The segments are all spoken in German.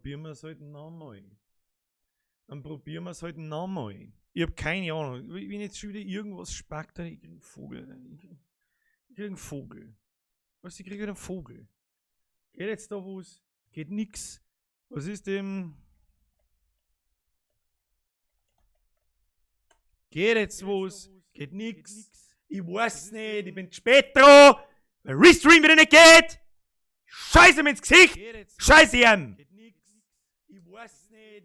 probieren wir es halt nochmal. Dann probieren wir es halt nochmal. Ich hab keine Ahnung. Wenn jetzt schon wieder irgendwas spackt, dann ich krieg einen Vogel. Ich krieg einen Vogel. Was, ich krieg einen Vogel. Geht jetzt da was? Geht nix. Was ist dem? Geht jetzt was? Geht nix. Ich weiß nicht, ich bin spät dran. Wenn Restream wieder nicht geht. Scheiße mir ins Gesicht. Scheiße ihm.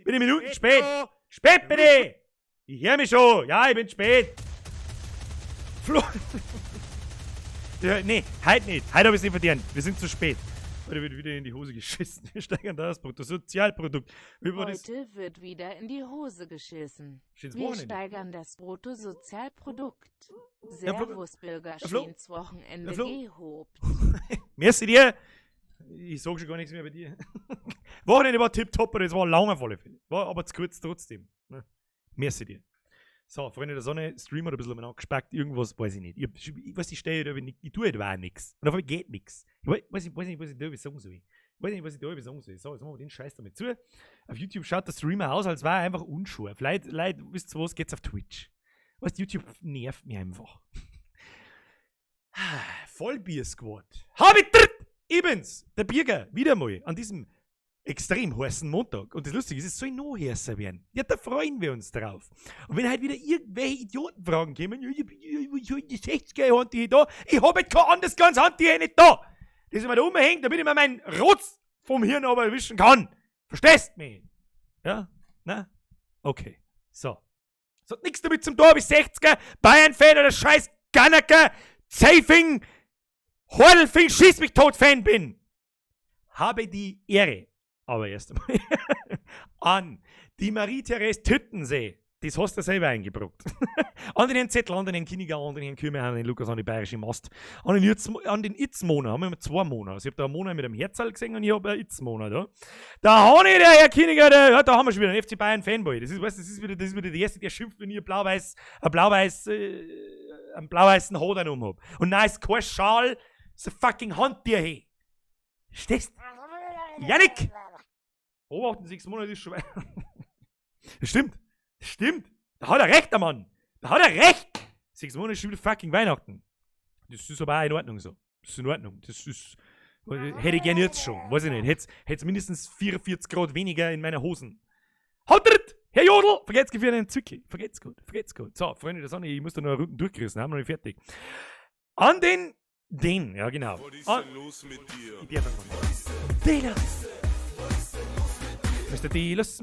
Bin ich Minuten spät. Spät bitte. Ich höre mich schon. Ja, ich bin spät. Ja, nee, heute nicht. Heute habe ich es nicht verdient. Wir sind zu spät. Heute wird wieder in die Hose geschissen. Wir steigern das Bruttosozialprodukt. Heute wird wieder in die Hose geschissen. Wir steigern das Bruttosozialprodukt. Servus Bürgerscheins Wochenende gehobt. Merci dir. Ich sag schon gar nichts mehr bei dir. Wochenende war tipptopp, aber es war lang auf alle Fälle. War aber zu kurz trotzdem. Merci dir. So, Freunde der Sonne, Stream hat ein bisschen angespackt, irgendwas, weiß ich nicht. Ich weiß, ich stehe da, ich tue da auch nichts. Und auf einmal geht nichts. Ich weiß nicht, was ich da sagen soll. Ich weiß nicht, was ich da sagen soll. So, jetzt machen wir den Scheiß damit zu. Auf YouTube schaut der Streamer aus, als war er einfach unscharf. Leute, wisst ihr was, geht's auf Twitch. Weißt, YouTube nervt mich einfach. Vollbier-Squad. Hab ich dritt! Ich bin's, der Bierger, wieder mal, an diesem extrem heißen Montag. Und das Lustige ist, es soll noch heißer werden. Ja, da freuen wir uns drauf. Und wenn halt wieder irgendwelche Idioten fragen kommen, ich hab die 60er Handy da, ich hab jetzt kein anderes ganz Handy nicht da. Das ist mir da umhängt, damit ich mir meinen Rotz vom Hirn aber erwischen kann. Verstehst mich? Ja? Na? Okay. So. Es hat nichts damit zum Tor, bis 60er, Bayern-Fan oder scheiß Gannaker, Zeifing, Hordelfing, schieß mich tot Fan bin. Habe die Ehre. Aber erst einmal an die Marie-Therese Tüttensee. Das hast du selber eingebrockt. An den Zettel, an den Kiniger, an den Kümmel, an den Lukas, an die bayerische Mast. An den Itzmonat haben wir 2 Monate. Also ich habe da einen Monat mit einem Herzl gesehen und ich habe einen Itzmonat. Ja. Da habe ich, der Herr Kiniger, da haben wir schon wieder einen FC Bayern Fanboy. Das ist wieder der Erste, der schimpft, wenn ich einen blau-weißen Hoden um habe. Und nein, ist kein Schal, ist ein fucking Handtier, hey. Stehst? Janik! Beobachten 6 Monate ist schon weit. Das stimmt. Das stimmt. Da hat er recht, der Mann. Da hat er recht. 6 Monate ist schon wieder fucking Weihnachten. Das ist aber auch in Ordnung so. Das ist in Ordnung. Das ist. Hätte ich gerne jetzt schon. Weiß ich nicht. Hätte mindestens 44 Grad weniger in meinen Hosen. Haut dritt! Herr Jodl! Vergesst für einen Zückel. Vergesst gut. So, Freunde der Sonne, ich muss da noch einen Rücken durchgerissen haben, noch nicht fertig. An den, ja genau. Was ist denn los mit dir? Mr. Delos!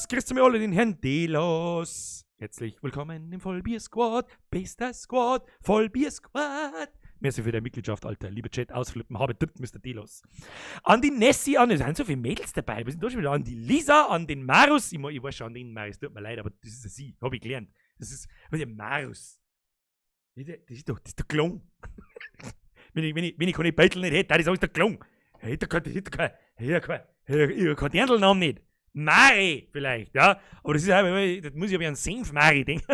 Grüßt mir alle den Herrn Delos! Herzlich willkommen im Vollbier-Squad, bester Squad, Vollbier-Squad! Merci für deine Mitgliedschaft, Alter. Liebe Chat, ausflippen, habe dritt, Mr. Delos. An die Nessie, es sind so viele Mädels dabei. Wir sind da schon wieder an die Lisa, an den Marus. Ich weiß schon an den Marus, tut mir leid, aber das ist ja sie, habe ich gelernt. Das ist der Marus. Das ist doch Klon. wenn ich keine Beutel nicht hätte, das ist der Klon. Ich hätte keinen Dirndlnamen nicht. Mari vielleicht, ja. Aber das ist halt, das muss ich aber an Senf-Mari denken.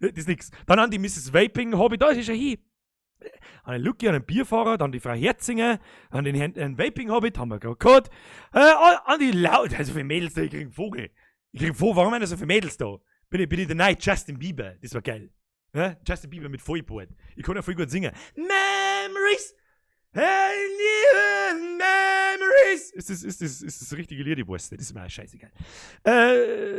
Das ist nix. Dann an die Mrs. Vaping habe ich, da ist schon hin. An den Lucky, an den Bierfahrer, dann die Frau Herzinger, an den Herrn Vaping-Hobbit, haben wir gerade gehabt. An die Laut, also für Mädels da, ich krieg einen Vogel. Warum sind da so viele Mädels da? Bin ich der neue Justin Bieber, das war geil. Ja? Justin Bieber mit Vollbart. Ich kann ja voll gut singen. Memories! Memories! Ist das richtige Lied, ich weiß nicht. Das ist mir auch scheißegal.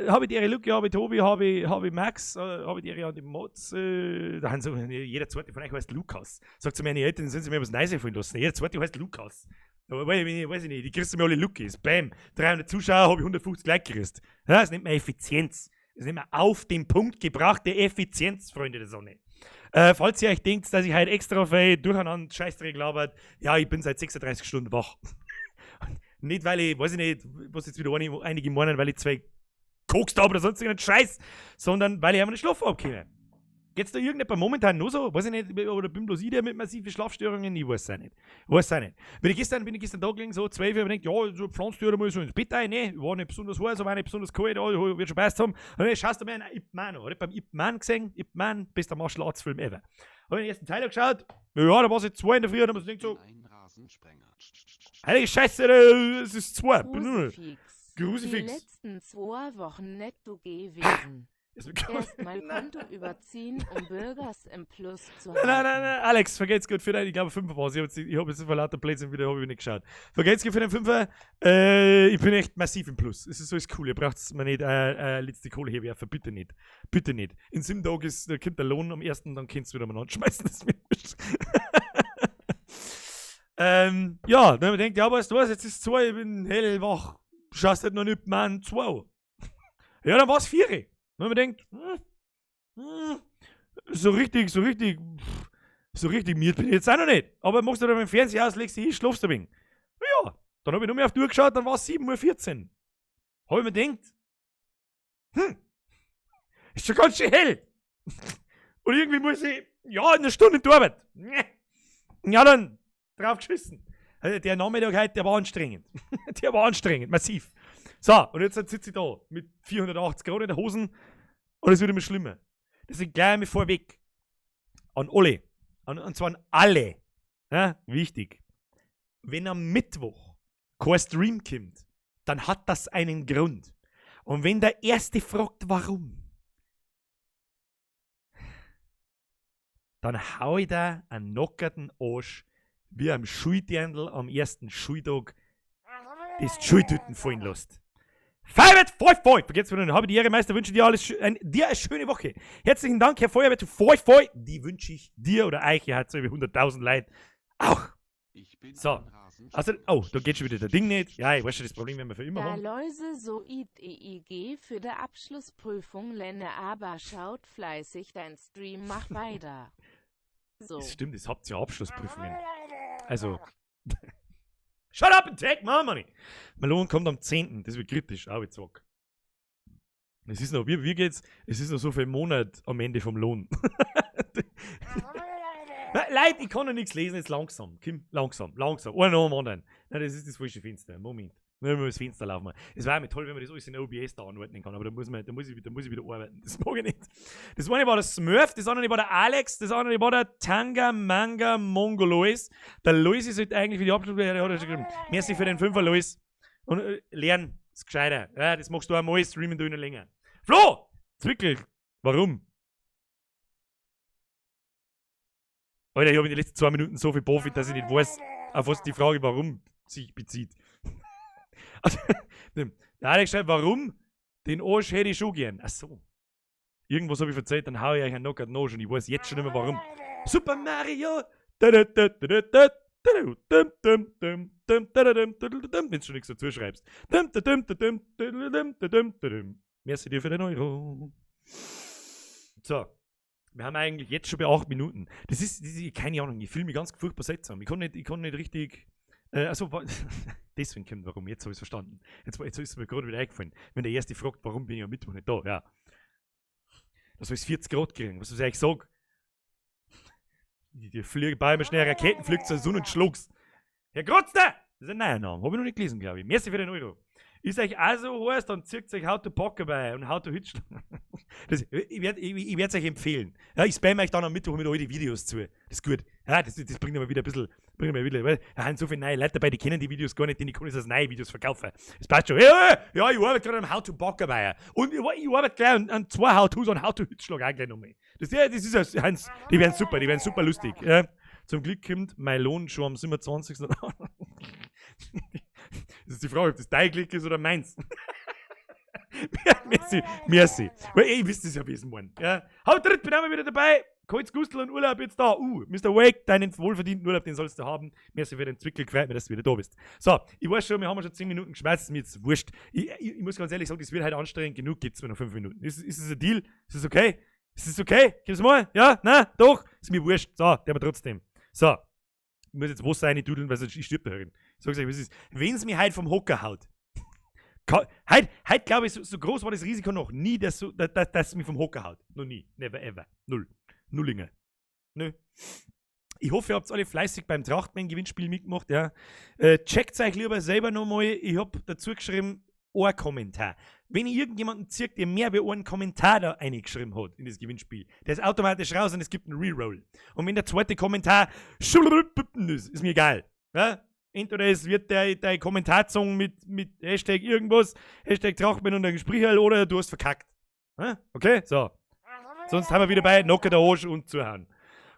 Habe ich die Ehre Lucky, habe ich Tobi, habe ich Max, habe ich die Ehre an die Mods. Da haben so, jeder zweite von euch heißt Lukas. Sagt zu meinen Eltern, sollen sie mir was Neues einfallen lassen. Jeder zweite heißt Lukas. Aber weiß ich nicht, die kriegst du mir alle Lukis. Bam, 300 Zuschauer, habe ich 150 Like gekriegt. Ja, das nennt man Effizienz. Das nennt man auf den Punkt gebrachte Effizienz, Freunde der Sonne. Falls ihr euch denkt, dass ich heute extra viel durcheinander Scheißdreck labert, ja, ich bin seit 36 Stunden wach. Nicht, weil ich, weiß ich nicht, was jetzt wieder einige meinen, weil ich 2 kokst habe oder sonst irgendeinen Scheiß, sondern weil ich einfach nicht schlafen abkomme. Geht's da irgendjemand momentan nur so? Weiß ich nicht, oder bin bloß ich der mit massiven Schlafstörungen? Ich weiß es auch nicht. Bin ich gestern da gelegen, so 12 Uhr, und ich denke, ja, so pflanzt du mal so ins Bett ein, ne? War nicht besonders heiß, war nicht besonders kalt, wird schon passt haben. Und dann schaust du mir einen Ip Man an. Habe ich beim Ip Man gesehen? Ip Man, bester Martial Arts Film ever. Habe ich den ersten Teil geschaut, ja, da war es jetzt 2 in der Früh, und dann haben wir so gedacht, so. Ein Rasensprenger. Heilige Scheiße, es ist 2. Kruzifix. Kruzifix. Die letzten 2 Wochen netto gewesen. Erstmal Konto überziehen, Bürgers im Plus zu haben. Nein, Alex, vergeht's gut für den, ich glaube 5 war. Ich habe jetzt vor lauter Plätzen wieder, habe ich nicht geschaut. Vergeht's gut für den 5er. Ich bin echt massiv im Plus. Es ist so cool. Ihr braucht mir nicht letzte Kohle herwerfen. Bitte nicht. Bitte nicht. In 7 Tagen da kommt der Lohn am 1. dann kannst du wieder mal anschmeißen. Das ist mir wurscht. Ja, dann haben wir gedacht, ja, weißt du was, jetzt ist 2, ich bin hellwach. Schaust halt noch nicht, Mann, 2. Ja, dann war's 4. Dann haben wir gedacht, so richtig miert bin ich jetzt auch noch nicht. Aber machst du dann beim Fernseher aus, legst dich hin, schlafst du ein wenig. Ja, dann habe ich noch mehr auf die Uhr geschaut, dann war es 7:14 Uhr. Habe ich mir gedacht, ist schon ganz schön hell. Und irgendwie muss ich, in einer Stunde in die Arbeit. Ja, dann drauf geschissen. Also der Nachmittag heute, der war anstrengend. Der war anstrengend, massiv. So, und jetzt sitze ich da mit 480 Grad in der Hosen und es wird immer schlimmer. Deswegen gleich einmal vorweg an alle, und zwar an alle, wichtig, wenn am Mittwoch kein Stream kommt, dann hat das einen Grund. Und wenn der Erste fragt, warum, dann hau ich da einen knockerten Arsch wie am Schuldirndl am ersten Schultag das die Schultüten fallen lässt. Feuerwehr 5, vergesst wieder, habe die Ehre, Meister, wünsche dir dir eine schöne Woche. Herzlichen Dank, Herr Feuerwehr 5, die wünsche ich dir oder euch, ihr habt so über 100.000 Leute auch. So, also, da geht schon wieder der Ding nicht. Ja, ich weiß schon, das Problem werden wir für immer haben. Läuse so EIG für die Abschlussprüfung lenne, aber schaut fleißig dein Stream, mach weiter. So. Das stimmt, das habt ihr ja Abschlussprüfungen. Also, shut up and take my money. Mein Lohn kommt am 10. Das wird kritisch, auch ich sag. Es ist noch, wie geht's? Es ist noch so viel Monat am Ende vom Lohn. Leute, ich kann noch nichts lesen, jetzt langsam. Kim, langsam. Einer nach dem anderen. Nein, das ist das falsche Fenster. Moment. Wenn wir das Fenster laufen. Es wäre mir toll, wenn man das alles in OBS da anordnen kann, aber da muss ich wieder arbeiten. Das mag ich nicht. Das eine war der Smurf, das andere war der Alex, das andere war der Tanga Manga Mongolois. Der Lois ist halt eigentlich für die Abschlussprüfung, der hat er schon geschrieben. Merci für den 5er, Lois. Und lernen, ist gescheiter. Ja, das machst du einmal, streamen du noch länger. Flo! Zwickel! Warum? Alter, ich habe in den letzten 2 Minuten so viel Profit, dass ich nicht weiß, auf was die Frage warum sich bezieht. Also, der Alex schreibt, warum? Den Arsch hätte ich schon gern. Ach so. Irgendwas habe ich erzählt, dann hau ich euch einen Knockout Arsch und ich weiß jetzt schon nicht mehr warum. Super Mario! Wenn du schon nichts dazu schreibst. Merci dir für den Euro. So. Wir haben eigentlich jetzt schon bei 8 Minuten. Das ist keine Ahnung, ich fühle mich ganz furchtbar seltsam. Ich kann nicht richtig. Deswegen kommt warum, jetzt habe ich es verstanden. Jetzt ist es mir gerade wieder eingefallen. Wenn der Erste fragt, warum bin ich am Mittwoch nicht da, ja. Da soll es 40 Grad kriegen, was ich eigentlich sage. Die fliegen bei mir schnell Raketen, fliegt zur Sonne und schlug's. Herr Grotzner! Das ist ein neuer Name, habe ich noch nicht gelesen, glaube ich. Merci für den Euro. Ist euch also heiß, dann zieht euch How to Poker bei und How to Hitch. Ich werde es euch empfehlen. Ja, ich spamme euch dann am Mittwoch mit all die Videos zu. Das ist gut. Ja, das bringt mir wieder ein bisschen. Weil da sind so viele neue Leute dabei, die kennen die Videos gar nicht, denen ich kann jetzt als neue Videos verkaufen. Das passt schon. Ja, ich arbeite gerade am How to Poker bei. Und ich arbeite gleich an 2 How-Tos und How to Hitschlag auch gleich nochmal. Die werden super lustig. Ja. Zum Glück kommt mein Lohn schon am 27. Das ist die Frage, ob das dein Glück ist oder meins. Merci. Weil ich wisst es ja, wie es meint. Ja. Haut dritt, bin einmal wieder dabei. Kalt's Gustl und Urlaub jetzt da. Mr. Wake, deinen wohlverdienten Urlaub, den sollst du haben. Merci für den Zwickel, gefällt mir, dass du wieder da bist. So, ich weiß schon, wir haben schon 10 Minuten geschmeißt, ist mir jetzt wurscht. Ich muss ganz ehrlich sagen, das wird halt anstrengend genug, gibt's mir noch 5 Minuten. Ist es ein Deal? Ist es okay? Gib's mal? Ja? Nein? Doch? Ist mir wurscht. So, der aber trotzdem. So. Ich muss jetzt Wasser reindudeln, weil ich stirb da drin. Ich sag's euch, was ist. Wenn es mich halt vom Hocker haut. Halt glaube ich, so groß war das Risiko noch nie, dass es mich vom Hocker haut. Noch nie. Never ever. Nullinge. Nö. Ich hoffe, ihr habt alle fleißig beim Trachtmann-Gewinnspiel mitgemacht. Ja. Checkt euch lieber selber nochmal. Ich habe dazu geschrieben, ein Kommentar. Wenn ihr irgendjemanden zirkt, der mehr wie einen Kommentar da eingeschrieben hat in das Gewinnspiel, der ist automatisch raus und es gibt einen Reroll. Und wenn der zweite Kommentar ist mir egal. Ja? Entweder es wird dein Kommentarsong mit Hashtag irgendwas, Hashtag Trachmann und ein Gespräch, oder du hast verkackt. Okay, so. Sonst haben wir wieder bei Nocker der Arsch und zuhauen.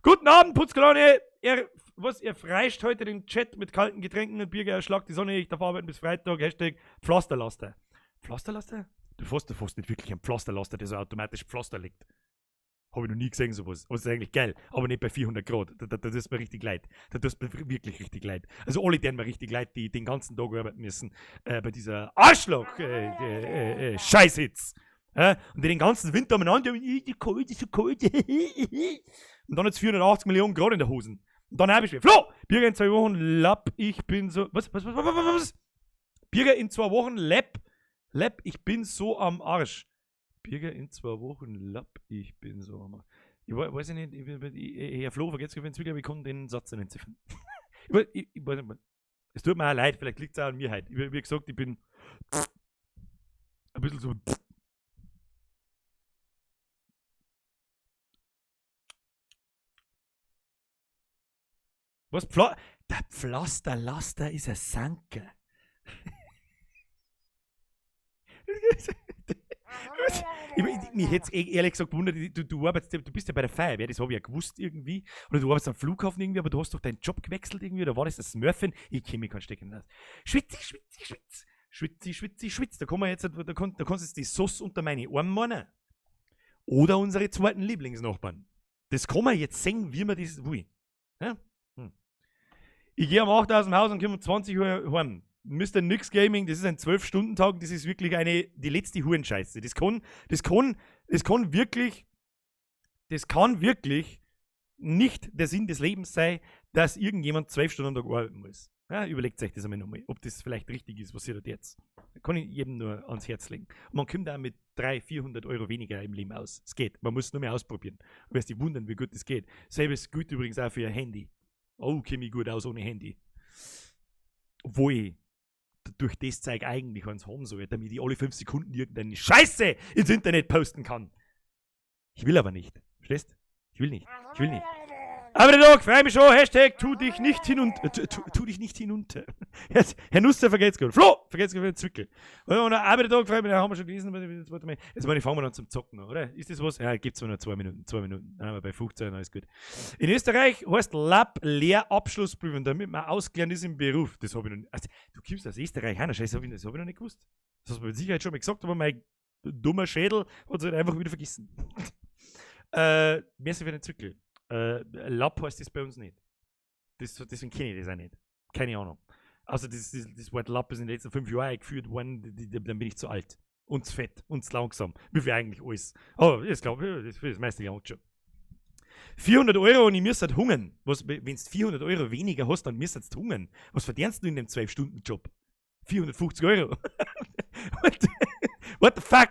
Guten Abend, Putzkolonne. Ihr freischt heute den Chat mit kalten Getränken und Bier, erschlagt die Sonne, ich darf arbeiten bis Freitag, Hashtag Pflasterlaster. Pflasterlaster? Du fährst nicht wirklich ein Pflasterlaster, der so automatisch Pflaster liegt. Habe ich noch nie gesehen, sowas. Aber es ist eigentlich geil. Aber nicht bei 400 Grad. Da tut mir richtig leid. Da tut mir wirklich richtig leid. Also alle tun mir richtig leid, die den ganzen Tag arbeiten müssen. Bei dieser Arschloch-Scheißhitz. Und die den ganzen Winter umeinander, die kalt, ist so kalt. Und dann jetzt 480 Millionen Grad in der Hosen. Und dann habe ich wieder, Flo! Bürger in 2 Wochen, Lab, ich bin so, was? Bürger in 2 Wochen, Lab, ich bin so am Arsch. Bürger in 2 Wochen, Lab, ich bin so am Arsch. Ich weiß nicht, Herr Flo, vergesst mir wieder, wir konnten den Satz nicht entziffern. ich weiß nicht, es tut mir auch leid, vielleicht liegt es auch an mir heute. Wie gesagt, ich bin ein bisschen so. Was? Der Pflasterlaster ist ein Sanker. Mich hätte es ehrlich gesagt gewundert, du bist ja bei der Feuerwehr, das habe ich ja gewusst irgendwie. Oder du arbeitest am Flughafen irgendwie, aber du hast doch deinen Job gewechselt irgendwie, oder war das Smurfen? Ich kenne mich kein Stecken aus. Schwitzi. Da kann man jetzt, da kannst du jetzt die Sauce unter meine Arme machen. Oder unsere zweiten Lieblingsnachbarn. Das kann man jetzt sehen, wie man das will. Ja? Ich gehe um 8 aus dem Haus und komme um 20 Uhr heim. Mr. Nix Gaming, das ist ein 12-Stunden-Tag, das ist wirklich die letzte Hurenscheiße. Das kann wirklich nicht der Sinn des Lebens sein, dass irgendjemand 12 Stunden am Tag arbeiten muss. Ja, überlegt euch das einmal nochmal, ob das vielleicht richtig ist, was ihr da jetzt. Da kann ich jedem nur ans Herz legen. Man kommt auch mit 300-400 Euro weniger im Leben aus. Es geht. Man muss es nur mehr ausprobieren. Du wirst dich wundern, wie gut das geht. Selbes gilt übrigens auch für ihr Handy. Oh, käme ich gut aus ohne Handy. Obwohl ich durch das Zeug eigentlich eins haben soll, damit ich alle 5 Sekunden irgendeine Scheiße ins Internet posten kann. Ich will aber nicht. Verstehst? Ich will nicht. Aber der Tag, freu mich schon, Hashtag, tu dich nicht hinunter. Herr Nusser, vergeht's gut. Flo, vergeht's gut für den Zwickel. Und aber der Tag, freu mich, haben wir schon gelesen. Jetzt meine ich, fangen wir dann zum Zocken an, oder? Ist das was? Ja, gibt's nur 2 Minuten. Dann haben wir bei 15, alles gut. In Österreich heißt Lab Lehrabschlussprüfung, damit man ausgelernt ist im Beruf. Das habe ich noch nicht. Also, du kommst aus Österreich, Scheiße, das hab ich noch nicht gewusst. Das hast du mit Sicherheit schon mal gesagt, aber mein dummer Schädel hat es halt einfach wieder vergessen. Merci für den Zwickel. Lab heißt das bei uns nicht. Deswegen kenne ich das auch nicht. Keine Ahnung. Also das Wort Lab ist in den letzten 5 Jahren eingeführt worden, dann bin ich zu alt. Und zu fett und zu langsam. Wie viel eigentlich alles. Aber das glaube ich, das meiste langt schon. 400 Euro und ich müsste halt hungern. Wenn du 400 Euro weniger hast, dann müsstest du hungern. Was verdienst du in dem 12-Stunden-Job? 450 Euro. What the fuck?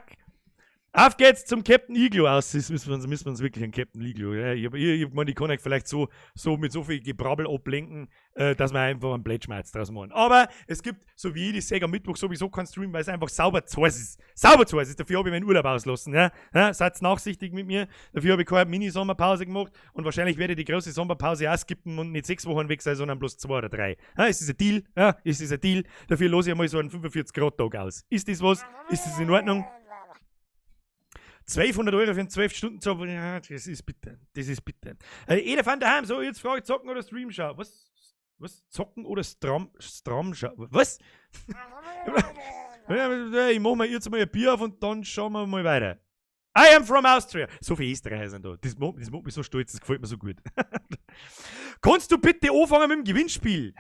Auf geht's zum Captain Iglo aus. Das müssen wir uns wirklich an Captain Iglo. Ja. Ich hab gemeint, ich kann euch vielleicht so mit so viel Gebrabbel ablenken, dass wir einfach einen Blättschmerz draus machen. Aber es gibt, so wie ich, das sehe am Mittwoch sowieso keinen Stream, weil es einfach sauber zu heiß ist. Dafür habe ich meinen Urlaub auslassen. Ja. Seid nachsichtig mit mir. Dafür habe ich keine Mini-Sommerpause gemacht und wahrscheinlich werde ich die große Sommerpause auch skippen und nicht 6 Wochen weg sein, sondern bloß 2 oder 3. Ist das ein Deal? Ja, ist das ein Deal? Dafür lasse ich einmal so einen 45-Grad-Tag aus. Ist das was? Ist das in Ordnung? 1200 Euro für einen 12-Stunden-Job, ja, das ist bitter. Jeder fand daheim, so, jetzt frage ich, zocken oder Stream schauen. Was? Zocken oder Stram schauen? Was? Ich mache mir jetzt mal ein Bier auf und dann schauen wir mal weiter. I am from Austria. So viele Österreicher sind da. Das macht mich so stolz, das gefällt mir so gut. Kannst du bitte anfangen mit dem Gewinnspiel?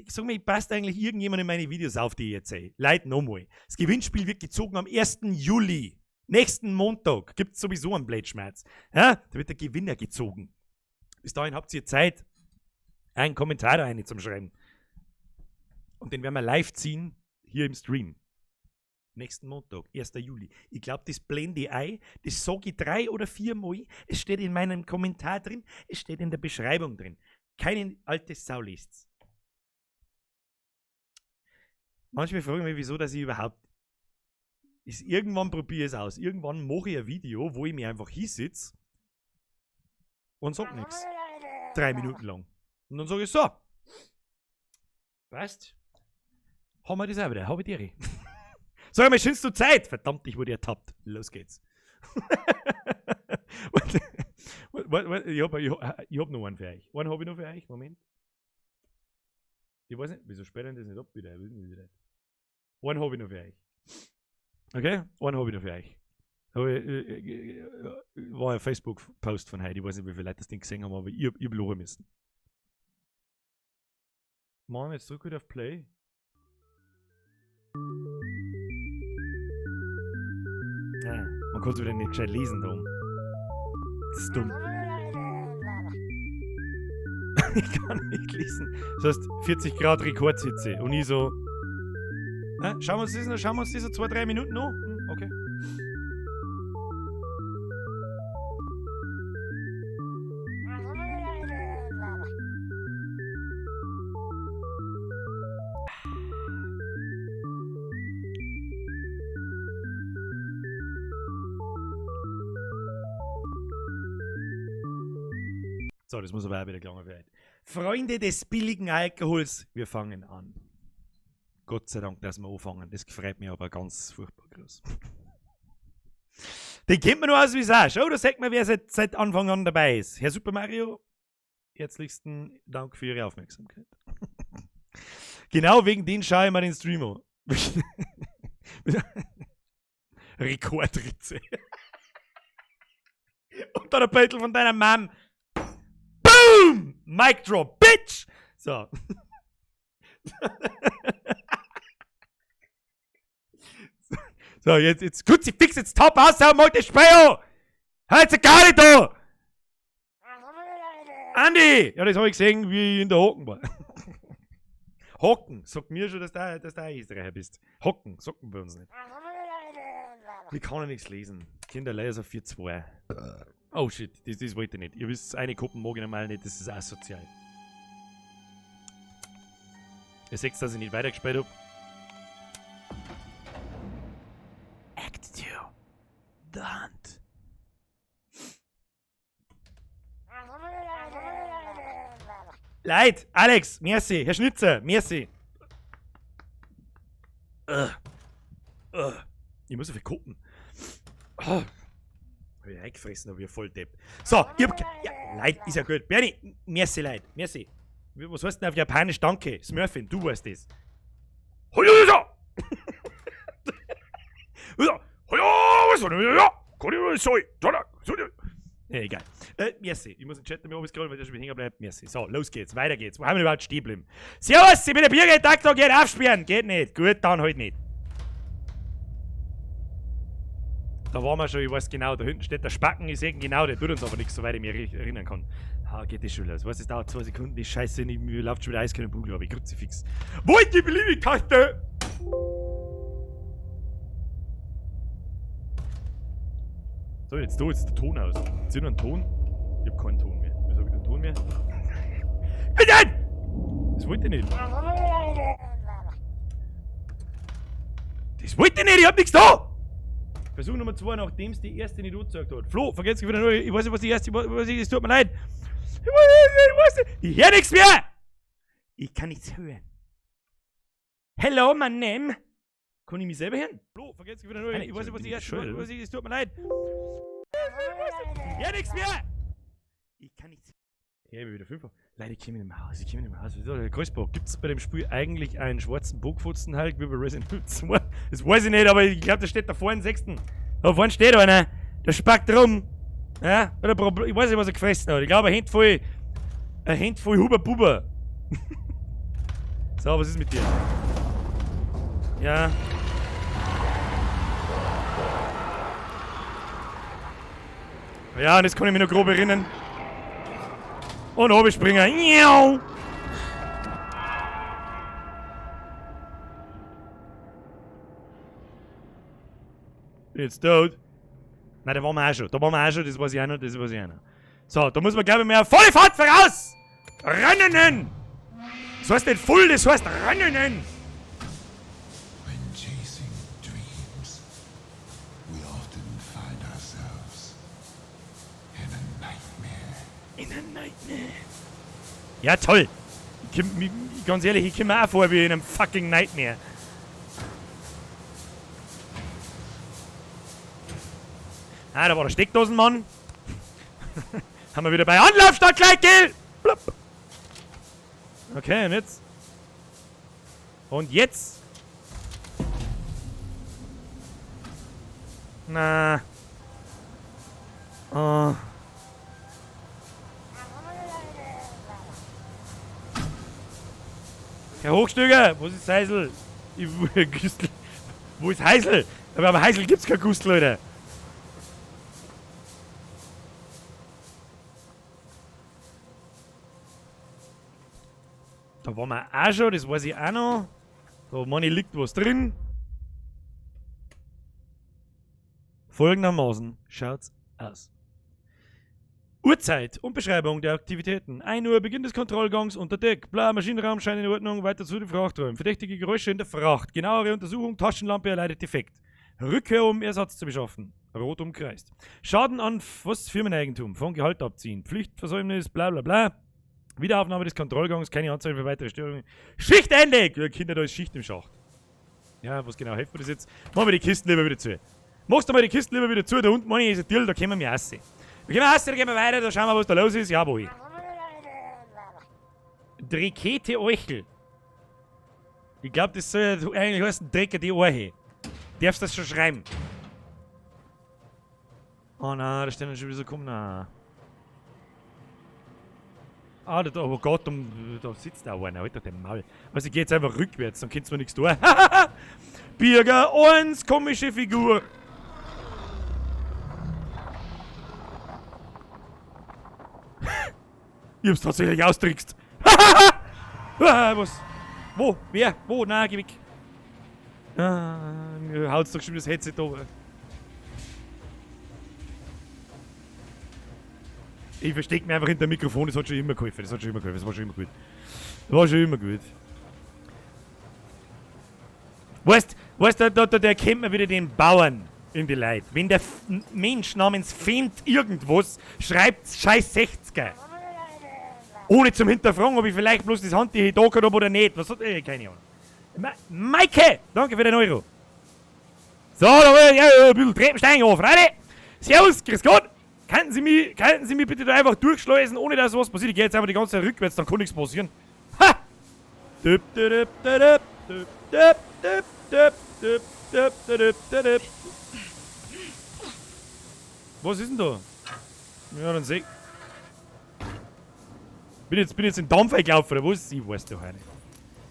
Sag mir, passt eigentlich irgendjemand in meine Videos auf, die ich jetzt sehe? Leute, nochmal. Das Gewinnspiel wird gezogen am 1. Juli. Nächsten Montag gibt es sowieso einen Blättschmerz. Ja, da wird der Gewinner gezogen. Bis dahin habt ihr Zeit, einen Kommentar rein zum Schreiben. Und den werden wir live ziehen, hier im Stream. Nächsten Montag, 1. Juli. Ich glaube, das blende ich ein. Das sage ich 3 oder 4 Mal. Es steht in meinem Kommentar drin. Es steht in der Beschreibung drin. Keine alte Sau liest's. Manchmal fragen mich, wieso, dass ich überhaupt irgendwann probiere ich es aus. Irgendwann mache ich ein Video, wo ich mir einfach hinsitze und sage nichts. 3 Minuten lang. Und dann sage ich so. Weißt? Haben wir das auch wieder? Habe ich dir. Sag mal, schönst du Zeit? Verdammt, ich wurde ertappt. Los geht's. Ich hab noch einen für euch. Einen habe ich noch für euch. Moment. Ich weiß nicht, wieso sperren das nicht ab wieder? Einen habe ich noch für euch. Okay? Einen habe ich noch für euch. War ein Facebook-Post von heute. Ich weiß nicht, wie viele Leute das Ding gesehen haben, aber ich hab lachen müssen. Machen wir jetzt zurück wieder auf Play. Ja, man kann es wieder nicht gescheit lesen da oben. Das ist dumm. Ich kann nicht lesen. Das heißt 40 Grad Rekordsitze. Und ich so. Schauen wir uns das noch, 2-3 Minuten noch? Okay. So, das muss aber auch wieder gelangen werden. Freunde des billigen Alkohols, wir fangen an. Gott sei Dank, dass wir anfangen. Das gefreut mich aber ganz furchtbar groß. Den kennt man nur aus wie es auch. Schau, da sagt man, wer seit Anfang an dabei ist. Herr Super Mario, herzlichsten Dank für Ihre Aufmerksamkeit. Genau wegen den schaue ich mal den Stream an. Rekordritze. Unter der Beutel von deiner Mom. Boom! Mic drop, bitch! So. So, jetzt Kruzifix, jetzt top aus, mal den Speyer! Halt sie gar nicht da! Andi! Ja, das habe ich gesehen, wie ich in der Hocken war. Hocken, sagt mir schon, dass du ein Österreicher bist. Hocken, sagen wir uns nicht. Ich kann ja nichts lesen. Kinderleser 4-2. Oh shit, das wollte ich nicht. Ihr wisst, eine Kuppen mag ich normal nicht, das ist asozial. Ihr seht, dass ich nicht weitergespielt habe. Act 2. The Hunt. Leid, Alex, merci. Herr Schnitzer, merci. Ich muss auf die Kuppen. Hab ich reingefressen, aber ich voll Depp. So, ich hab. Ja, Leid, ist ja gut. Bernie, merci, Leid, merci. Was heißt denn auf Japanisch Danke? Smurfin, du weißt das. Ja, egal. Merci. Ich muss den Chat mir oben scrollen, weil der schon wieder hängen bleibt. Merci. So, los geht's. Weiter geht's. Wo haben wir überhaupt stehen bleiben? Servus, ich bin der Birgit. Tag, geht aufsperren. Geht nicht. Gut, dann halt nicht. Da waren wir schon, ich weiß genau, da hinten steht der Spacken, ich sehe genau, der tut uns aber nichts, soweit ich mich erinnern kann. Geht das schon los. Was, es dauert 2 Sekunden, die Scheiße, mir läuft schon wieder Eiskönner Bugel, aber ich Kruzifix. Wo ist die Beliebigkeit? So, jetzt der Ton aus. Ist hier noch ein Ton? Ich hab keinen Ton mehr. Wieso hab ich keinen Ton mehr? Bitte! Das wollte ich nicht. Das wollte ich nicht, ich hab nichts da! Versuch Nummer 2, nachdem es die erste nicht angezeigt hat. Flo, vergesst wieder nur, ich weiß nicht, was die erste, es tut mir leid. Ich weiß nicht, ich hör nichts mehr! Ich kann nichts hören. Hello, my name. Kann ich mich selber hören? Flo, vergesst wieder nur, ich weiß nicht, was die erste, es tut mir leid. Ich hör nichts mehr! Ich kann nichts. Ja, ich bin wieder 5. Leider, ich komme nicht mehr raus. Herr Kreuzbach, gibt es bei dem Spiel eigentlich einen schwarzen Bockfotzen-Hulk wie bei Resident Evil 2? Das weiß ich nicht, aber ich glaube, das steht da vorne 6. Da vorne steht einer, der spackt rum. Ja, ich weiß nicht, was er gefressen hat. Ich glaube, ein Handvoll Huber-Buber. So, was ist mit dir? Ja. Ja, und jetzt kann ich mich noch grob erinnern. Und oben springen. Miau! Bin jetzt tot. Nein, da waren wir auch schon. Das weiß ich auch noch. So, da muss man, glaube ich, mehr volle Fahrt voraus! Rennen! Das heißt nicht voll, das heißt rennen! When chasing dreams, we often find ourselves in a nightmare. Ja, toll! Ganz ehrlich, ich komme mir auch vor wie in einem fucking Nightmare. Ah, da war der Steckdosenmann. Haben wir wieder bei Anlaufstand gleich, gell? Blub. Okay, und jetzt? Und jetzt? Na. Oh. Herr Hochstöger, wo ist Heisel? Wo ist Heisel? Aber am Heisel gibt's kein Gustl, Leute. Da waren wir auch schon, das weiß ich auch noch. Da meine liegt was drin. Folgendermaßen schaut's aus. Uhrzeit und Beschreibung der Aktivitäten. 1 Uhr Beginn des Kontrollgangs unter Deck. Bla, Maschinenraum scheint in Ordnung. Weiter zu den Frachträumen. Verdächtige Geräusche in der Fracht. Genauere Untersuchung. Taschenlampe erleidet Defekt. Rückkehr, um Ersatz zu beschaffen. Rot umkreist. Schaden an Firmeneigentum. Von Gehalt abziehen. Pflichtversäumnis. Bla bla bla. Wiederaufnahme des Kontrollgangs. Keine Anzeige für weitere Störungen. Schichtende! Ja, Kinder, da ist Schicht im Schacht. Ja, was genau hilft mir das jetzt? Machen wir die Kisten lieber wieder zu. Machst du mal die Kisten lieber wieder zu. Da unten, meine ich, ist ein Till, da können wir aussehen. Da gehen wir raus, da gehen wir weiter, da schauen wir, was da los ist. Jawohl. Drekete Euchel. Ich glaube, das soll eigentlich heißen Drecker die Ohrhe. Darfst du das schon schreiben? Oh nein, da stehen dann schon wieder so, komm, nein. Ah, da, oh Gott, da sitzt da einer, halt doch den Maul. Also ich geh jetzt einfach rückwärts, dann kannst du mir nichts tun. Bürger 1, komische Figur. Ich hab's tatsächlich austrickst. Was? Wo? Wer? Wo? Nein, geh weg. Mir haut's doch schon das Headset over. Ich versteck mich einfach hinter dem Mikrofon, das hat schon immer geholfen. Das war schon immer gut. Das war schon immer gut. Weißt du, da erkennt man wieder den Bauern in die Leute. Wenn der Mensch namens Fendt irgendwas schreibt, scheiß 60er. Ohne zum Hinterfragen, ob ich vielleicht bloß das Handtuch da habe oder nicht. Was hat keine Ahnung. Maike! Danke für den Euro. So, da will ich ein bisschen Treppenstein auf. Freunde! Servus, grüß Gott! Könnten Sie mich bitte da einfach durchschleusen, ohne dass was passiert? Ich gehe jetzt einfach die ganze Zeit rückwärts, dann kann nichts passieren. Ha! Was ist denn da? Ja, dann seh. Bin jetzt in den Dampf eingelaufen, oder was? Ich weiß doch auch nicht.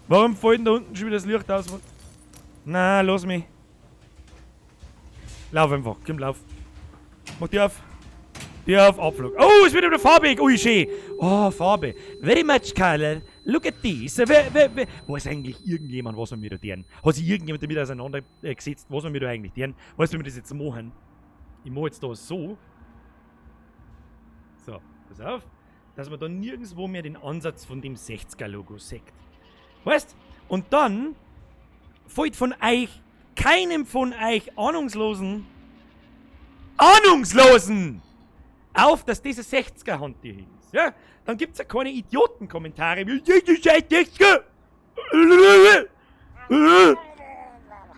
Warum fällt denn da unten schon wieder das Licht aus? Nein, lass mich. Lauf einfach, komm, lauf. Mach die auf. Die auf, Abflug. Oh, es wird wieder farbig. Ui, schön. Oh, Farbe. Very much color. Look at this. Weiß eigentlich irgendjemand, was wir mir da tun? Hat sich irgendjemand damit auseinandergesetzt, was wir mir da eigentlich tun? Weißt du, wie wir das jetzt machen? Ich mache jetzt da so. So, pass auf. Dass man da nirgendwo mehr den Ansatz von dem 60er-Logo sieht. Weißt? Und dann fällt von euch, keinem von euch Ahnungslosen, auf, dass diese 60er-Hand hier ist. Ja? Dann gibt's ja keine Idioten-Kommentare wie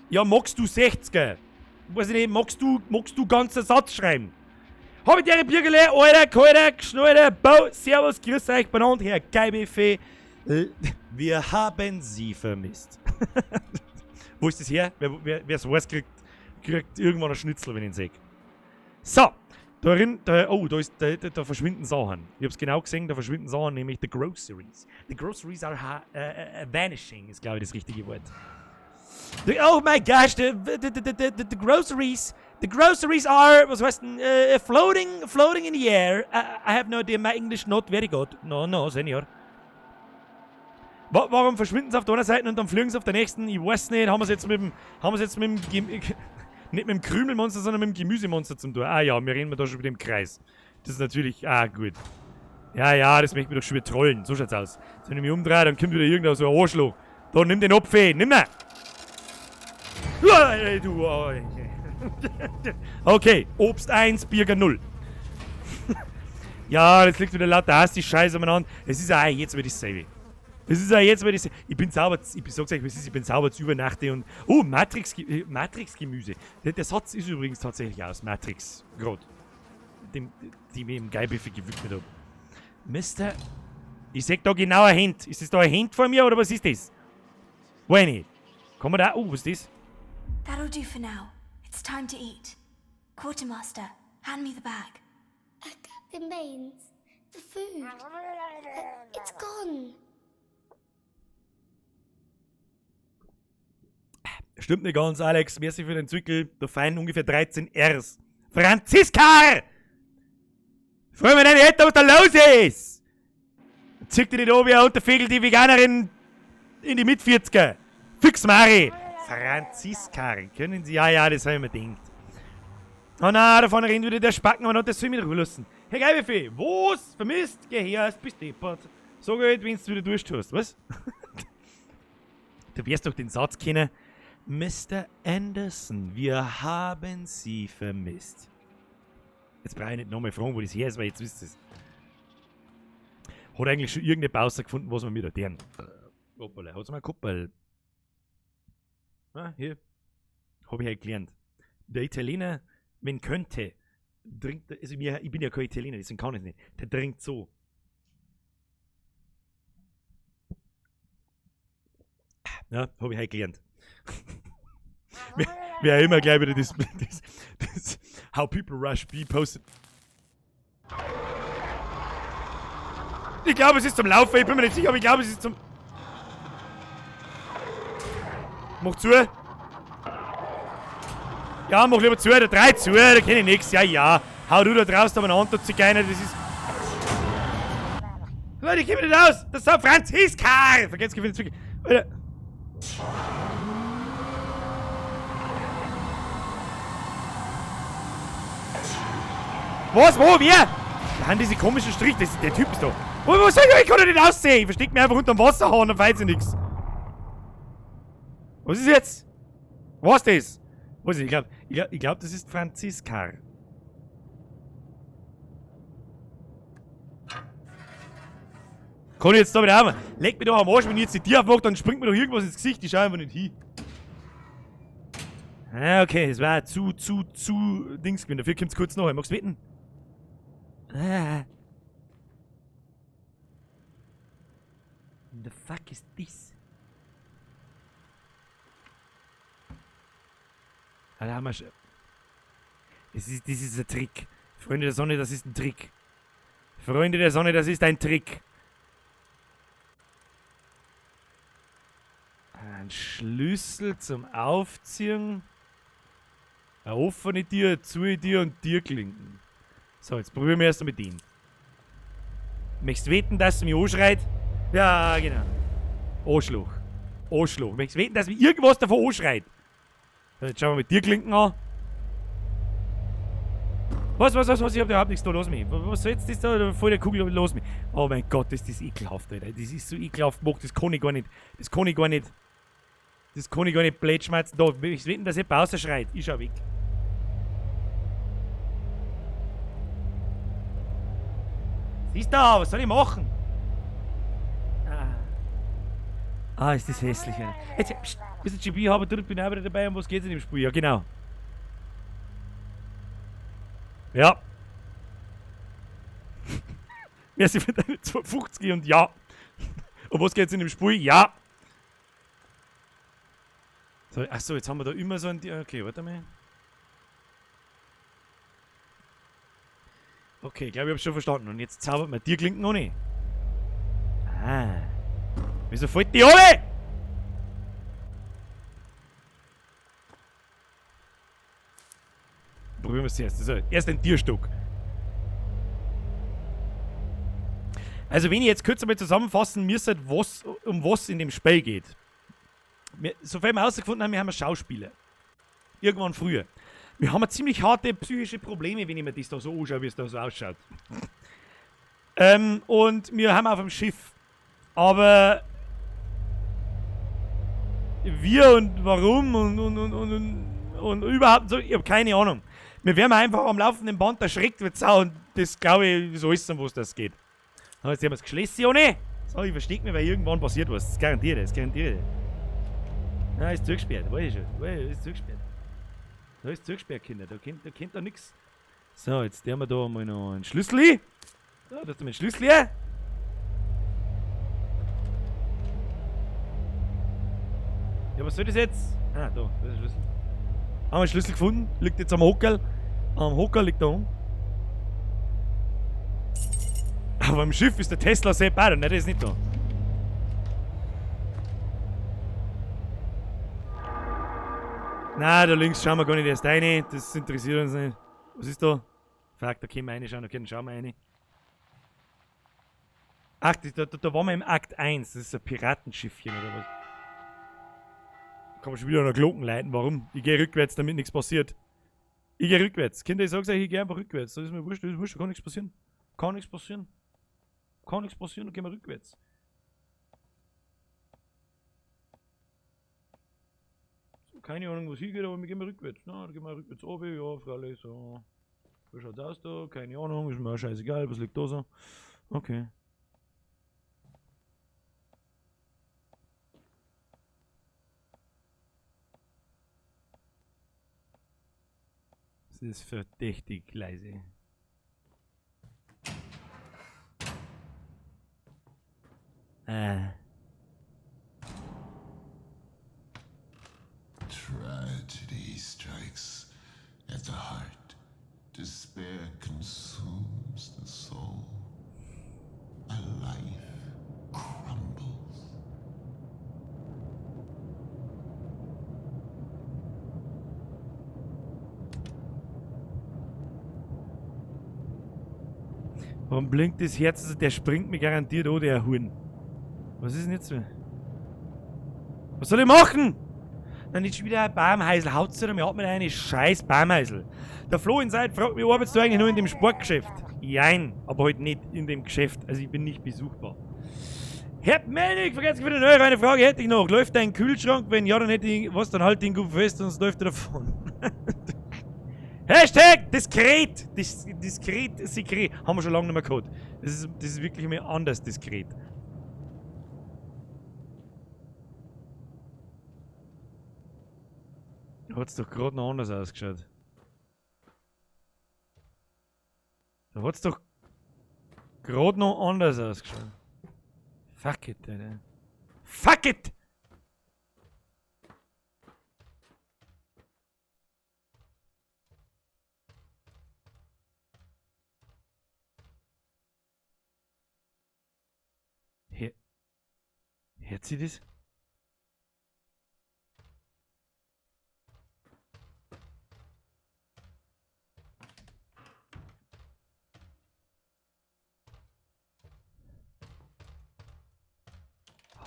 ja, magst du 60er? Weiß ich nicht, magst du ganzen Satz schreiben? Hab ich dir Bürgerle, Alter, Kalter, Geschnalter, Bau, Servus, grüß euch, benannt, Herr Geibefee. Wir haben sie vermisst. Wo ist das her? Wer es weiß, kriegt irgendwann ein Schnitzel, wenn ich ihn sehe. So, da verschwinden Sachen. Ich hab's genau gesehen, da verschwinden Sachen, nämlich the groceries. The groceries are vanishing, ist glaube ich das richtige Wort. Oh my gosh, the groceries. The groceries are, was heißt denn, floating in the air. I have no idea, my English not very good. No, Senior. Warum verschwinden sie auf der einen Seite und dann fliegen sie auf der nächsten? Ich weiß nicht, haben wir es jetzt mit dem nicht mit dem Krümelmonster, sondern mit dem Gemüsemonster zum tun. Ah ja, wir reden da schon wieder im Kreis. Das ist natürlich, gut. Ja, das möchte mich doch schon wieder trollen. So schaut's aus. Wenn ich mich umdrehe, dann kommt wieder irgendein so ein Arschloch. Da, nimm den Apfel, nimm ihn! Okay, Obst 1, Bürger 0. Ja, jetzt liegt wieder lauter Hass, die Scheiße umeinander. Es ist auch jetzt wieder dasselbe. Es ist ja jetzt, wenn ich bin sauber, sag's euch, ich bin sauber zu Übernachte und. Oh, Matrix-Gemüse. Der Satz ist übrigens tatsächlich aus Matrix, gerade. Die mir im Geilbefehl gewidmet habe. Mister. Ich sag da genau ein Hint. Ist das da ein Hint von mir oder was ist das? Weiß nicht. Kann man da. Oh, was ist das? That'll do for now. It's time to eat. Quartermaster, hand me the bag. Captain Baines, the food. It's gone. Stimmt nicht ganz, Alex. Merci für den Zwickel. Da fallen ungefähr 13 Rs. Franziska! Freu mir deine Eltern, was da los ist! Zieh dich nicht an wie ein Unterfegel, die Veganerin in die Mit-40er. Fix Mari! Franziska, können Sie? Ja, das habe ich mir gedacht. Oh nein, da vorne rennt wieder der Spacken, aber das soll ich mich doch lassen. Herr Geibefee, was? Vermisst? Geh her, bist deppert. Sag halt, wenn du wieder Durst hast, was? Du wirst doch den Satz kennen. Mr. Anderson, wir haben Sie vermisst. Jetzt brauche ich nicht nochmal fragen, wo das her ist, weil jetzt wisst ihr es. Hat eigentlich schon irgendeine Pause gefunden, was wir mit der deren. Hoppala, hat's mal eine Kuppel. Ah, hier. Habe ich halt gelernt. Der Italiener, wenn könnte, trinkt, also ich bin ja kein Italiener, deswegen kann ich es nicht. Der trinkt so. Ja, habe ich halt gelernt. Wer immer gleich wieder das How People Rush B postet. Ich glaube, es ist zum Laufen, ich bin mir nicht sicher, aber ich glaube, es ist zum... Mach zu. Ja, mach lieber zu, der 3 zu, da kenn ich nix. Ja. Hau du da draußen aber einen Antwort zu keiner, das ist... Leute, ich geh mir nicht aus! Das ist ein Franziska! Vergesst gewinnt Zwickel. Alter. Was? Wo? Wer? Da haben diese komischen Striche, der Typ ist da. Wo soll ich? Ich kann doch nicht aussehen! Ich versteck mich einfach unterm Wasserhahn, dann weiß ich nix. Was ist jetzt? Was ist das? Was ist das? Ich glaub, das ist Franziska. Kann ich jetzt da wieder haben? Leg mich doch am Arsch, wenn ich jetzt die Tür aufmache, dann springt mir doch irgendwas ins Gesicht. Ich schau einfach nicht hin. Ah, okay, das war zu Dings gewesen. Dafür kommt's kurz noch. Magst du wetten? Ah. The fuck is this? Ah, da haben wir schon. Das ist ein Trick. Freunde der Sonne, das ist ein Trick. Freunde der Sonne, das ist ein Trick. Ein Schlüssel zum Aufziehen. Eine offene Tür, eine zu Tür und Türklinken. So, jetzt probieren wir erst mit ihm. Möchtest du wetten, dass er mich anschreit? Ja, genau. Anschlag. Anschlag. Möchtest du wetten, dass mich irgendwas davon anschreit? So, jetzt schauen wir mit Türklinken an. Was? Ich hab überhaupt nichts da, los mich. Was soll jetzt das da? Voll der Kugel, los mich. Oh mein Gott, ist das ekelhaft, Alter. Das ist so ekelhaft gemacht, das kann ich gar nicht. Das kann ich gar nicht blödschmerzen. Da, ich wetten, dass jemand rausschreit. Ich schau weg. Siehst du, was soll ich machen? Ah, ist das hässlich, Alter. Jetzt, pst, bis ich GB habe, bin ich auch wieder dabei. Um was geht's in dem Spiel? Ja, genau. Ja. Merci für deine 250 und ja. Um was geht's in dem Spiel? Ja. So, achso, jetzt haben wir da immer so ein... Okay, warte mal. Okay, ich glaube, ich hab's schon verstanden. Und jetzt zaubert man die Klinken noch nicht. Ah. Wieso fällt die alle? Probieren wir es zuerst. Also, erst ein Tierstock. Also, wenn ich jetzt kurz einmal zusammenfassen müsste, um was in dem Spiel geht. Sofern wir herausgefunden haben, wir haben Schauspieler. Irgendwann früher. Wir haben ziemlich harte psychische Probleme, wenn ich mir das da so anschaue, wie es da so ausschaut. Und wir haben auf dem Schiff. Aber wir und warum und überhaupt so, ich habe keine Ahnung. Wir werden einfach am laufenden Band erschreckt wird Sau und das glaube ich, so ist es, um was das geht. Jetzt haben wir das Geschlecht, Jone. So, ich verstecke mich, weil irgendwann passiert was. Das garantiere ich. Nein, ist zugesperrt. Weiß ich schon. Ist zugesperrt. Da ist zugesperrt, Kinder. Da kennt da nichts. So, jetzt haben wir da mal noch einen Schlüssel. So, da ist der Schlüssel her. Ja, was soll das jetzt? Ah, da ist der Schlüssel. Haben wir einen Schlüssel gefunden. Liegt jetzt am Hockerl. Am Hockerl liegt da oben. Aber am Schiff ist der Tesla Sepp auch, ne? Der ist nicht da. Nein, da links schauen wir gar nicht erst rein. Das interessiert uns nicht. Was ist da? Fuck, da können wir reinschauen, da schauen wir rein. Ach, da waren wir im Akt 1. Das ist ein Piratenschiffchen oder was? Da kann man schon wieder noch Glocken leiten. Warum? Ich gehe rückwärts, damit nichts passiert. Ich gehe rückwärts. Kinder, ich sag's euch, ich gehe einfach rückwärts. Das ist mir wurscht, da kann nichts passieren. Kann nichts passieren, dann gehen wir rückwärts. So, keine Ahnung, wo es hingeht, aber wir gehen rückwärts. Na, da gehen wir rückwärts oben, ja, Fralle, so. Wie schaut's aus da? Keine Ahnung, ist mir auch scheißegal, was liegt da so? Okay. Das ist verdächtig leise. Tragedy strikes at the heart. Despair consumes the soul. A life crumbles. Warum blinkt das Herz? Also der springt mir garantiert an, der Huhn. Was ist denn jetzt so? Was soll ich machen? Dann ist schon wieder ein Baumheisel. Haut's dir mir hat mir eine scheiß Baumheisel. Der Flo inside fragt mich, arbeitest du eigentlich nur in dem Sportgeschäft? Jein, aber halt nicht in dem Geschäft. Also ich bin nicht besuchbar. Herr Melnik, vergesst für den Euro, eine Frage hätte ich noch. Läuft dein Kühlschrank? Wenn ja, dann hätte ich was, dann halt den gut fest, sonst läuft er davon. Hashtag diskret! Diskret, sekret. Haben wir schon lange nicht mehr gehabt. Das ist wirklich mal anders diskret. Hat's doch gerade noch anders ausgeschaut. Da hat's doch gerade noch anders ausgeschaut. Fuck it, Alter. Fuck it! Hört sie das?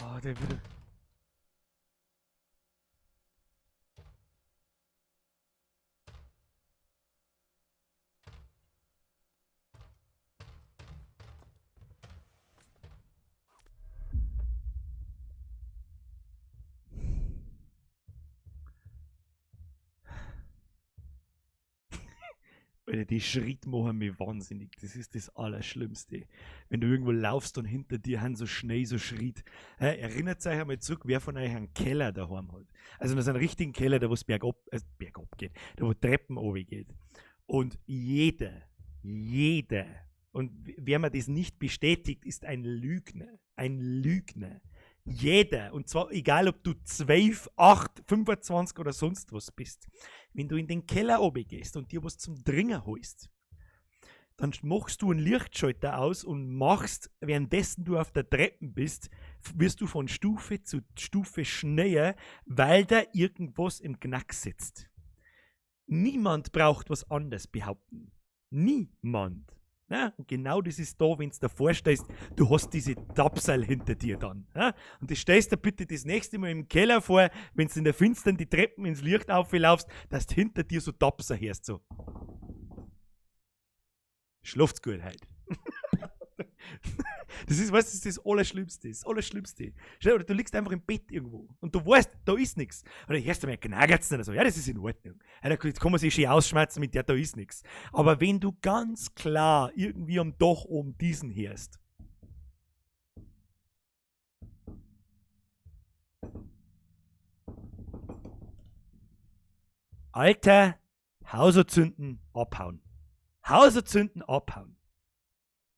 Oh, der würde... Alter, die Schritte machen mich wahnsinnig. Das ist das Allerschlimmste. Wenn du irgendwo laufst und hinter dir haben so schnell so Schritt. Erinnert euch einmal zurück, wer von euch einen Keller daheim hat. Also so einen richtigen Keller, da wo es bergab geht, da wo Treppen oben geht. Und jeder, und wer mir das nicht bestätigt, ist ein Lügner. Ein Lügner. Jeder, und zwar egal ob du 12, 8, 25 oder sonst was bist, wenn du in den Keller oben gehst und dir was zum Dringen holst, dann machst du einen Lichtschalter aus und machst, währenddessen du auf der Treppe bist, wirst du von Stufe zu Stufe schneller, weil da irgendwas im Knack sitzt. Niemand braucht was anderes behaupten. Niemand. Ja, und genau das ist da, wenn du davor stehst, du hast diese Tapsal hinter dir dann. Ja? Und das stellst du bitte das nächste Mal im Keller vor, wenn du in der Finstern die Treppen ins Licht auflaufst, dass du hinter dir so Tapsal hörst. So. Schlaft's gut halt. Das ist, weißt du, das ist das Allerschlimmste. Das Allerschlimmste. Schau, du liegst einfach im Bett irgendwo und du weißt, da ist nichts. Oder hörst du mal Knagertzen oder so. Ja, das ist in Ordnung. Ja, da kann man sich schön ausschmerzen mit der, da ist nichts. Aber wenn du ganz klar irgendwie am Dach oben diesen hörst, Alter, Hauser zünden, abhauen. Hauser zünden, abhauen.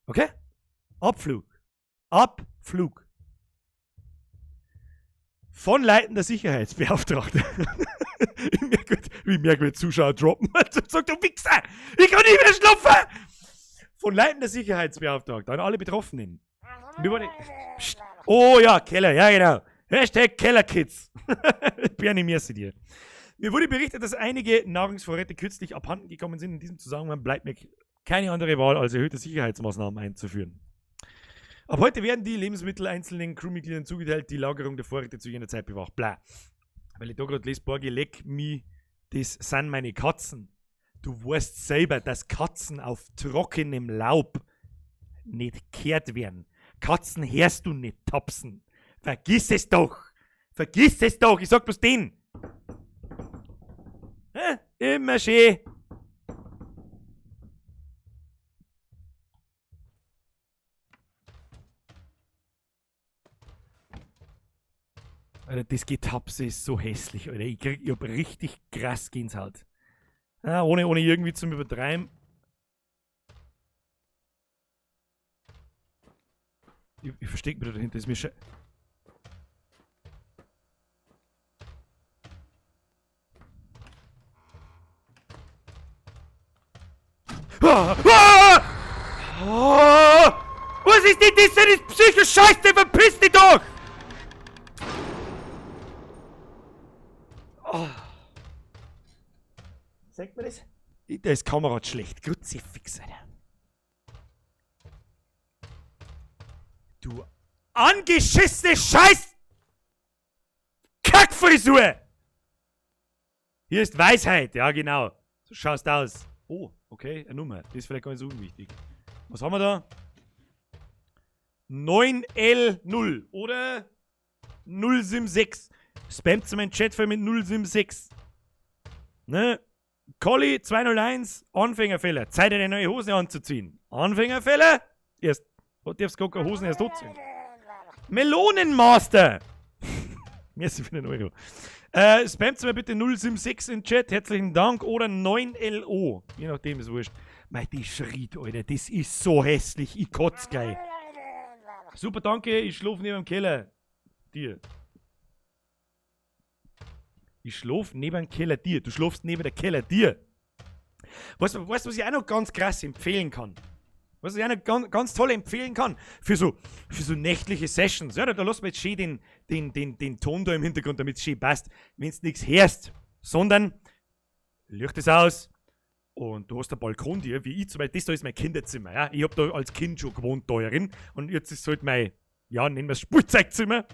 Okay? Abflug. Abflug. Von leitender Sicherheitsbeauftragter. Ich merke, wie Zuschauer droppen. Sagt, du Wichser! Ich kann nicht mehr schlafen! Von leitender Sicherheitsbeauftragter an alle Betroffenen. Oh ja, Keller, ja genau. Hashtag Kellerkids. Bernie, merci dir. Mir wurde berichtet, dass einige Nahrungsvorräte kürzlich abhanden gekommen sind. In diesem Zusammenhang bleibt mir keine andere Wahl, als erhöhte Sicherheitsmaßnahmen einzuführen. Ab heute werden die Lebensmittel einzelnen Crewmitgliedern zugeteilt, die Lagerung der Vorräte zu jener Zeit bewacht. Bla. Weil ich da gerade lese, Borgi, leck mi, das sind meine Katzen. Du weißt selber, dass Katzen auf trockenem Laub nicht kehrt werden. Katzen hörst du nicht tapsen. Vergiss es doch. Vergiss es doch. Ich sag bloß den. Immer schön. Alter, das Getapse ist so hässlich, Alter. Ich hab richtig krass Gänsehaut. Ja, ohne irgendwie zum Übertreiben. Ich versteck mich da dahinter, ist mir schon. Was ist denn das? Das ist Psycho-Scheiße, verpiss dich doch! Sagt mir das? Da ist Kamera schlecht. Kruzifix, Alter. Du angeschissene Scheiß! Kackfrisur! Hier ist Weisheit, ja genau. So schaust aus. Oh, okay, eine Nummer. Das ist vielleicht gar nicht so unwichtig. Was haben wir da? 9L0 oder 076. Spammt zu meinem Chatfile mit 076. Ne? Colli 201, Anfängerfälle. Zeit, eine neue Hose anzuziehen. Anfängerfälle? Erst. Du darfst gar keine Hosen erst anziehen. Melonenmaster! Merci für den Euro. Spammt mir bitte 076 in Chat. Herzlichen Dank. Oder 9LO. Je nachdem, ist wurscht. Mei, die schreit, Alter. Das ist so hässlich. Ich kotz gleich. Super, danke. Ich schlafe neben dem Keller. Dir. Ich schlafe neben dem Keller dir. Du schlafst neben der Keller dir. Weißt du, was ich auch noch ganz krass empfehlen kann? Was ich auch noch ganz toll empfehlen kann? Für so nächtliche Sessions. Ja, da lassen wir jetzt schön den Ton da im Hintergrund, damit es schön passt. Wenn du nichts hörst, sondern Licht es aus und du hast einen Balkon dir, wie ich zum Beispiel. Das da ist mein Kinderzimmer. Ja? Ich habe da als Kind schon gewohnt da drin. Und jetzt ist halt mein, ja, nennen wir es Spielzeugzimmer.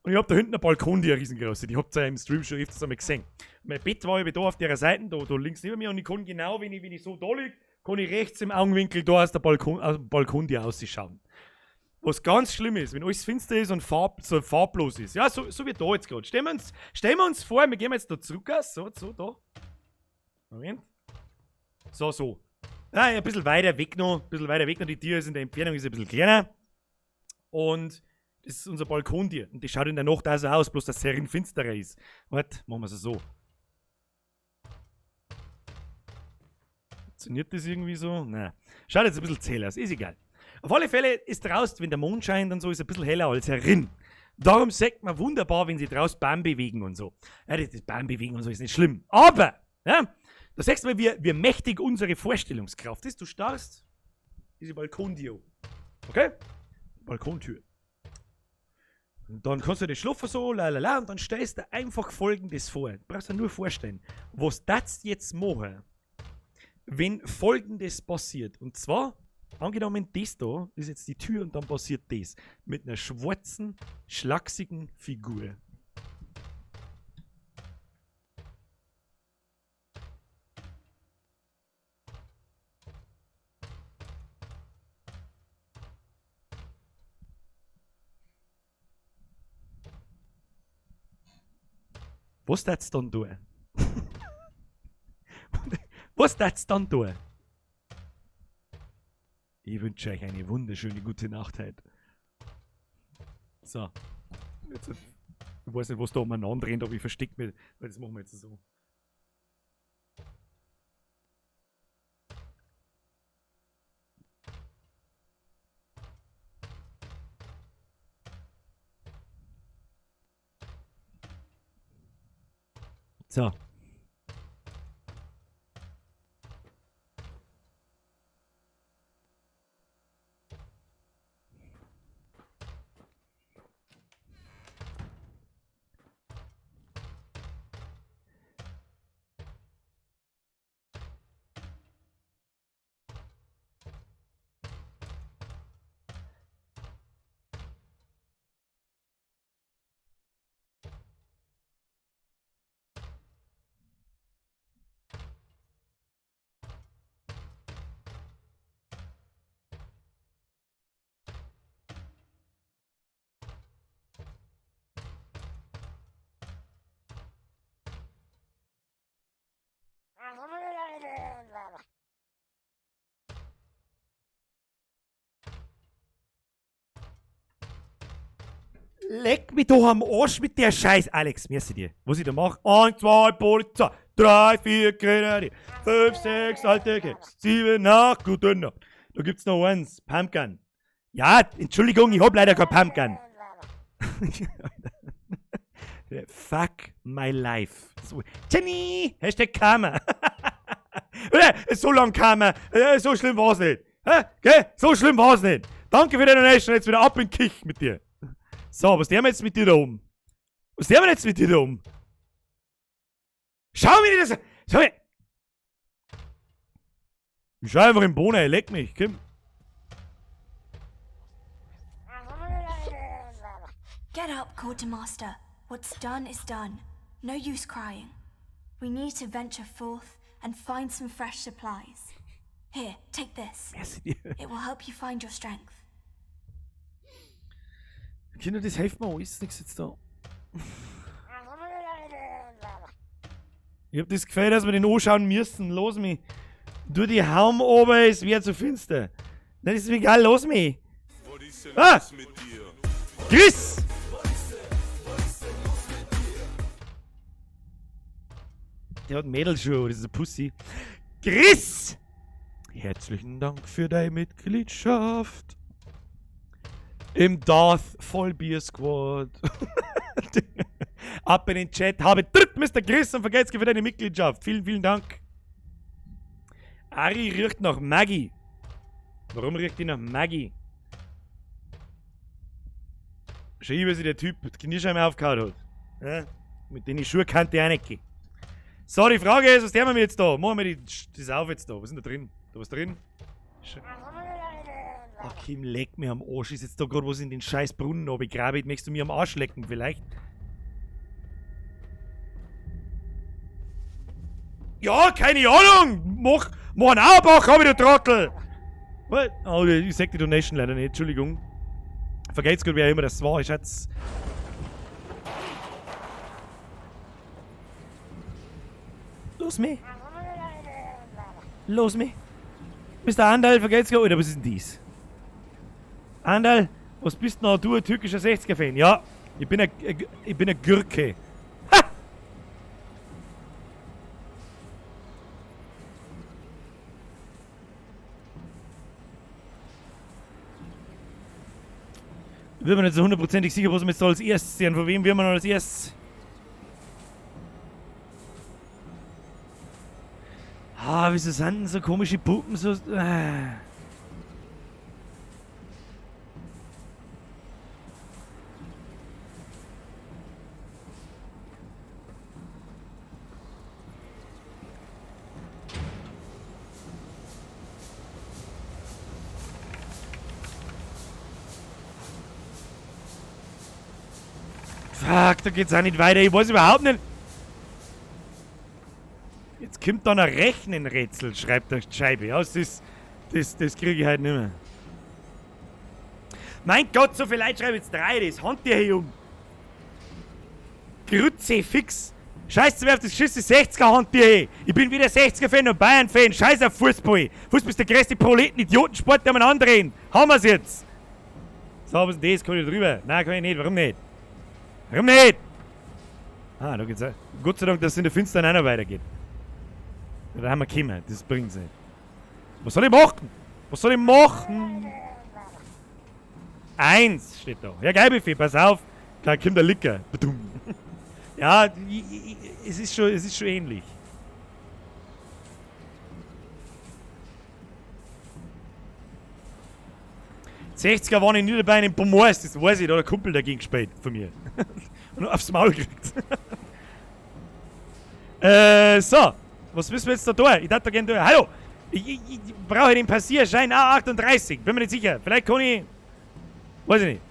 Und ich hab da hinten einen Balkon, die riesengroße. Die habt ihr ja im Stream schon öfters einmal gesehen. Mein Bett war eben da auf der Seite, da links neben mir. Und ich kann genau, wenn ich so da liege, kann ich rechts im Augenwinkel da aus dem Balkon die ausschauen. Was ganz schlimm ist, wenn alles finster ist und so farblos ist. Ja, so wie da jetzt gerade. Stellen wir uns vor, wir gehen jetzt da zurück. So, da. Moment. So. Ja, ein bisschen weiter weg noch. Die Tür ist in der Entfernung ist ein bisschen kleiner. Und das ist unser Balkontier. Und die schaut in der Nacht auch so aus, bloß dass es sehr finsterer ist. Warte, machen wir es so. Funktioniert das irgendwie so? Nein. Schaut jetzt ein bisschen zäh aus, ist egal. Auf alle Fälle ist draußen, wenn der Mond scheint und so, ist es ein bisschen heller als herin. Darum sagt man wunderbar, wenn sie draußen Beine bewegen und so. Ja, das Beine bewegen und so ist nicht schlimm. Aber, ja, da sagst du mal, wie mächtig unsere Vorstellungskraft ist. Du starrst diese Balkontür. Okay? Balkontür. Und dann kannst du das schlafen so, lalala, und dann stellst du einfach Folgendes vor. Du brauchst dir nur vorstellen, was das jetzt machen, wenn Folgendes passiert. Und zwar, angenommen, das da ist jetzt die Tür und dann passiert das. Mit einer schwarzen, schlachsigen Figur. Was darfst du dann tun? Was darfst du dann tun? Ich wünsche euch eine wunderschöne gute Nacht heute. So. Jetzt, ich weiß nicht, was da umeinander rennt, aber ich verstecke mich, weil das machen wir jetzt so. So. Leck mich doch am Arsch mit der Scheiß, Alex. Merci dir. Was ich da mache? 1, 2, Polizei. 3, 4, Grenadier. 5, 6, alte Keks. 7, Nacht, gute Nacht. Da gibt's noch eins. Pumpkin. Ja, Entschuldigung, ich hab leider kein Pumpkin. Fuck my life. So. Jenny! Hashtag Karma. So lang Karma. So schlimm war's nicht. Gell? So schlimm war's nicht. Danke für die Donation. Jetzt wieder ab in Kich mit dir. So, was tun wir jetzt mit dir da oben? Was tun wir jetzt mit dir da oben? Schau mir das an! Schau mir! Ich schau einfach im Bohnen, leck mich, komm. Get up, Quartermaster. What's done is done. No use crying. We need to venture forth and find some fresh supplies. Here, take this. Merci dir. It will help you find your strength. Kinder, das hilft mir auch, ist nichts jetzt da. Ich hab das Gefühl, dass wir den anschauen müssen. Los mich. Du die Haum oben, es wird zu finster. Nein, ist mir egal, los mich. Ah! Chris! Der hat Mädelschuhe, das ist ein Pussy. Chris! Herzlichen Dank für deine Mitgliedschaft. Im Darth Vollbier Squad. Ab in den Chat. Habe dritt, Mr. Chris, und vergesst für deine Mitgliedschaft. Vielen, vielen Dank. Ari riecht nach Maggi. Warum riecht die nach Maggi? Schau, wie sich der Typ die Kniescheibe aufgehauen hat. Ja? Mit den Schuhen kannte ich auch nicht gehen. So, die Frage ist, was tun wir jetzt da? Machen wir das auf jetzt da. Was ist denn da drin? Da was drin? Ach, Kim, leck mir am Arsch. Ist jetzt da gerade was in den scheiß Brunnen noch begraben? Möchtest du mir am Arsch lecken vielleicht? Ja, keine Ahnung! Mach einen Auerbach, hab ich, der Trottel! What? Oh, ich sag die Donation leider nicht, Entschuldigung. Vergeht's gut, wer immer das war, ich jetzt. Los mich! Los mich! Mr. Andal, vergeht's gut, oder was ist denn dies? Andal, was bist denn du, ein türkischer 60er-Fan? Ja, ich bin ein Gürke. Ha! Ich bin mir nicht so hundertprozentig sicher, was wir jetzt da als erstes sehen. Von wem wir noch als erstes? Ah, wieso sind denn so komische Puppen so... Fuck, da geht's auch nicht weiter. Ich weiß überhaupt nicht. Jetzt kommt da ein Rechnenrätsel, schreibt der Scheibe. Ja, das kriege ich halt nicht mehr. Mein Gott, so viele Leute schreiben jetzt 3. Das Handtier hier um. Grütze, fix. Scheiß auf das Schiss, 60er-Handtier hier. Ich bin wieder 60er-Fan und Bayern-Fan. Scheiß auf Fußball. Fußball ist der größte Proleten-Idiotensport, der man andrehen. Haben wir's jetzt. So, was ist denn das? Kann ich drüber? Nein, kann ich nicht. Warum nicht? Warum nicht? Ah, da geht's auch. Gott sei Dank, dass es in der Finstern auch noch weitergeht. Da haben wir gekommen. Das bringt's nicht. Was soll ich machen? Was soll ich machen? 1 steht da. Ja, geil, Buffy, pass auf. Da kommt der Licker. Ja, es ist schon ähnlich. Die 60er waren in Niederbayern in Pomors, das weiß ich, da hat der Kumpel dagegen gespielt von mir. Und aufs Maul gekriegt. So, was müssen wir jetzt da tun? Ich dachte da gerne tun. Hallo! Ich brauche den Passierschein A38, bin mir nicht sicher. Vielleicht kann ich. Weiß ich nicht.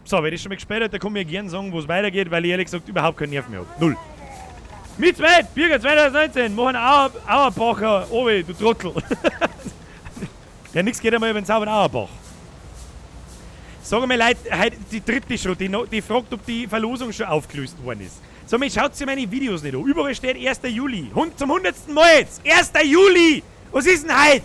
So, wenn ich schon mal gespielt habe, dann kann ich mir gerne sagen, wo es weitergeht, weil ich ehrlich gesagt überhaupt keinen Nerv mehr habe. Null. Mit zweit, Bürger 2019, machen Auerbacher, Owe, du Trottel. Ja, nichts geht einmal über den sauberen Auerbach. Sagen wir Leute, heute die dritte schon, die fragt, ob die Verlosung schon aufgelöst worden ist. Sag mal, schaut sich meine Videos nicht an. Überall steht 1. Juli. Zum 100. Mal jetzt. 1. Juli! Was ist denn heute?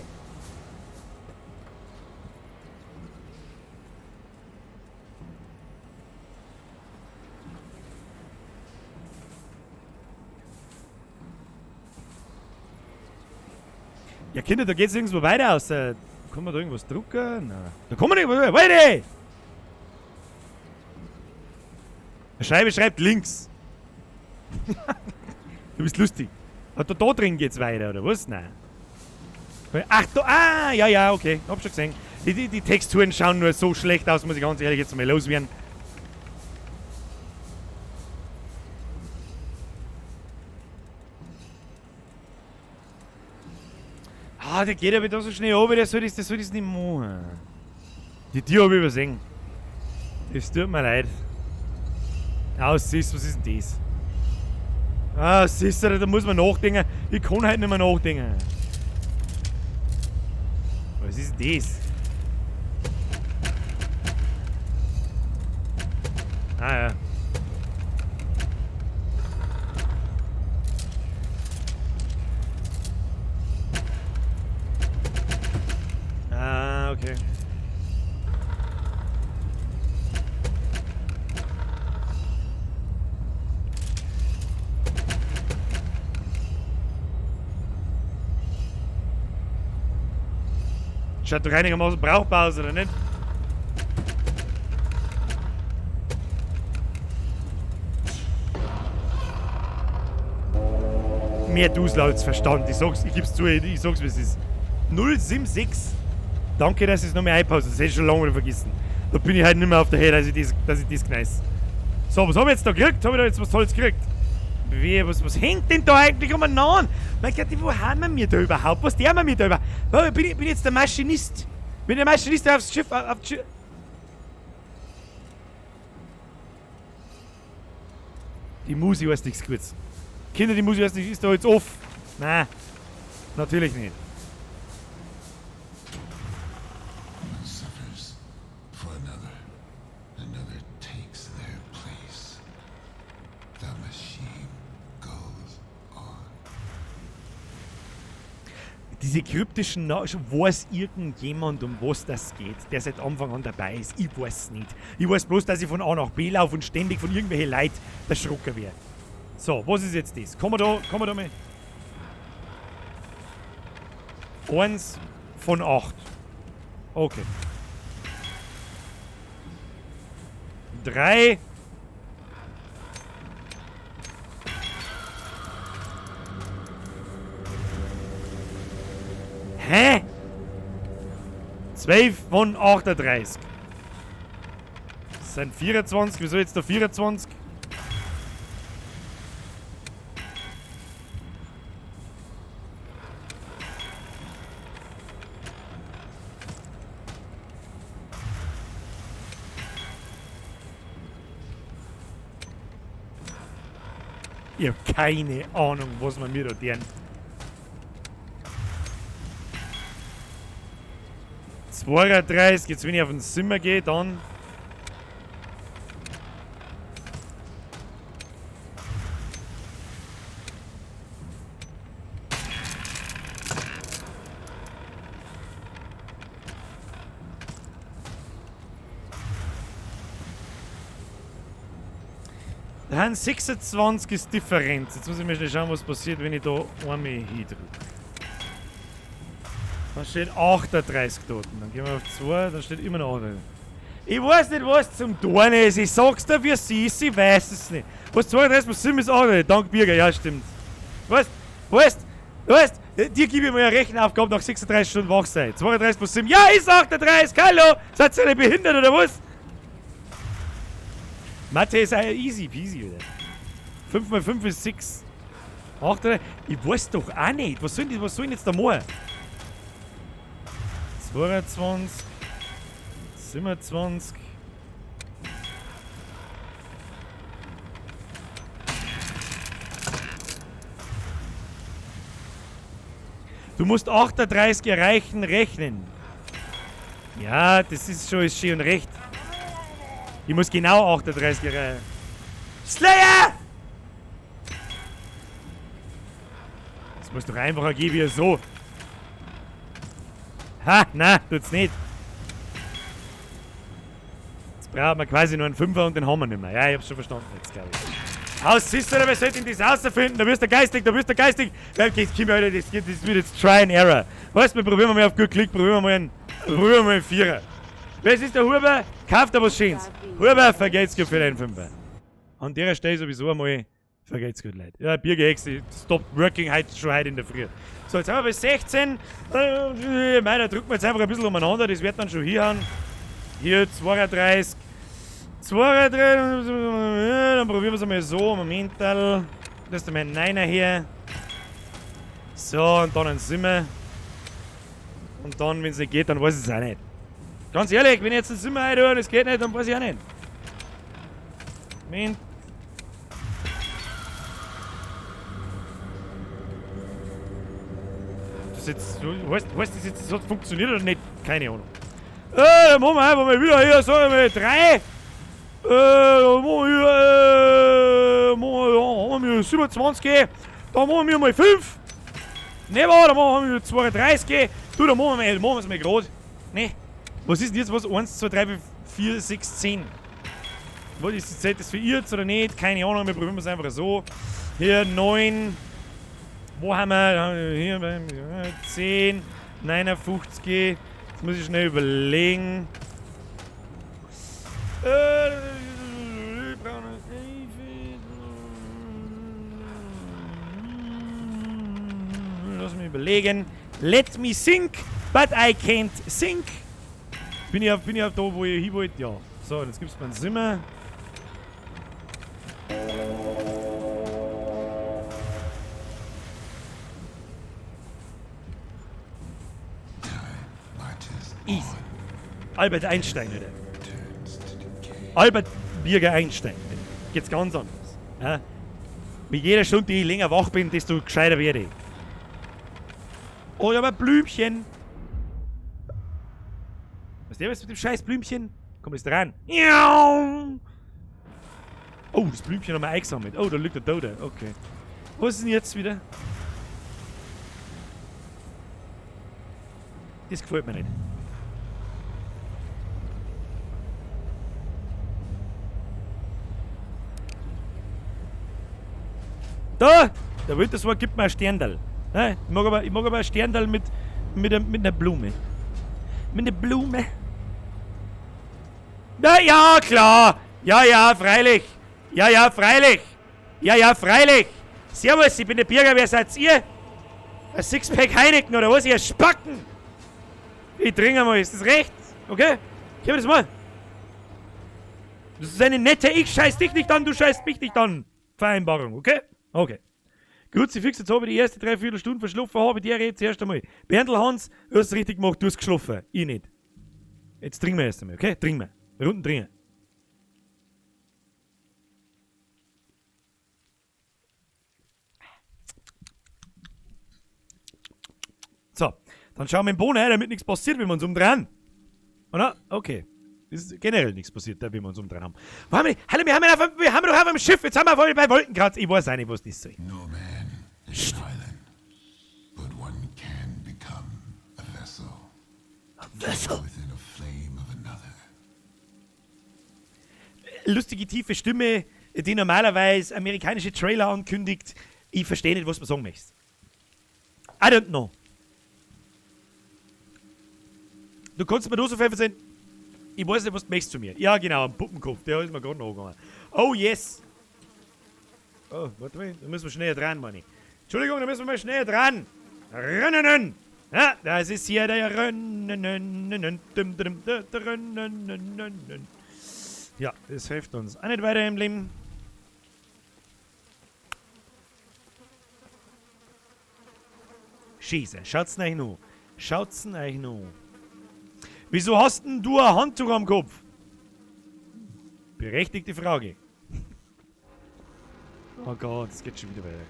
Ja, Kinder, da geht's irgendwo weiter aus. Kann man da irgendwas drucken? Nein. Da kann man nicht weiter. Weiter! Die Scheibe schreibt links. Du bist lustig. Hat da drin geht's weiter, oder was? Nein. Ach, da. Ja, okay. Hab schon gesehen. Die Texturen schauen nur so schlecht aus, muss ich ganz ehrlich jetzt mal loswerden. Der geht aber da so schnell runter, der soll das nicht machen. Die Tür habe ich übersehen. Das tut mir leid. Siehst was ist denn das? Siehst du, da muss man nachdenken. Ich kann halt nicht mehr nachdenken. Was ist denn das? Ja. Okay. Schaut doch einigermaßen brauchbar aus, oder nicht? Mehr Duslautsverstand, ich gib's zu, ich sag's wie es ist. 076. Danke, dass ich es noch mehr einpause, das hätte ich schon lange wieder vergessen. Da bin ich halt nicht mehr auf der Höhe, dass ich das kneiß. So, was habe ich jetzt da gekriegt? Habe ich da jetzt was Tolles gekriegt? Was hängt denn da eigentlich umeinander? Mein Gott, wo haben wir da überhaupt? Was der mir da überhaupt? Bin ich jetzt der Maschinist? Bin der Maschinist, der aufs Schiff, Die Musi weiß nichts Gutes. Kinder, die Musi weiß nicht, ist da jetzt off? Nein, natürlich nicht. Diese kryptischen weiß irgendjemand, um was das geht, der seit Anfang an dabei ist? Ich weiß nicht. Ich weiß bloß, dass ich von A nach B laufe und ständig von irgendwelchen Leuten erschrocken werde. So, was ist jetzt das? Kann man da mal... 1 von 8. Okay. 3. Hä? 12 von 38. Das sind 24. Wieso jetzt da 24? Ich habe keine Ahnung, was man mir da tun. 32, jetzt wenn ich auf den Zimmer gehe, dann... Da haben 26 ist Differenz. Jetzt muss ich mir schnell schauen, was passiert, wenn ich da einmal hindrücke. Da steht 38 dort. Dann gehen wir auf 2, dann steht immer noch 8. Ich weiß nicht, was zum Tun ist. Ich sag's dir, wie sie ist, ich weiß es nicht. Was 32+7 ist auch nicht. Dank Birger, ja, stimmt. Weißt, dir gebe ich mal eine Rechenaufgabe nach 36 Stunden Wachzeit. 32+7, ja, ist 38, hallo! Seid ihr nicht behindert oder was? Mathe ist easy peasy, oder? 5 mal 5 ist 6. 8, ich weiß doch auch nicht. Was soll ich jetzt da machen? 22, 27. Du musst 38 erreichen, rechnen. Ja, das ist schon schön und recht. Ich muss genau 38 erreichen. Slayer! Das muss doch einfacher gehen wie so. Ha, na, tut's nicht. Jetzt brauchen wir quasi nur einen Fünfer und den haben wir nicht mehr. Ja, ich hab's schon verstanden jetzt, glaube ich. Aus, siehst du, wir sollten das rausfinden. Da wirst du geistig. Ja, Kim, Alter, das wird jetzt Try and Error. Weißt du, probieren wir mal auf gut Klick, probieren wir mal einen Vierer. Was ist der Huber? Kauft er was Schönes. Huber, vergeht's gut für den Fünfer. An der Stelle sowieso einmal, vergeht's gut, Leute. Ja, Biergehexe, stop working schon heute in der Früh. So, jetzt haben wir bis 16. Da drücken wir jetzt einfach ein bisschen umeinander, das wird dann schon hier an. Hier 32. 32, dann probieren wir es einmal so. Momental. Das ist mein Neiner hier. So, und dann ein Simmer. Und dann, wenn es nicht geht, dann weiß ich es auch nicht. Ganz ehrlich, wenn ich jetzt ein Simmer rein tue, das geht nicht, dann weiß ich auch nicht. Moment. Das jetzt, weißt du, das jetzt so funktioniert oder nicht? Keine Ahnung. Dann machen wir einfach mal wieder hier, sagen wir mal 3. Dann machen wir 27. Dann machen wir mal 5. Ne, dann machen wir 32. Du, dann machen wir es mal gerade. Ne? Was ist denn jetzt? Was? 1, 2, 3, 4, 6, 10. Was ist das? Zählt das für ihr jetzt oder nicht? Keine Ahnung, wir probieren es einfach so. Hier 9. Wo haben wir? Hier 10. 59. Jetzt muss ich schnell überlegen. Lass mich überlegen. Let me think, but I can't think. Bin ich auf da, wo ihr hin wollt? Ja. So, jetzt gibt's mal einen Simmer. Easy. Albert Einstein, oder? Albert Birger Einstein. Geht's ganz anders. Ja? Mit jeder Stunde, die ich länger wach bin, desto gescheiter werde ich. Oder aber Blümchen. Was ist der mit dem scheiß Blümchen? Komm jetzt dran. Oh, das Blümchen haben wir eingesammelt. Oh, da liegt der Tote. Okay. Was ist denn jetzt wieder? Das gefällt mir nicht. Da! Der Winterswar gibt mir ein Sterndal. Ich mag aber ein Sterndal mit einer Blume. Mit einer Blume. Na ja, klar! Ja, freilich! Ja, freilich! Ja, freilich! Servus, ich bin der Birger, wer seid ihr? Ein Sixpack Heineken oder was? Ihr Spacken! Ich trinke mal, ist das recht? Okay? Gib mir das mal! Das ist eine nette Ich scheiß dich nicht an, du scheißt mich nicht an! Vereinbarung, okay? Okay. Kruzifix, jetzt habe ich die erste 3/4 Stunden verschlafen, habe ich die jetzt erst einmal. Berndl Hans, du hast es richtig gemacht, du hast geschlafen. Ich nicht. Jetzt trinken wir erst einmal, okay? Trinken wir. Runden trinken. So, dann schauen wir im Boden, damit nichts passiert, wenn wir uns umdrehen. Oder? Okay. Es ist generell nichts passiert, wenn wir uns umdrehen haben. Hallo, wir haben doch auf dem Schiff, jetzt haben wir voll bei Wolkenkratz. Ich weiß auch nicht, was das soll. No man is an island, but one can become a vessel. A vessel? Within a flame of another. Lustige, tiefe Stimme, die normalerweise amerikanische Trailer ankündigt. Ich verstehe nicht, was du sagen möchtest. I don't know. Du kannst mir nur so viel versehen. Ich weiß nicht, was du möchtest zu mir. Ja, genau, ein Puppenkopf. Der ist mir gerade noch angegangen. Oh, yes. Oh, warte mal. Da müssen wir schnell dran, Manni. Entschuldigung, da müssen wir mal schnell dran. Rennen. Ja, das ist hier der Rennen. Ja, das hilft uns auch nicht weiter im Leben. Scheiße, schaut's euch noch. Schaut's euch noch. Wieso hast denn du ein Handtuch am Kopf? Berechtigte Frage. Oh Gott, es geht schon wieder weiter.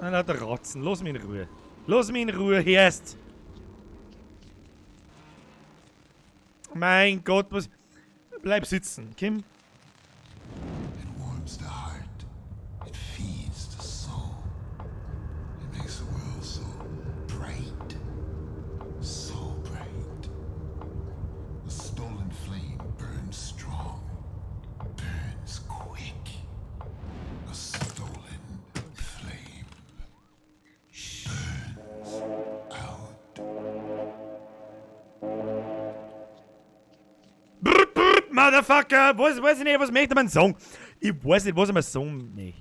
Ah, lauter Ratzen, lass mich in Ruhe. Lass mich in Ruhe, erst. Mein Gott, was... Bleib sitzen, Kim. It warms the heart. It feeds the soul. It makes the world so bright. So bright. The stolen flame burns strong. Burns quick. A stolen flame. Burns out. Motherfucker! Weiß ich nicht, was möchte man sagen? Ich weiß nicht, was man sagen möchte.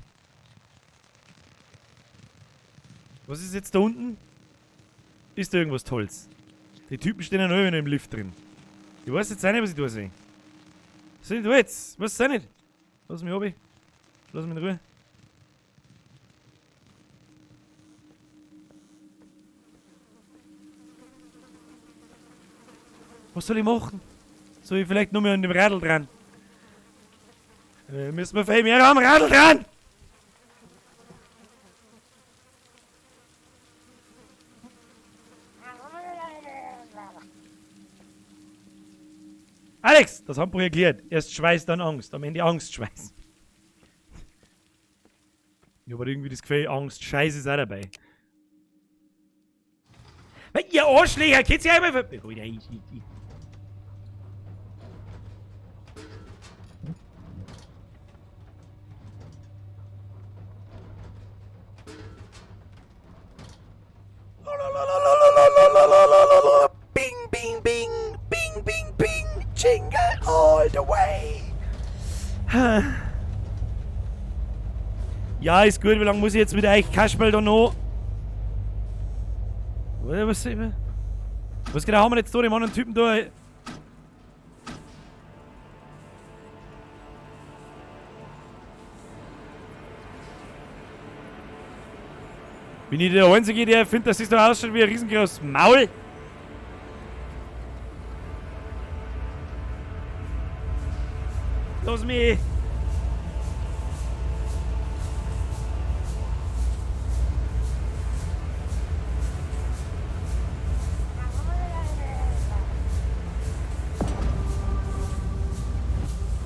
Was ist jetzt da unten? Ist da irgendwas Tolles? Die Typen stehen ja noch im Lift drin. Ich weiß jetzt auch nicht, was ich da sehe. Was soll ich da jetzt? Was ist nicht? Lass mich runter. Lass mich in Ruhe. Was soll ich machen? Soll ich vielleicht nur mehr an dem Radl dran? Müssen wir viel mehr am Radl dran! Alex, das Handbuch erklärt. Erst Schweiß, dann Angst. Am Ende Angstschweiß. Ich habe irgendwie das Gefühl, Angst, Scheiß ist auch dabei. Weil ihr Arschlöcher, geht's ja immer... Bing, bing, bing, bing, bing, bing, jingle all the way. Ja, ist gut, wie lange muss ich jetzt mit euch Kasperl da noch? Was genau haben wir jetzt da, dem anderen Typen da? Bin ich der Einzige, der findet, das ist doch ausschaut wie ein riesengroßes Maul? Lass mich!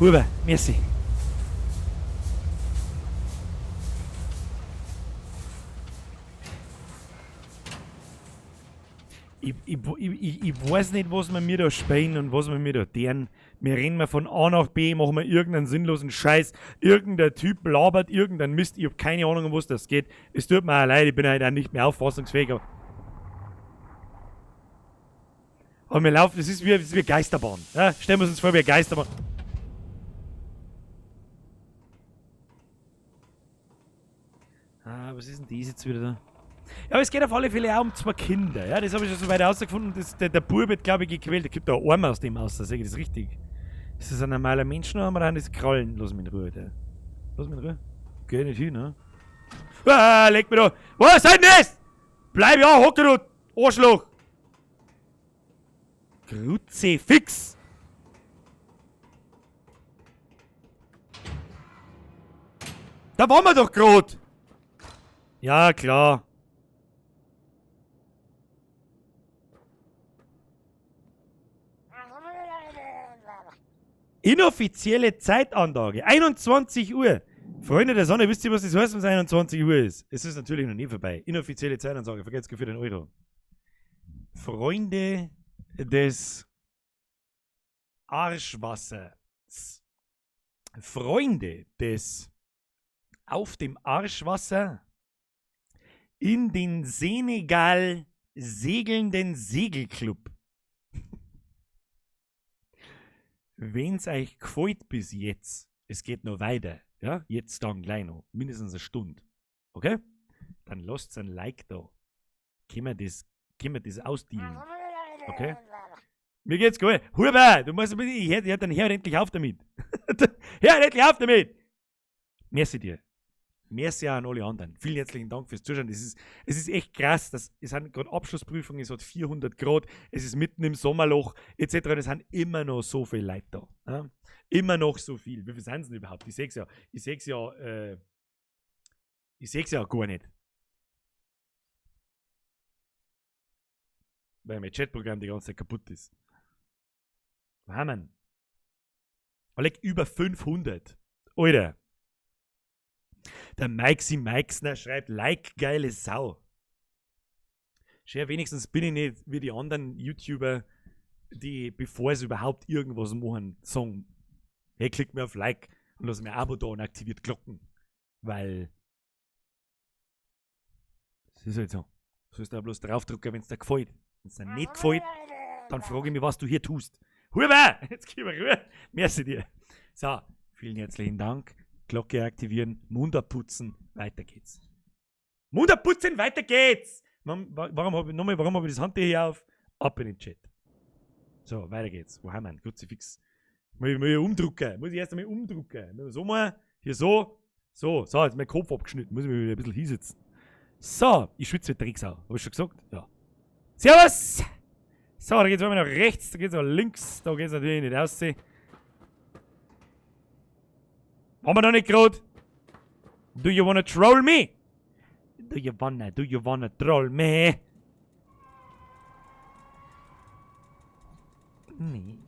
Huber, merci. Ich weiß nicht, was wir mir da spähen und was wir mir da deren. Wir rennen von A nach B, machen wir irgendeinen sinnlosen Scheiß. Irgendein Typ labert irgendeinen Mist. Ich habe keine Ahnung, um was das geht. Es tut mir auch leid, ich bin halt auch nicht mehr auffassungsfähig. Aber wir laufen, das ist wie Geisterbahn. Ja? Stellen wir uns vor, wie eine Geisterbahn. Ah, was ist denn das jetzt wieder da? Ja, aber es geht auf alle Fälle auch um 2 Kinder. Ja, das habe ich schon so weit herausgefunden. Der Bub wird, glaube ich, gequält. Da gibt da einen Arm aus dem aus. Sag ich das richtig? Ist das ein normaler Mensch noch? Oder das Krallen? Lass mich in Ruhe, der. Lass mich in Ruhe. Geh nicht hin, ne? Ah, leg mich da. Was ist denn das? Bleib ja, hocke du, Arschloch. Kruzifix. Da waren wir doch gerade. Ja, klar. Inoffizielle Zeitansage. 21 Uhr. Freunde der Sonne, wisst ihr, was das heißt, wenn es 21 Uhr ist? Es ist natürlich noch nie vorbei. Inoffizielle Zeitansage. Vergesst für den Euro. Freunde des Arschwassers. Freunde des auf dem Arschwasser in den Senegal segelnden Segelclub. Wenn's euch gefällt bis jetzt, es geht noch weiter, ja, jetzt dann gleich noch, mindestens eine Stunde, okay? Dann lasst ein Like da. Können wir das ausdealen, okay? Mir geht's gut. Huber, du musst dann hör endlich auf damit. Hör endlich auf damit! Merci dir. Merci auch an alle anderen. Vielen herzlichen Dank fürs Zuschauen. Es ist echt krass. Es sind gerade Abschlussprüfungen, es hat 400 Grad, es ist mitten im Sommerloch etc. Und es sind immer noch so viele Leute da. Ja? Immer noch so viel. Wie viel sind es denn überhaupt? Ich sehe es ja gar nicht. Weil mein Chatprogramm die ganze Zeit kaputt ist. Mann. Alec, über 500. Alter. Der Maxi Meixner schreibt, like, geile Sau. Schön, wenigstens bin ich nicht wie die anderen YouTuber, die, bevor sie überhaupt irgendwas machen, sagen, hey, klick mir auf Like und lass mir ein Abo da und aktiviert Glocken. Weil es ist halt so. Du sollst da bloß draufdrücken, wenn es dir gefällt. Wenn es dir nicht gefällt, dann frage ich mich, was du hier tust. Huber! Jetzt geh mal rüber. Merci dir. So, vielen herzlichen Dank. Glocke aktivieren, Mund abputzen, weiter geht's. Mund abputzen, weiter geht's! Warum hab ich das Handtuch hier auf? Ab in den Chat. So, weiter geht's. Wo haben wir einen Kruzifix? Muss ich umdrucken. Muss ich erst einmal umdrucken. So mal, hier so. So, jetzt ist mein Kopf abgeschnitten. Muss ich mich wieder ein bisschen hinsetzen. So, ich schwitze wie Drecksau. Hab ich schon gesagt? Ja. Servus! So, da geht's einmal nach rechts, da geht's nach links, da geht's natürlich nicht aussehen. Haben wir noch nicht gerade? Do you wanna troll me? Do you wanna troll me? Nee.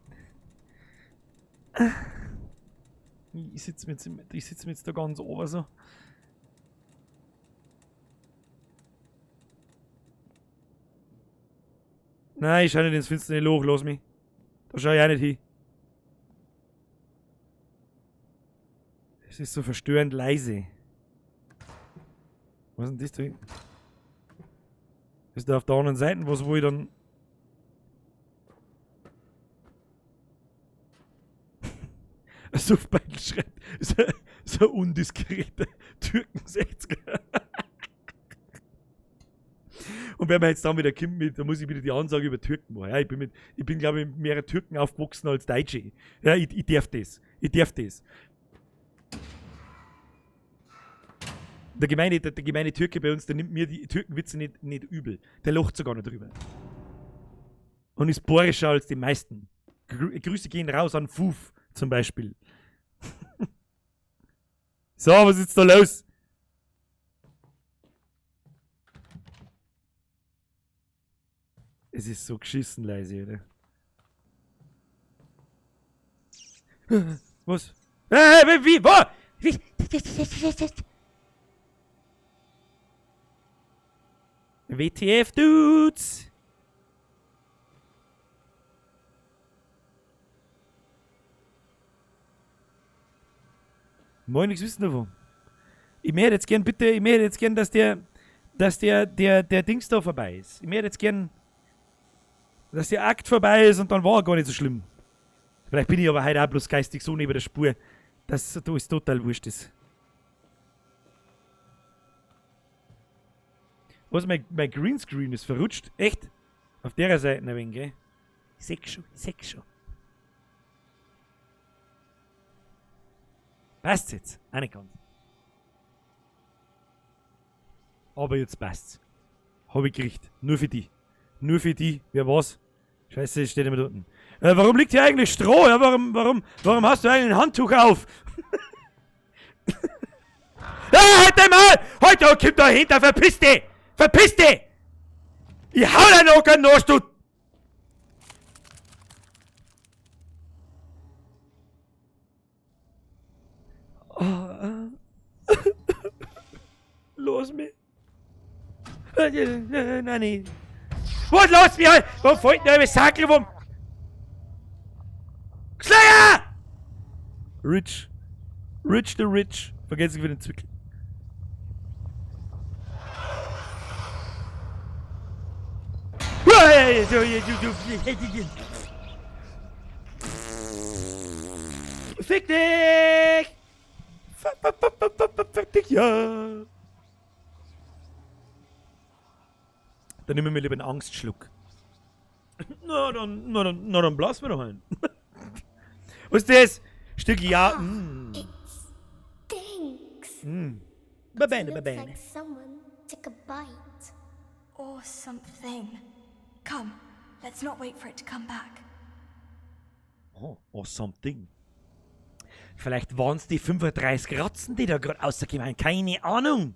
Ich sitze mir jetzt da ganz oben so. Nein, ich schau nicht ins finstere Loch, lass mich. Da schau ich auch nicht hin. Es ist so verstörend leise. Was ist denn das da? Ist da auf der anderen Seite was, wo ich dann... So Beidel schreibt, so undiskreter Türken 60er. Und wenn man jetzt dann wieder kommt, da muss ich wieder die Ansage über Türken machen. Ja, ich bin glaube ich, mit mehreren Türken aufgewachsen als Deutsche. Ja, ich darf das. Der gemeine Türke bei uns, der nimmt mir die Türkenwitze nicht übel. Der lacht sogar noch drüber. Und ist bohrischer als die meisten. Grüße gehen raus an Fuf zum Beispiel. So, was ist da los? Es ist so geschissen leise, oder? Was? Wie? Wo? WTF, Dudes! Moin, nichts wissen davon. Ich möchte jetzt gern, dass der Dings da vorbei ist. Ich möchte jetzt gern, dass der Akt vorbei ist und dann war er gar nicht so schlimm. Vielleicht bin ich aber heute auch bloß geistig so neben der Spur, dass da ist total wurscht ist. Was, mein Greenscreen ist verrutscht? Echt? Auf der Seite ein wenig, gell? Ich seh schon. Passt's jetzt? Auch nicht ganz. Aber jetzt passt's. Hab ich gekriegt. Nur für die. Wer was? Scheiße, steht immer da unten. Warum liegt hier eigentlich Stroh? Ja, warum hast du eigentlich ein Handtuch auf? Halt einmal! Heute kommt da hinter, verpiss dich! Ich hau dir noch einen Arsch, du! Los mich! Nein. Was los mich? Warum fällt denn ein Sackel rum? Slayer! Rich the Rich. Vergessen Sie für den Zwickel. Fick dich! Fick dich, ja! Dann nehmen wir lieber einen Angstschluck. Na dann blasen wir doch ein. Was ist das? Stück ja. It stinks. Babene, Looks babene. like someone took a bite. Or something. Come, let's not wait for it to come back. Oh, or something. Vielleicht waren es die 35 Ratzen, die da gerade rausgekommen. Keine Ahnung.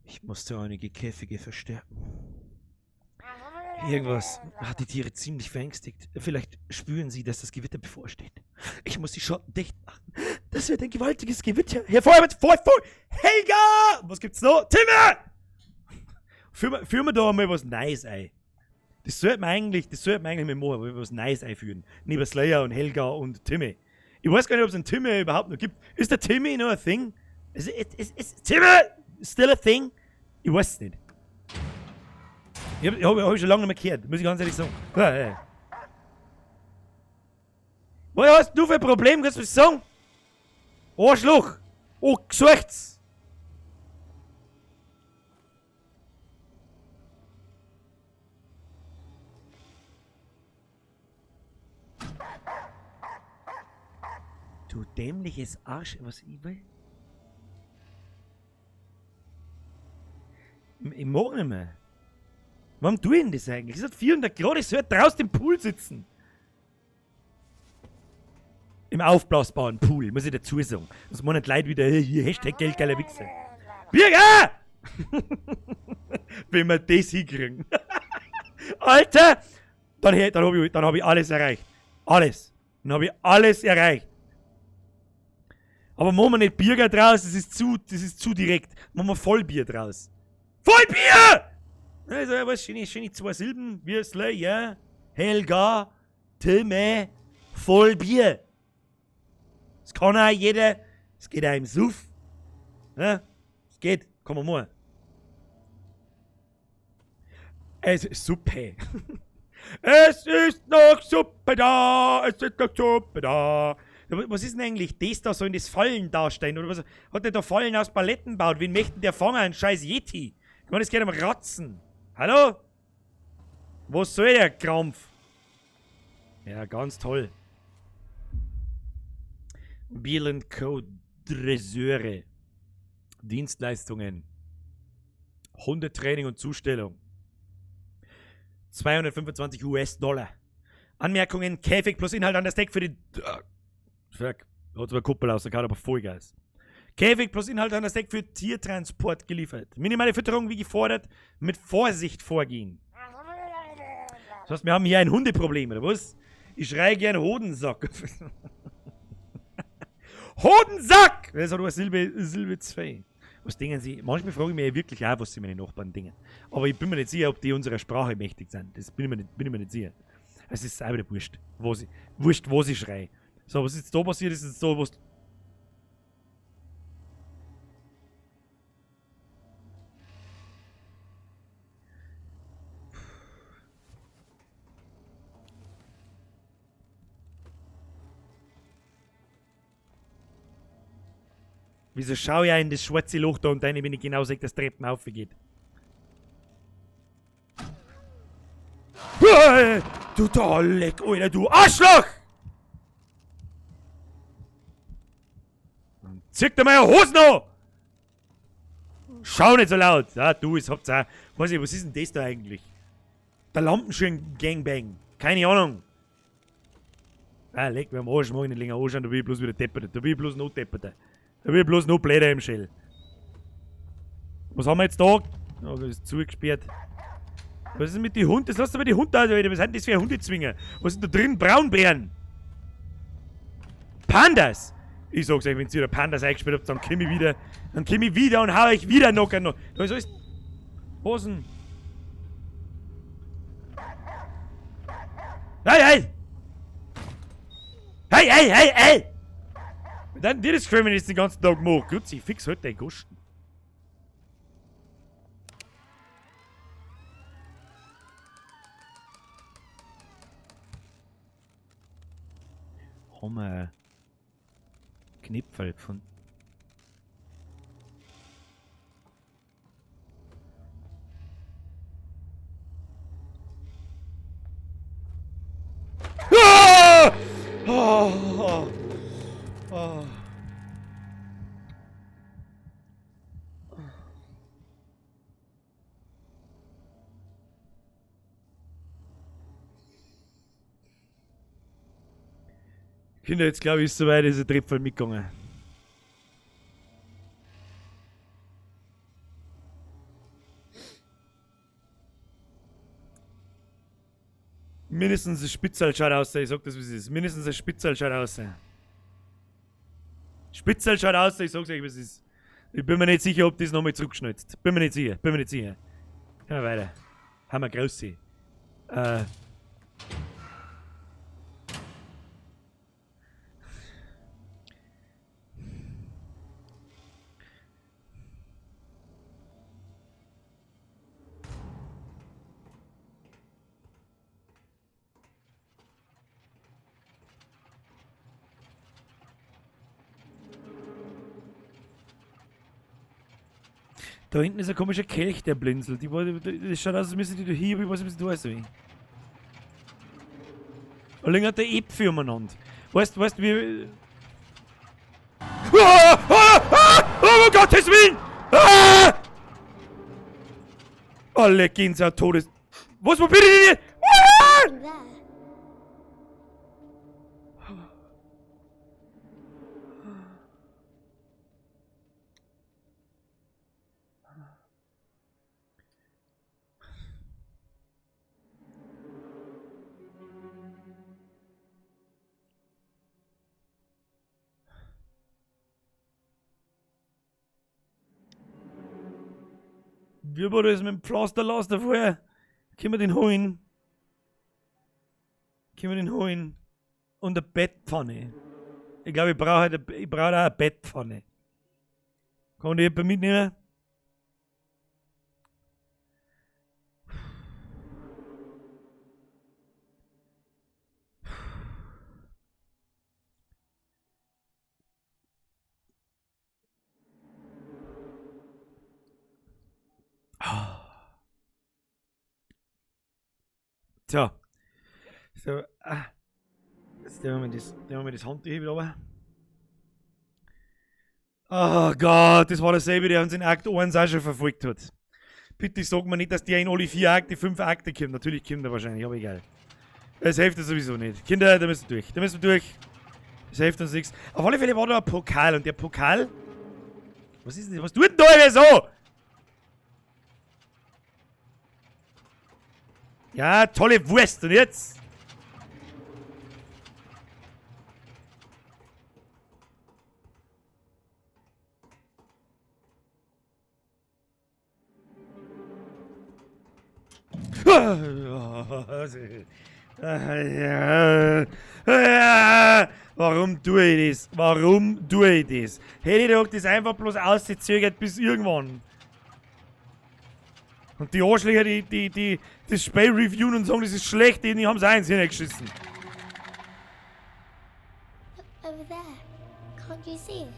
Ich musste einige Käfige verstärken. Irgendwas hat die Tiere ziemlich verängstigt. Vielleicht spüren sie, dass das Gewitter bevorsteht. Ich muss die Schotten dicht machen. Das wird ein gewaltiges Gewitter. Hier vorher, vor! Helga! Was gibt's noch? Timmer! Führ mir da mal was Neues ein. Das sollte man eigentlich mit machen, was Neues einführen. Neben Slayer und Helga und Timmy. Ich weiß gar nicht, ob es einen Timmy überhaupt noch gibt. Ist der Timmy noch ein Thing? Ist Timmy still a thing? Ich weiß es nicht. Ich hab schon lange nicht mehr gehört, muss ich ganz ehrlich sagen. Was hast du für ein Problem? Kannst du das sagen? Arschloch! Oh, gesucht's! Du dämliches Arsch, was ich will? Ich mag nicht mehr. Warum tue ich denn das eigentlich? Es hat 400 Grad, ich soll draußen im Pool sitzen. Im aufblasbaren Pool, muss ich dazu sagen. Das meinen die Leute wieder, hier, Hashtag Geldgeiler Wichser. Birger! Wenn wir das hinkriegen. Alter! Dann hab ich alles erreicht. Alles. Dann habe ich alles erreicht. Aber machen wir nicht Birger draus, das ist zu direkt. Machen wir Vollbier draus. Vollbier! Also, was schöne 2 Silben. Würstle, ja. Helga, Timmy, Vollbier. Das kann auch jeder. Es geht auch im Suff. Ja, es geht. Kann man mal. Es ist Suppe. Es ist noch Suppe da. Es ist noch Suppe da. Was ist denn eigentlich das da? Sollen das Fallen darstellen? Oder was? Hat der da Fallen aus Paletten gebaut? Wen möchten der fangen? Ein scheiß Yeti. Ich meine, das geht am Ratzen. Hallo? Was soll der Krampf? Ja, ganz toll. Bill & Co. Dresseure. Dienstleistungen. Hundetraining und Zustellung. 225 US-Dollar. Anmerkungen, Käfig plus Inhalt an das Deck für die... Fuck, hat zwar Kuppel aus, der kann aber Vollgas. Käfig plus Inhalt an das Deck für Tiertransport geliefert. Minimale Fütterung wie gefordert, mit Vorsicht vorgehen. Das heißt, wir haben hier ein Hundeproblem, oder was? Ich schreie gern Hodensack. Hodensack! Das hat aber Silbe 2. Was denken Sie? Manchmal frage ich mich wirklich auch, was sie meine Nachbarn denken. Aber ich bin mir nicht sicher, ob die unserer Sprache mächtig sind. Das bin ich mir nicht sicher. Es ist auch wieder wurscht, wo sie schreien. So, was ist jetzt da passiert? Ist jetzt da was... Wieso schaue ich in das schwarze Loch da und dann, wenn ich genau sehe, dass die Treppen aufgeht? Hey, du da leck, Alter, du Arschloch! Zieh dir meine Hosen an! Schau nicht so laut! Ja, du, es habt's auch. Weiß ich, was ist denn das da eigentlich? Der Lampenschirm-Gangbang. Keine Ahnung. Ah, leck mir am Arsch, mag ich nicht länger anschauen, da will ich bloß wieder depperte. Da will ich bloß noch depperte. Da will ich bloß noch Blätter im Shell. Was haben wir jetzt da? Oh, das ist zugesperrt. Was ist denn mit den Hunden? Das lasst aber die Hunde aus, Alter. Was sind das für Hundezwinger? Was sind da drin? Braunbären. Pandas. Ich sag's euch, wenn ihr wieder Pandas eingesperrt habt, dann komm ich wieder. Dann komm ich wieder und hau euch wieder noch. Da ist alles... Hosen. Hey, hey! Hey, hey, hey, hey! dann dir das gefallen, wenn ich das den ganzen Tag mache. Grüezi, fix heute dein Gusten. Haben wir Knipfel von. Ah! Oh! Oh! Kinder, jetzt glaube ich, ist soweit, ist ein Tripfel mitgegangen. Mindestens ein Spitzel schaut aus, ich sag das wie es ist. Mindestens ein Spitzel schaut aus. Spitzel schaut aus, ich sag's euch wie es ist. Ich bin mir nicht sicher, ob das nochmal zurückschneidet. Bin mir nicht sicher. Gehen wir weiter. Haben wir große. Da hinten ist ein komischer Kelch, der blinzelt. Das schaut aus, als müsste die da hier, ich weiß nicht, was du weißt. Und dann hat der Äpfel umeinander. Weißt du, wie. Oh, Gottes Willen! Ah! Alle Gänsehaut Todes. Was, wo bin ich denn hier? In there. Wie war das mit dem Pflaster los davor? Können wir den holen? Und eine Bettpfanne. Ich glaube, ich brauche auch eine Bettpfanne. Kann die jemand mitnehmen? So. Jetzt nehmen wir das Handtuch wieder runter. Oh Gott, das war dasselbe, der uns in Akt 1 auch schon verfolgt hat. Bitte sag mir nicht, dass der in alle 4 Akte, 5 Akte kommt. Natürlich kommt er wahrscheinlich, aber egal. Das hilft uns sowieso nicht. Kinder, da müssen wir durch. Das hilft uns nichts. Auf alle Fälle war da ein Pokal und der Pokal. Was ist denn das? Was tut denn da so? Ja, tolle Wurst. Und jetzt? Warum tue ich das? Hätte ich doch das einfach bloß ausgezögert bis irgendwann. Und die Arschlöcher, die das Spiel reviewen und sagen, das ist schlecht, die haben es eins hineingeschissen. Over there. Can't you see it?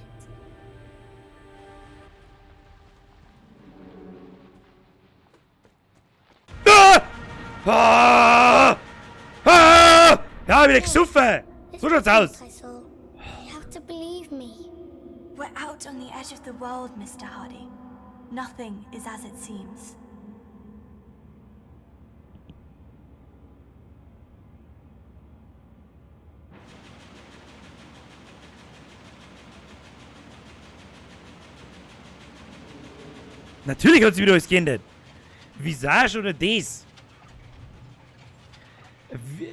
Ja, wieder gesoffen! So schaut's aus! I saw. You have to believe me. We're out on the edge of the world, Mr. Hardy. Nothing is as it seems. Natürlich hat sie wieder alles geändert. Visage oder das?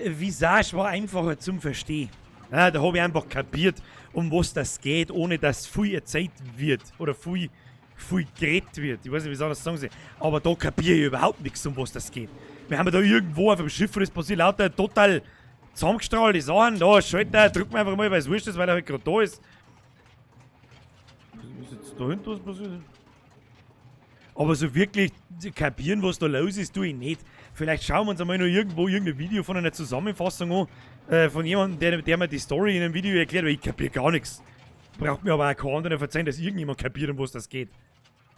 Visage war einfacher zum Verstehen. Ja, da habe ich einfach kapiert, um was das geht, ohne dass viel erzählt wird. Oder viel geredet wird. Ich weiß nicht, wie soll das sagen soll. Aber da kapiere ich überhaupt nichts, um was das geht. Wir haben da irgendwo auf dem Schiff, und es passiert lauter total zusammengestrahlte Sachen. Da, Schalter, drücken wir einfach mal, weil es wurscht ist, weil er halt gerade da ist. da hinten was passiert. Aber so wirklich kapieren, was da los ist, tue ich nicht. Vielleicht schauen wir uns einmal noch irgendwo irgendein Video von einer Zusammenfassung an, von jemandem, der mir die Story in einem Video erklärt, weil ich kapiere gar nichts. Braucht mir aber auch keinen anderen verzeihen, dass irgendjemand kapiert, um was das geht.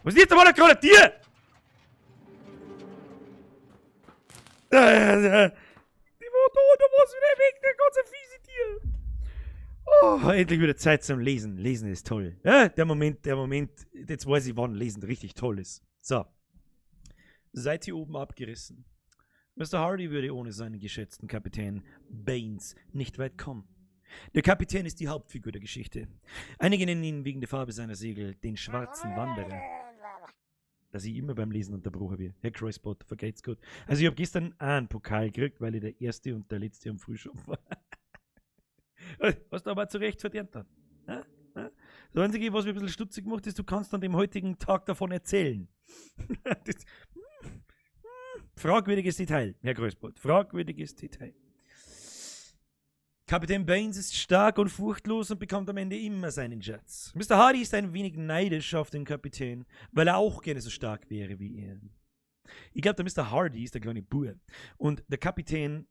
Was ist jetzt aber da gerade Tier? Die war da war's wieder weg, der ganze fiese Tier. Oh, endlich wieder Zeit zum Lesen. Lesen ist toll. Ja, der Moment, jetzt weiß ich, wann Lesen richtig toll ist. So. Seid hier oben abgerissen. Mr. Hardy würde ohne seinen geschätzten Kapitän Baines nicht weit kommen. Der Kapitän ist die Hauptfigur der Geschichte. Einige nennen ihn wegen der Farbe seiner Segel den schwarzen Wanderer. Dass ich immer beim Lesen unterbrochen wird. Herr Croyspot, vergeht's gut. Also ich habe gestern auch einen Pokal gekriegt, weil ich der erste und der letzte am Frühschoppen war. Hast du aber zu Recht verdient dann. Das Einzige, was mir ein bisschen stutzig macht, ist, du kannst an dem heutigen Tag davon erzählen. Fragwürdiges Detail, Herr Großbot. Fragwürdiges Detail. Kapitän Baines ist stark und furchtlos und bekommt am Ende immer seinen Schatz. Mr. Hardy ist ein wenig neidisch auf den Kapitän, weil er auch gerne so stark wäre wie er. Ich glaube, der Mr. Hardy ist der kleine Bub. Und der Kapitän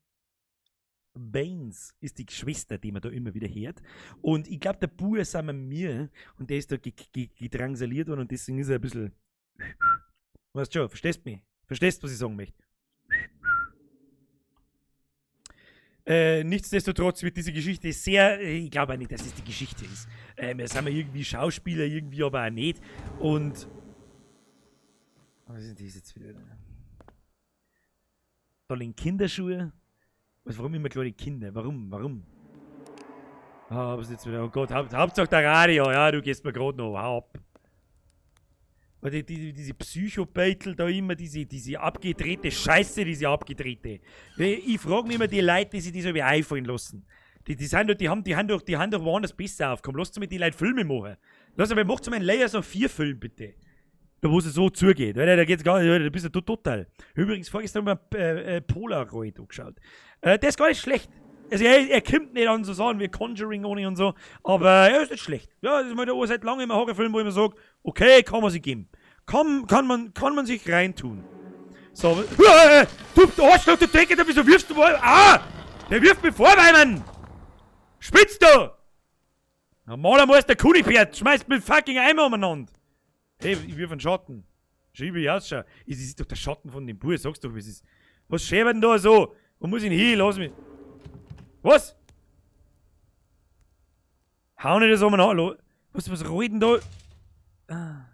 Baines ist die Schwester, die man da immer wieder hört. Und ich glaube, der Bub ist einmal mir und der ist da gedrangsaliert worden und deswegen ist er ein bisschen. Weißt schon, verstehst mich? Verstehst, was ich sagen möchte? Nichtsdestotrotz wird diese Geschichte sehr. Ich glaube auch nicht, dass es die Geschichte ist. Wir sind irgendwie Schauspieler, irgendwie aber auch nicht. Und. Was sind das jetzt wieder? Da liegen Kinderschuhe. Warum immer kleine Kinder? Warum? Ah, was ist jetzt wieder? Oh Gott, Hauptsache der Radio. Ja, du gehst mir gerade noch ab. Weil diese Psychobeitel da immer, diese abgedrehte Scheiße, diese abgedrehte. Ich frage mich immer die Leute, die sich das so wie einfallen lassen. Die haben doch woanders besser aufgekommen. Lasst mir die Leute Filme machen. Macht so meinen Layer so 4 Filme, bitte. Da wo es so zugeht. Da geht's gar nicht, da bist du total. Übrigens, vorgestern mal Polaroid angeschaut. Der ist gar nicht schlecht. Also er kommt nicht an so Sachen wie Conjuring ohne und so, aber er ist nicht schlecht. Ja, das ist mal da seit langem ein Horrorfilm, wo ich mir sage, okay, kann man sich geben. Kann man sich reintun. So, du Arschloch, du Decke, wieso wirfst du mal? Ah! Der wirft mich vor, Mann! Spitzt du! Normalerweise der Kunibert schmeißt mit fucking Eimer umeinander. Hey, ich wirf einen Schatten. Schau, wie ich ausschaue. Es ist doch der Schatten von dem Bub, sag's doch, wie es ist. Was schäbert denn da so? Wo muss ich denn hin? Lass mich. Was? Hau nicht das umeinander. Was rollt denn da? Ah.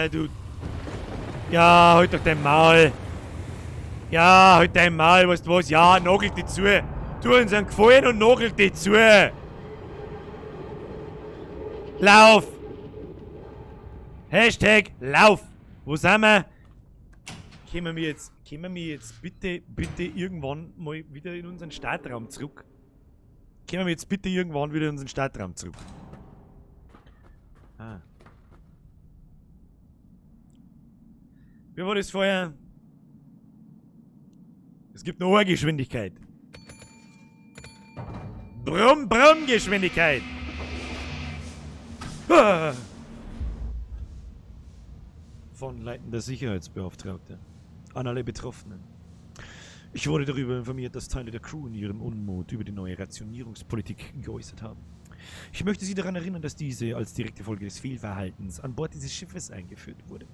Du. Ja, halt doch dein Maul. Ja, halt dein Maul, weißt du was? Ja, nagel dich zu. Tu uns einen Gefallen und nagel dich zu. Lauf. Hashtag Lauf. Wo sind wir? Können wir jetzt bitte irgendwann mal wieder in unseren Startraum zurück? Können wir jetzt bitte irgendwann wieder in unseren Startraum zurück? Ah. Wie war das vorher? Es gibt eine Ohrgeschwindigkeit. Brumm-Brumm-Geschwindigkeit. Ah. von leitender Sicherheitsbeauftragter. An alle Betroffenen. Ich wurde darüber informiert, dass Teile der Crew in ihrem Unmut über die neue Rationierungspolitik geäußert haben. Ich möchte Sie daran erinnern, dass diese als direkte Folge des Fehlverhaltens an Bord dieses Schiffes eingeführt wurde.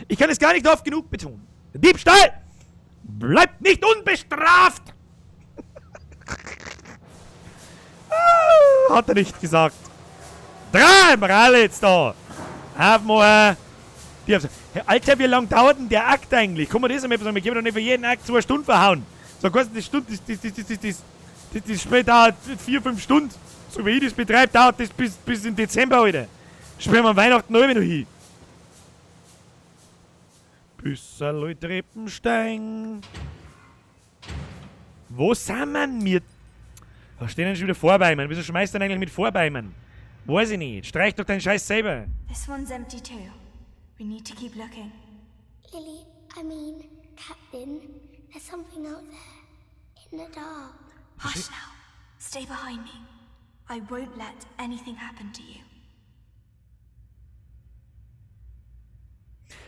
Ich kann es gar nicht oft genug betonen. Der Diebstahl bleibt nicht unbestraft! Hat er nicht gesagt. Drei wir alle jetzt da. Auf mal. Alter, wie lange dauert denn der Akt eigentlich? Kann man das einmal sagen? Wir geben doch nicht für jeden Akt 2 Stunden verhauen. So kostet das Stunde, das Spiel dauert 4-5 Stunden. So wie ich das betreibe, dauert das bis in Dezember, Alter. Spielen wir an Weihnachten noch hin. Büsserl Treppenstein. Wo sind wir? Da stehen dann schon wieder Vorbeimen. Wieso schmeißt du denn eigentlich mit Vorbeimen? Weiß ich nicht. Streich doch deinen Scheiß selber. This one's empty too. We need to keep looking. Lily, I mean, Captain, there's something out there. In the dark. Hush now. Stay behind me. I won't let anything happen to you.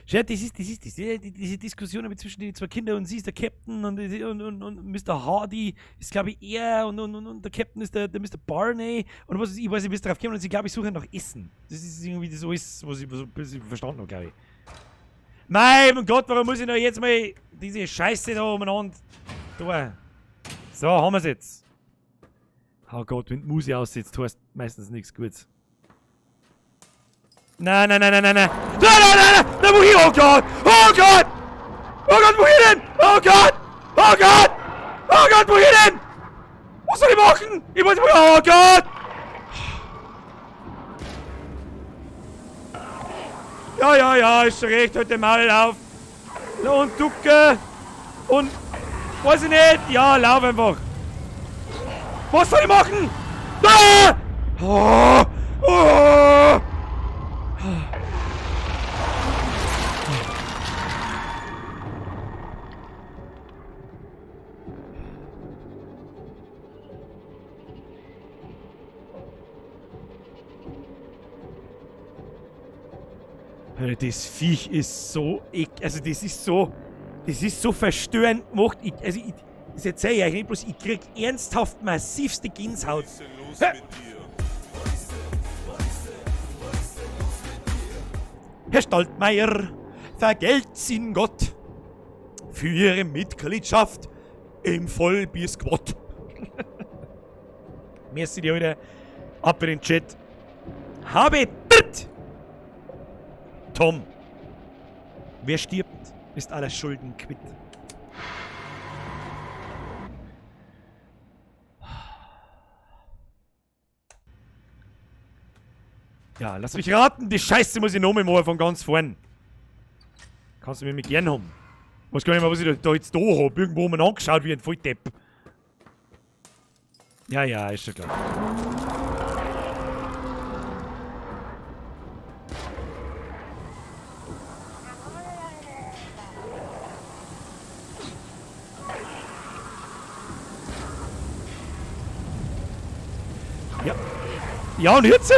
Ja, das ist diese Diskussion zwischen den 2 Kindern und sie ist der Captain und Mr. Hardy ist, glaube ich, er und der Captain ist der Mr. Barney und was ich weiß nicht, wie es drauf kommt und sie, glaube ich, suchen nach Essen. Das ist irgendwie so ist, was ich verstanden habe, glaube ich. Mein Gott, warum muss ich noch jetzt mal diese Scheiße da umeinander tun? So, haben wir es jetzt. Oh Gott, wenn die Musik aussetzt, heißt meistens nichts Gutes. Nein. Nein, wo hier? Oh Gott! Oh Gott! Oh Gott, wohin denn? Oh Gott! Oh Gott! Oh Gott, wohin denn? Was soll ich machen? Ich muss... Oh Gott! Ja, ist schon recht, halt den Maul auf. Und ducke. Und... Weiß ich nicht. Ja, lauf einfach. Was soll ich machen? Ah! Oh! Das Viech ist so also das ist so verstörend gemacht. Das erzähle ich euch nicht bloß, ich krieg ernsthaft massivste Gänsehaut. Herr Stoltmeier, vergelt's Ihnen Gott für Ihre Mitgliedschaft im Vollbier-Squad. Merci dir wieder. Ab in den Chat. Habe dritt! Tom, wer stirbt, ist aller Schulden quitt. Ja, lass mich raten, die Scheiße muss ich noch mal von ganz vorn. Kannst du mir gern haben. Weiß gar nicht mehr, was ich da jetzt da hab. Irgendwo haben wir angeschaut wie ein Volldepp. Ja, ist schon klar. Ja, und jetzt?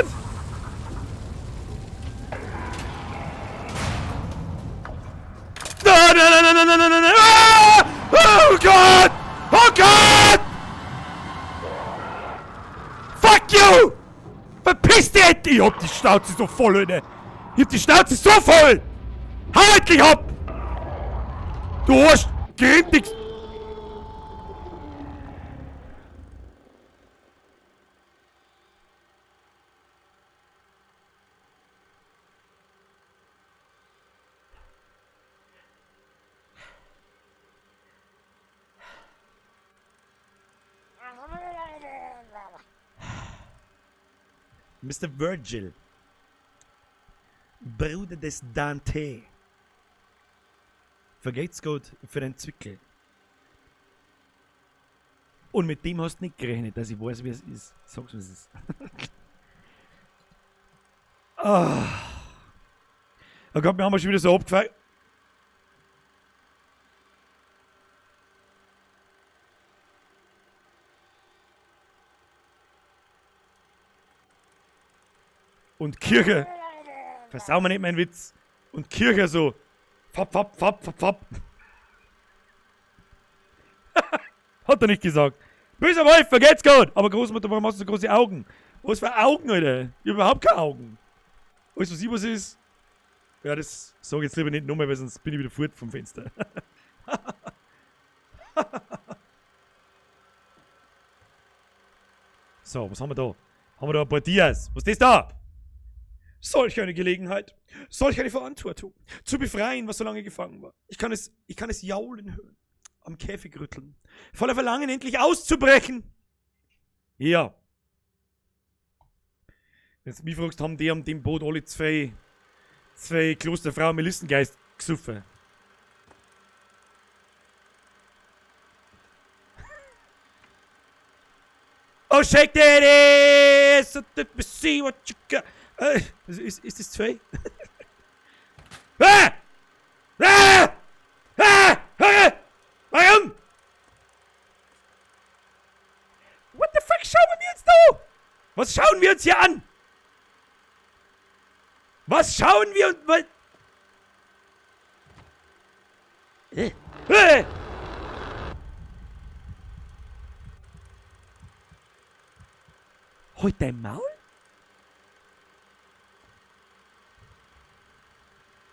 Nein! Ah! Oh Gott! Oh Gott! Fuck you! Verpiss dich endlich! Ich hab die Schnauze so voll, Alter! Ich hab die Schnauze so voll! Hau endlich ab! Du Arsch! Grintigst! Mr. Virgil, Bruder des Dante. Vergeht's gut für den Zwickel. Und mit dem hast du nicht gerechnet, dass ich weiß, wie es ist. Sag's, wie es ist. Oh Gott, wir haben schon wieder so abgefallen. Und Kirche. Versau mir nicht meinen Witz. Und Kirche so. Fapp, fapp, fapp, fapp, fapp. Hat er nicht gesagt. Böser Wolf, vergeht's gut. Aber Großmutter, warum hast du so große Augen? Was für Augen, Alter? Ich hab überhaupt keine Augen. Weißt du, was ist? Ja, das sag ich jetzt lieber nicht nochmal, weil sonst bin ich wieder fort vom Fenster. So, was haben wir da? Haben wir da ein paar Dias? Was ist das da? Solch eine Gelegenheit, solch eine Verantwortung, zu befreien, was so lange gefangen war. Ich kann es jaulen hören, am Käfig rütteln, voller Verlangen, endlich auszubrechen. Ja. Wenn du mich fragst, haben die an dem Boot alle zwei Klosterfrauen Melissengeist gesoffen. Oh, shake that ass, let me see what you got. Ist das 2? Ah! Ah! Ah! Ah! Warum? What the fuck schauen wir uns da? Was schauen wir uns hier an? Was schauen wir uns... Halt dein Maul?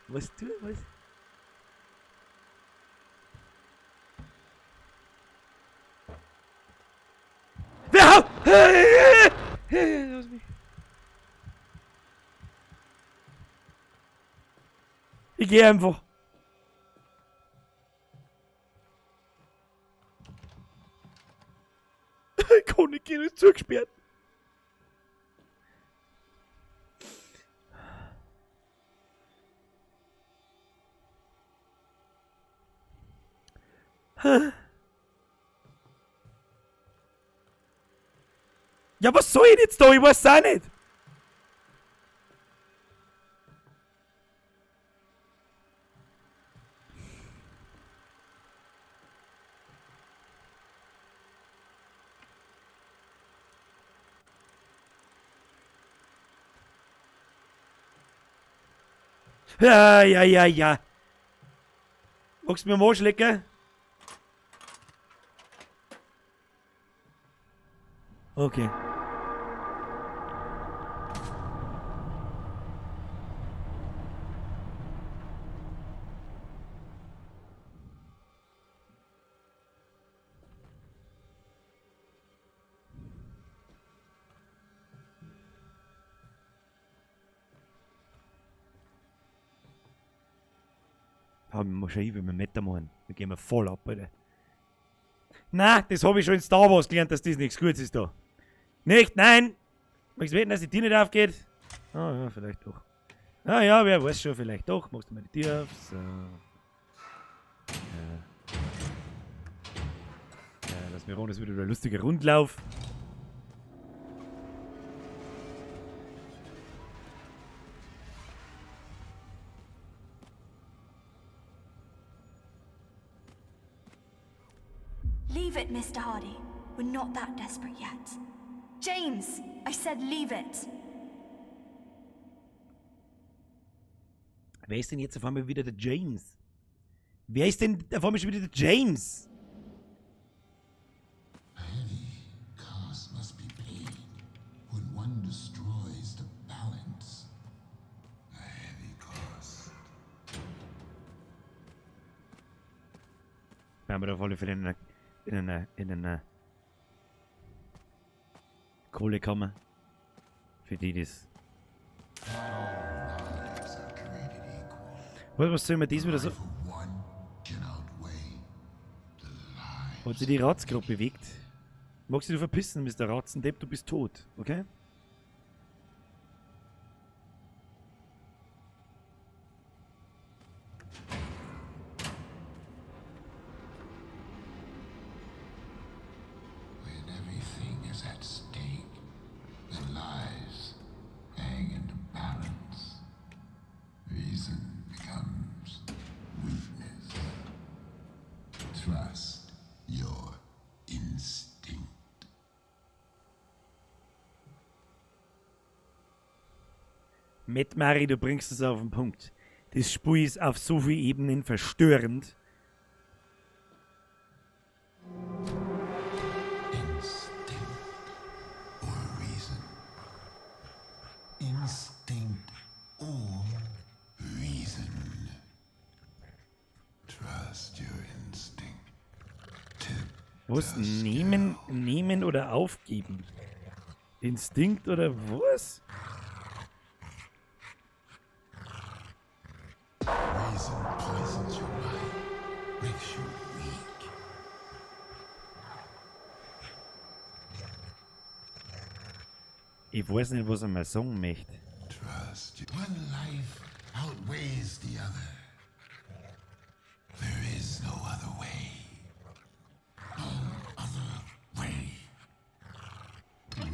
Was du? Was? Wer haut? Lass mich. Ich geh einfach. Ich kann nicht gehen, ist zugesperrt. Ja, was soll ich jetzt da? Ich weiß auch nicht. Ja. Magst du mir mal schlecken? Okay. Haben wir schon wenn wir Meter machen. Da gehen wir voll ab, Alter. Na, das habe ich schon in Star Wars gelernt, dass das nichts Gutes ist da. Nicht? Nein! Magst du wetten, dass die Tür nicht aufgeht? Ah ja, vielleicht doch. Ah ja, wer weiß schon, vielleicht doch. Machst du mal die Tür auf. So. Ja, lass mich ran, das wird wieder ein lustiger Rundlauf. Leave it, Mr. Hardy. We're not that desperate yet. James! I said leave it! Wer ist denn jetzt auf einmal wieder der James? Wer ist denn auf einmal schon wieder der James? A heavy cost must be paid when one destroys the balance. A heavy cost. Werden wir da auf alle Fälle in einer Kohlekammer. Für die das. Was soll man diesmal wieder so? Hat sich die Ratz gerade bewegt? Magst du dich verpissen, Mr. Ratzendepp, du bist tot, okay? Trust your instinct. Matt Murray, du bringst es auf den Punkt. Das Spiel ist auf so vielen Ebenen verstörend. Instinct or reason. Instinct or reason. Trust your instinct. Was? Nehmen oder aufgeben? Instinkt oder was? Reason poisons your mind, makes you weak. Ich weiß nicht, was er mir sagen möchte. Trust you. One life outweighs the other. There is no other way. No other way.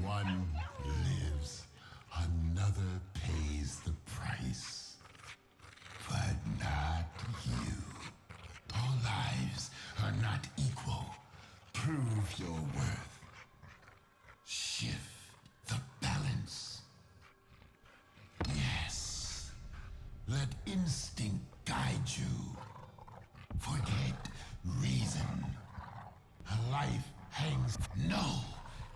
One lives, another pays the price. But not you. All lives are not equal. Prove your worth. Shift the balance. Yes. Let instinct guide you. Forget reason. A life hangs. No,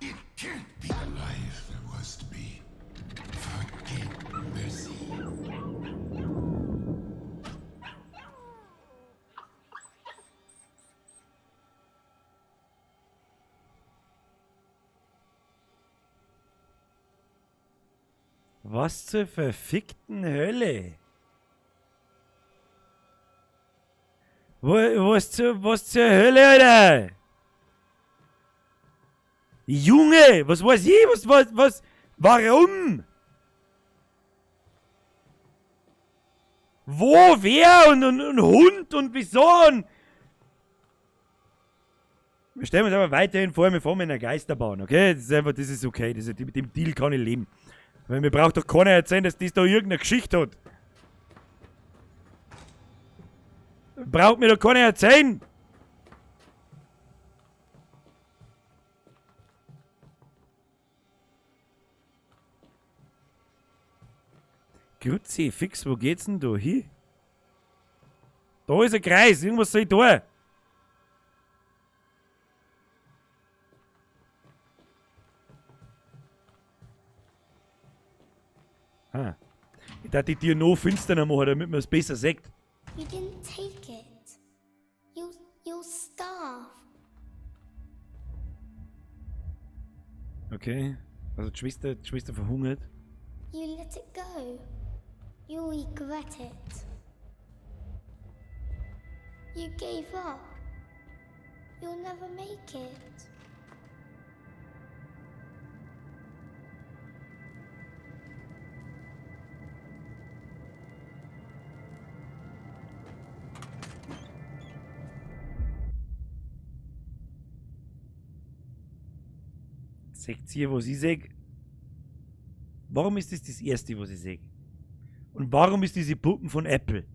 it can't be a life that was to be. Forget mercy. Was zur verfickten Hölle? Was zur Hölle, Alter? Junge, was weiß ich? Warum? Wo, wer und Hund und wieso? Und wir stellen uns aber weiterhin vor, wir fahren in einer Geisterbahn, okay? Das ist okay, mit dem Deal kann ich leben. Weil mir braucht doch keiner erzählen, dass das da irgendeine Geschichte hat. Braucht mir doch keiner erzählen. Grüezi, fix, wo geht's denn da hin? Da ist ein Kreis, irgendwas soll ich tun. Ah. Ich dachte, die Tür noch finsterner machen, damit man es besser sieht. You didn't take it. You'll starve. Okay. Also die Schwester verhungert. You let it go. You'll regret it. You gave up. You'll never make it. Seht ihr, was ich sehe? Warum ist das Erste, was ich sehe? Und warum ist diese Puppen von Apple?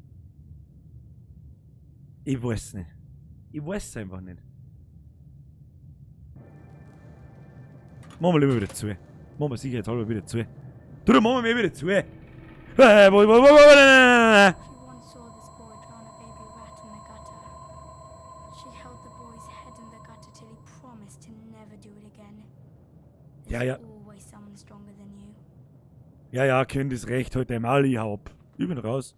Ich weiß nicht. Ich weiß es einfach nicht. Machen wir lieber wieder zu. Machen wir sicherheitshalber wieder zu. Du, dann machen wir wieder zu. She once saw this boy drown a baby rat in the gutter. She held the boy's head in the gutter till he promised to never do it again. Ja, ja. There's always someone stronger than you. Ja, Kind ist recht, heute einmal, ich hau ab. Ich bin raus.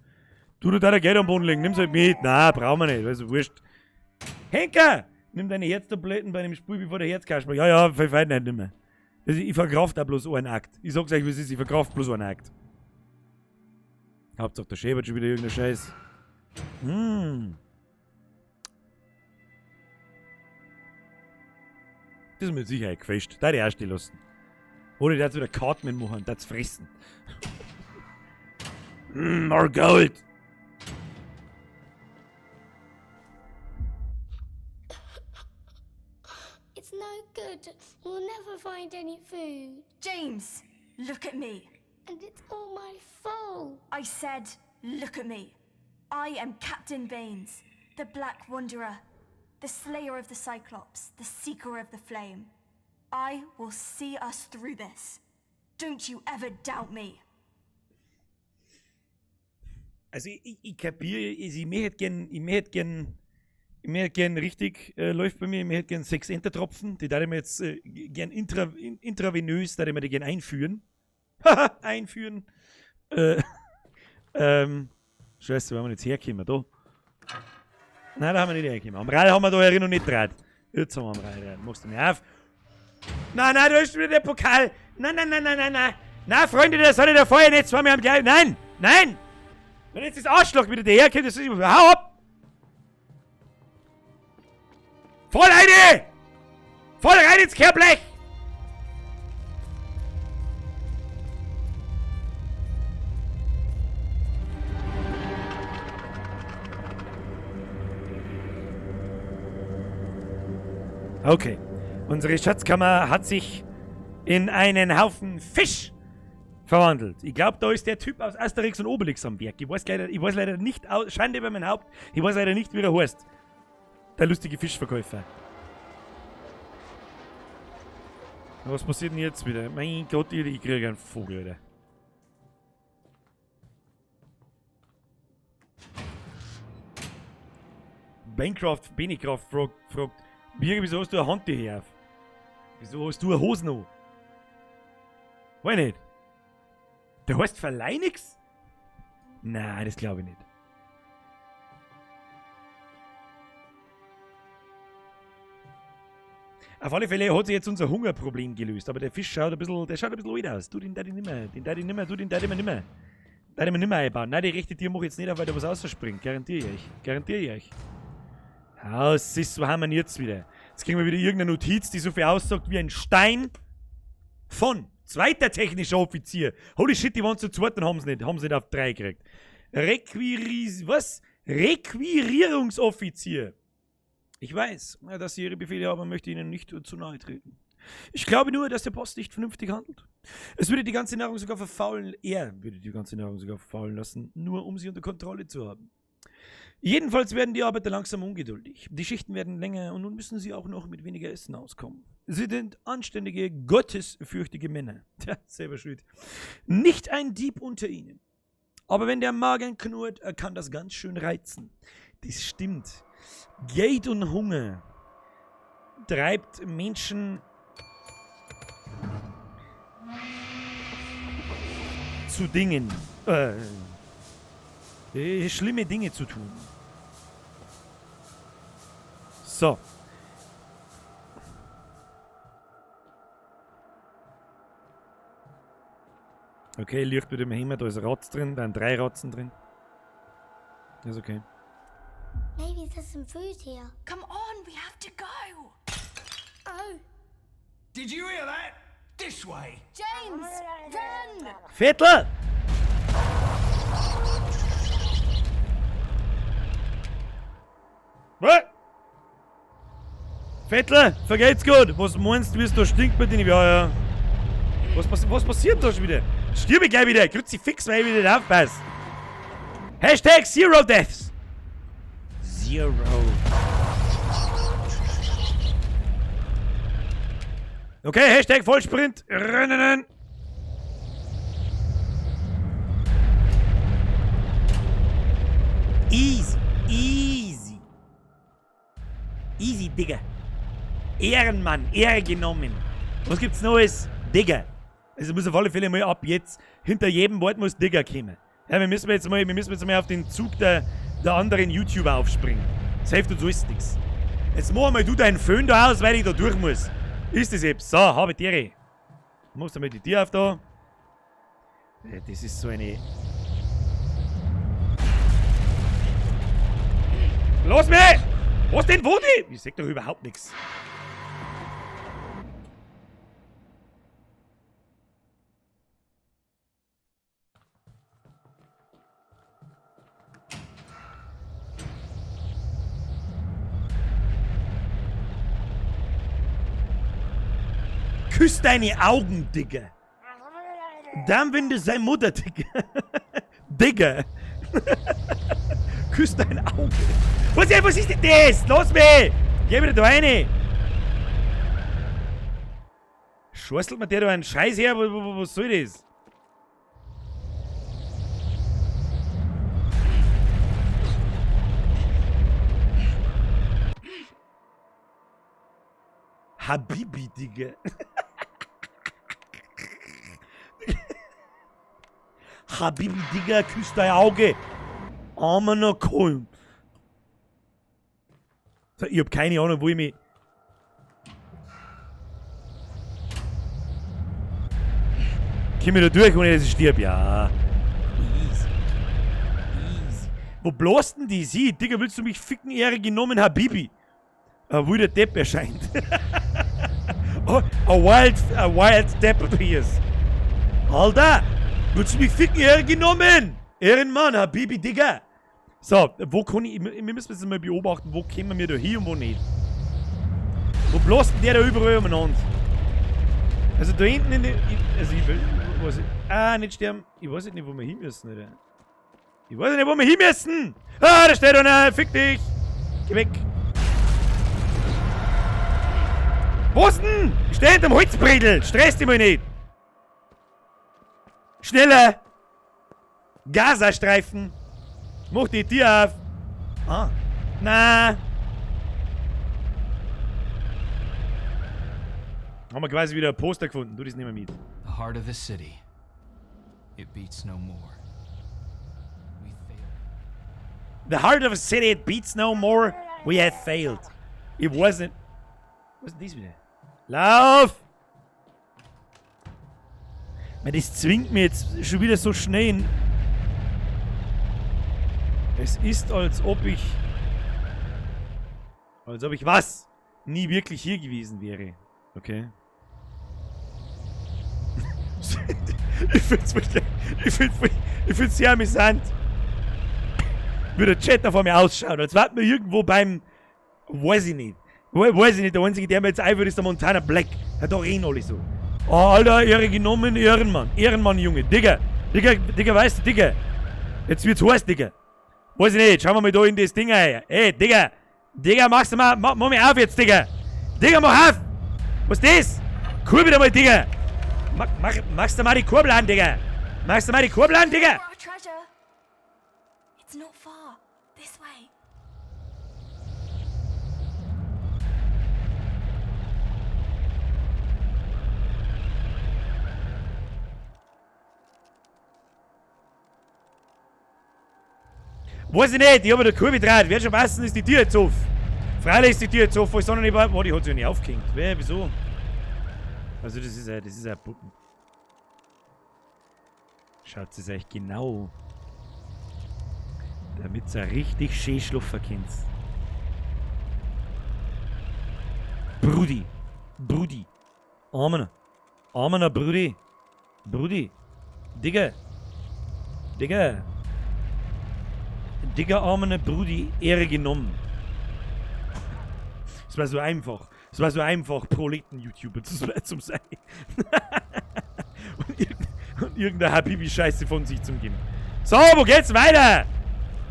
Du deine Geld am Boden legen, nimm's halt mit. Nein, brauchen wir nicht, also wurscht. Henker! Nimm deine Herztabletten bei einem Spiel, bevor der Herzkasper. Ja, verfeind nicht mehr. Also, ich verkraft da bloß einen Akt. Ich sag's euch, wie es ist, ich verkraft bloß einen Akt. Hauptsache, der schäbert schon wieder irgendeinen Scheiß. Das ist mit Sicherheit gefischt. Da die erste lassen. Oder der hat wieder Cartman machen, das fressen. More Gold! It's no good. We'll never find any food. James, look at me. And it's all my fault. I said, look at me. I am Captain Baines, the Black Wanderer, the Slayer of the Cyclops, the Seeker of the Flame. I will see us through this. Don't you ever doubt me. Also ich kapiere, ich möchte gern richtig, läuft bei mir, ich möchte gern 6 Entertropfen, die darf ich mir jetzt gern intravenös, darf ich mir die gern einführen. Haha, einführen. Scheiße, wenn wir jetzt herkommen, da. Nein, da haben wir nicht herkommen. Am Rad haben wir da herin noch nicht draht. Jetzt haben wir am Rad. Machst du mir auf? Nein, da ist wieder der Pokal. Nein. Nein, Freunde, das soll ich da vorher nicht vor mir am Gleich. Nein. Wenn jetzt das Arschloch wieder daherkommt, das ist... Hau ab! Voll rein ins Kehrblech! Okay. Unsere Schatzkammer hat sich in einen Haufen Fisch verwandelt. Ich glaube, da ist der Typ aus Asterix und Obelix am Werk. Ich weiß leider nicht, Schande über mein Haupt, ich weiß leider nicht, wie er heißt. Der lustige Fischverkäufer. Was passiert denn jetzt wieder? Mein Gott, ich kriege einen Vogel, Alter. Benecraft fragt, Birger, wieso hast du eine Hand hier auf? Wieso hast du eine Hose noch? Weiß nicht. Der heißt Verleih nix? Nein, das glaube ich nicht. Auf alle Fälle hat sich jetzt unser Hungerproblem gelöst, aber der Fisch schaut ein bisschen alt aus. Du, den darf ich nimmer. Den darf ich nimmer. Einbauen. Nein, die rechte Tier mache ich jetzt nicht auf, weil da was rausspringt. Garantiere ich euch. Das ist so harmoniert wieder. Jetzt kriegen wir wieder irgendeine Notiz, die so viel aussagt wie ein Stein von zweiter technischer Offizier. Holy shit, die waren zu zweit und haben sie nicht auf 3 gekriegt. Requirierungsoffizier. Ich weiß, dass Sie Ihre Befehle haben, möchte Ihnen nicht zu nahe treten. Ich glaube nur, dass der Boss nicht vernünftig handelt. Er würde die ganze Nahrung sogar verfaulen lassen, nur um sie unter Kontrolle zu haben. Jedenfalls werden die Arbeiter langsam ungeduldig. Die Schichten werden länger und nun müssen sie auch noch mit weniger Essen auskommen. Sie sind anständige, gottesfürchtige Männer. Tja, selber schuld. Nicht ein Dieb unter ihnen. Aber wenn der Magen knurrt, kann das ganz schön reizen. Das stimmt. Geld und Hunger treibt Menschen zu Dingen, schlimme Dinge zu tun. So. Okay, Licht wird immer hin, da ist ein Ratz drin, da sind 3 Ratzen drin. Das ist okay. Maybe there's some food here. Come on, we have to go. Oh, Did you hear that? This way. James, run! Viertel! Was? Vettel, vergeht's gut. Was meinst du, wie es da stinkt bei denen? Ja. Was passiert da schon wieder? Stirb ich gleich wieder. Kruzifix, weil ich wieder nicht aufpasse. Hashtag Zero Deaths. Zero. Okay, Hashtag Vollsprint. Rennen. Easy. Easy, Digga. Ehrenmann, Ehre genommen. Was gibt's Neues? Digga. Also muss auf alle Fälle mal ab jetzt hinter jedem Wort muss Digga kommen. Ja, wir müssen jetzt mal auf den Zug der anderen YouTuber aufspringen. Das hilft uns alles nichts. Jetzt mach mal du deinen Föhn da aus, weil ich da durch muss. Ist das jetzt? So, habe Tiere. Machst du mal die Tür auf da. Ja, das ist so eine... Los mich! Was denn, wo die? Ich sag doch überhaupt nichts. Küss deine Augen, Digga. Dann wende sein Mutter, Digga. Digga. Küss dein Auge. Was ist denn das? Los mich! Geh wieder da rein! Schorstelt mir der da einen Scheiß her? Was soll das? Habibi, Digga. Habibi, Digga, küsst dein Auge. Armer Kolm. So, ich hab keine Ahnung, wo ich mich... Komm ich da durch, ohne dass ich stirb? Ja. Easy. Easy. Wo bloß denn die sie? Digga, willst du mich ficken, Ehre genommen, Habibi? Wo der Depp erscheint. Oh, a wild Depp appears. Alter! Willst du mich ficken, Ehre genommen? Ehrenmann, Habibi, Digga. So, wo kann ich... Wir müssen jetzt mal beobachten, wo kommen wir da hier und wo nicht. Wo bloß denn der da überall umeinander? Also da hinten in der... Also ich will... nicht sterben. Ich weiß nicht, wo wir hin müssen, Alter. Ich weiß nicht, wo wir hin müssen! Ah, da steht einer! Fick dich! Geh weg! Wo ist denn? Ich steh hinterm Holzbredel! Stress dich mal nicht! Schneller! Gazastreifen! Mach die Tür auf! Ah! Na! Haben wir quasi wieder ein Poster gefunden. Du, das nehmen wir mit. The heart of the city. It beats no more. We failed. The heart of a city, it beats no more. We have failed. It wasn't... Was ist denn das wieder? Lauf! Man, das zwingt mir jetzt schon wieder so schnell in... Es ist, als ob ich was? Nie wirklich hier gewesen wäre. Okay. Ich find's sehr amüsant. Wie der Chat vor mir ausschaut. Als warten wir irgendwo beim... Weiß ich nicht. Der einzige, der mir jetzt einfällt, ist der Montana Black. Ja, doch eh alle so. Oh, Alter, Ehre genommen, Ehrenmann. Ehrenmann, Junge. Digga, weißt du, Digga. Jetzt wird's heiß, Digga. Weiß ich nicht, schauen wir mal da in das Ding rein. Ey, Digga, mach mich auf jetzt, Digga. Digga, mach auf. Was ist das? Kurbel mal, Digga. Machst du mal die Kurbel an, Digga. Digga. Our treasure. It's not far. This way. Weiß ich nicht, ich hab der Kurve gedreht. Wird schon passen, ist die Tür jetzt auf. Freilich ist die Tür jetzt auf, weil ich noch nicht war. Die hat sich ja nicht aufgehängt. Wieso? Also das ist ein Puppen. Schaut es euch genau. Damit ihr richtig schön schlafen könnt. Brudi. Armener Brudi. Digga, armener Brudi, Ehre genommen. Es war so einfach, Proleten-YouTuber zu sein. und irgendeine Habibi-Scheiße von sich zu geben. So, wo geht's weiter?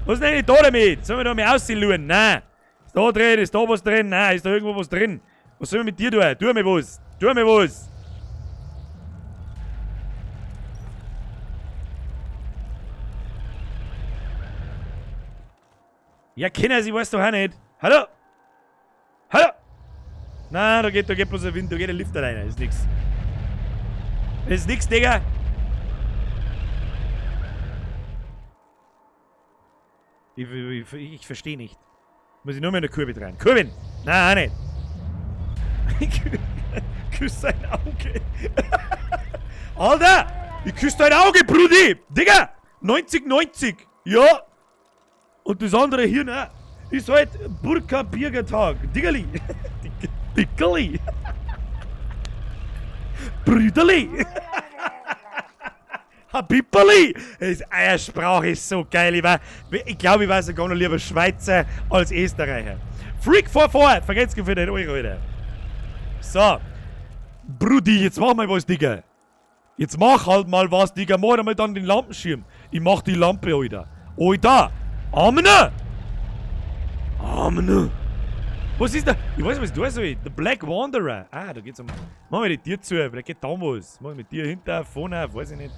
Was ist denn da damit? Sollen wir da mal aussehen? Nein. Ist da drin? Ist da was drin? Nein. Ist da irgendwo was drin? Was sollen wir mit dir tun? Tu mir was. Ja, Kinder, sie weiß doch auch nicht. Hallo? Nein, da geht bloß ein Wind, da geht ein Lifter rein. Das ist nix, Digga. Ich verstehe nicht. Muss ich nur mehr in der Kurve rein. Kurven! Nein, auch nicht. Küss dein Auge. Alter! Ich küsse dein Auge, Brudi! Digga! 90. Ja! Und das andere hier, ne? Ist halt Burka-Bierger-Tag. Diggerli! Dickerli! Brüderli! Habibali! Das Eiersprache ist so geil. Ich glaube, ich war sogar noch lieber Schweizer als Österreicher. Freak 44! Vergesst für den Euro, Alter. So. Brudi, jetzt mach mal was, Digga. Jetzt mach halt mal was, Digga. Mach mal dann den Lampenschirm. Ich mach die Lampe, Alter. Alter! Amene! Was ist da? Ich weiß nicht, was du soll. The Black Wanderer. Ah, da geht's um... Mach mal die Tür zu, vielleicht geht da was. Mach mit dir hinter, vorne, weiß ich nicht.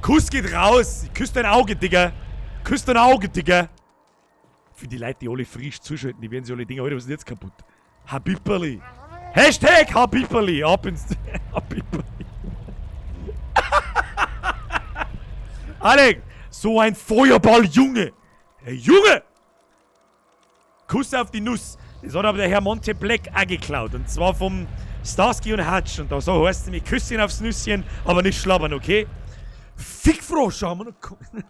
Kuss geht raus. Küss dein Auge, Digga. für die Leute, die alle frisch zuschalten, die werden sich alle denken, Alter, was ist denn jetzt kaputt? Habiberli. Hashtag Habiberli. Ab ins... Habiberli. Alex, so ein Feuerball, Junge. Hey, Junge! Kuss auf die Nuss. Das hat aber der Herr Monte Black auch geklaut. Und zwar vom Starsky und Hutch. Und da so heißt es nämlich, Küsschen aufs Nüsschen, aber nicht schlabbern, okay? Fickfrosch, haben wir noch geholt.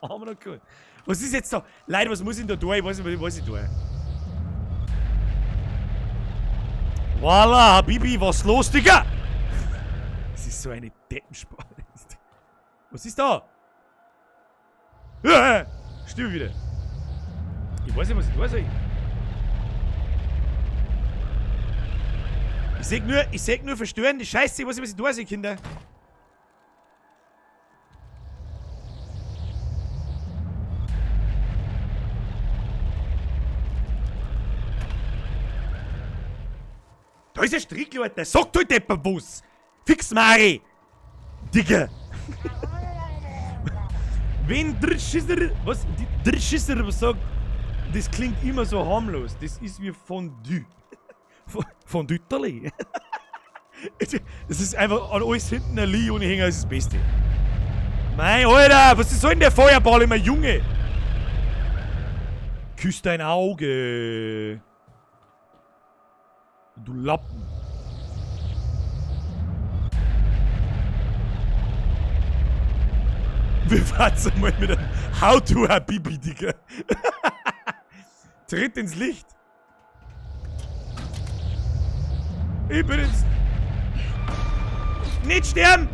Haben wir noch geholt. Was ist jetzt da? Leute, was muss ich da tun? Ich weiß nicht, was ich tue. Voila, Habibi, was los, Digga? Das ist so eine Deppensparte. Was ist da? Ja, stimmt wieder. Ich weiß nicht, was ich tun soll. Ich sag nur verstörende Scheiße. Ich weiß nicht, was ich tun soll, Kinder. Da ist ein Strickl, Alter. Sag halt jemand was. Fix Mari. Digga. Wenn der Schisser, was? Der Schisser was sagt, das klingt immer so harmlos. Das ist wie Fondue. Von Dütterli. Das ist einfach an alles hinten ein Lee ohne Hänger, das ist das Beste. Mein Alter, was soll denn der Feuerball immer, Junge? Küss dein Auge. Du Lappen. Wir warten mal mit einem How to Habibi, Digga. Tritt ins Licht. Ich bin jetzt... Nicht sterben!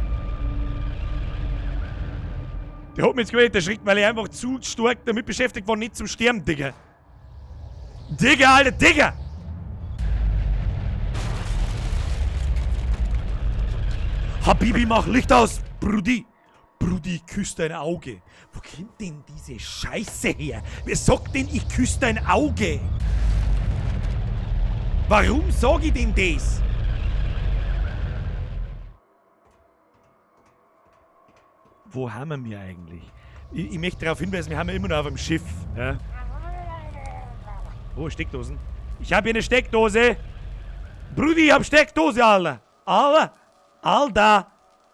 Der hat mich jetzt gewählt erschreckt, weil ich einfach zu stark damit beschäftigt war, nicht zum Sterben, Digga. Digga, Alter, Digga! Habibi, mach Licht aus, Brudi! Brudi, küss dein Auge. Wo kommt denn diese Scheiße her? Wer sagt denn, ich küsse dein Auge? Warum sag ich denn das? Wo haben wir eigentlich? Ich möchte darauf hinweisen, wir haben ja immer noch auf dem Schiff. Ja? Wo, Steckdosen? Ich habe hier eine Steckdose. Brudi, ich hab Steckdose, Alter. Alter.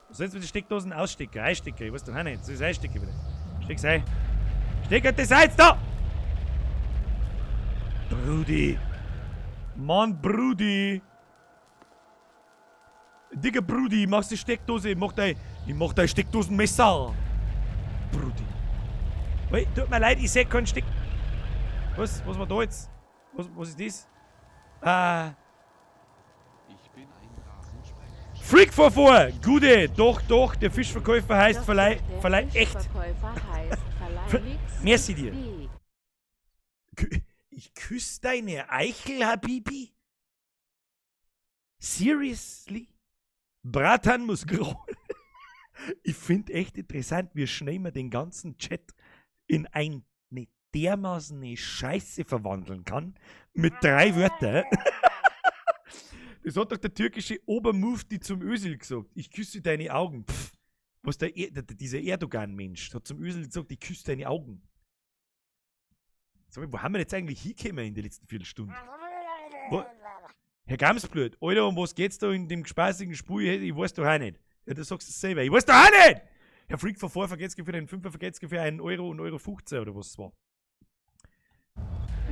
Was sollst du mit den Steckdosen ausstecken? Einstecken, ich weiß doch auch nicht. Soll ich es einstecken bitte? Steck's ein. Steck das Eins da! Brudi. Mann, Brudi. Digga, Brudi, machst die Steckdose. Ich mach dein Steckdosenmesser. Brudi. Wait, tut mir leid, ich seh keinen Steck... Was war da jetzt? Was ist das? Freak vor! Gute! Doch, der Fischverkäufer heißt Verleih echt. Merci dir. Ich küsse deine Eichel, Habibi? Seriously? Bratan muss grollen. Ich finde echt interessant, wie schnell man den ganzen Chat in eine dermaßen Scheiße verwandeln kann. Mit 3 Wörtern. Das hat doch der türkische Obermufti zum Özil gesagt. Ich küsse deine Augen. Pff. Was dieser Erdogan-Mensch hat zum Özil gesagt, ich küsse deine Augen. Sag mal, wo haben wir jetzt eigentlich hingekommen in der letzten Viertelstunde? Herr Gamsblut, Alter, um was geht's da in dem spaßigen Spiel? Ich weiß doch auch nicht. Ja, du sagst es selber. Ich weiß doch auch nicht! Herr Freak von vorher vergeht's für den 5er, vergeht's für 1 Euro und Euro 15 oder was es war.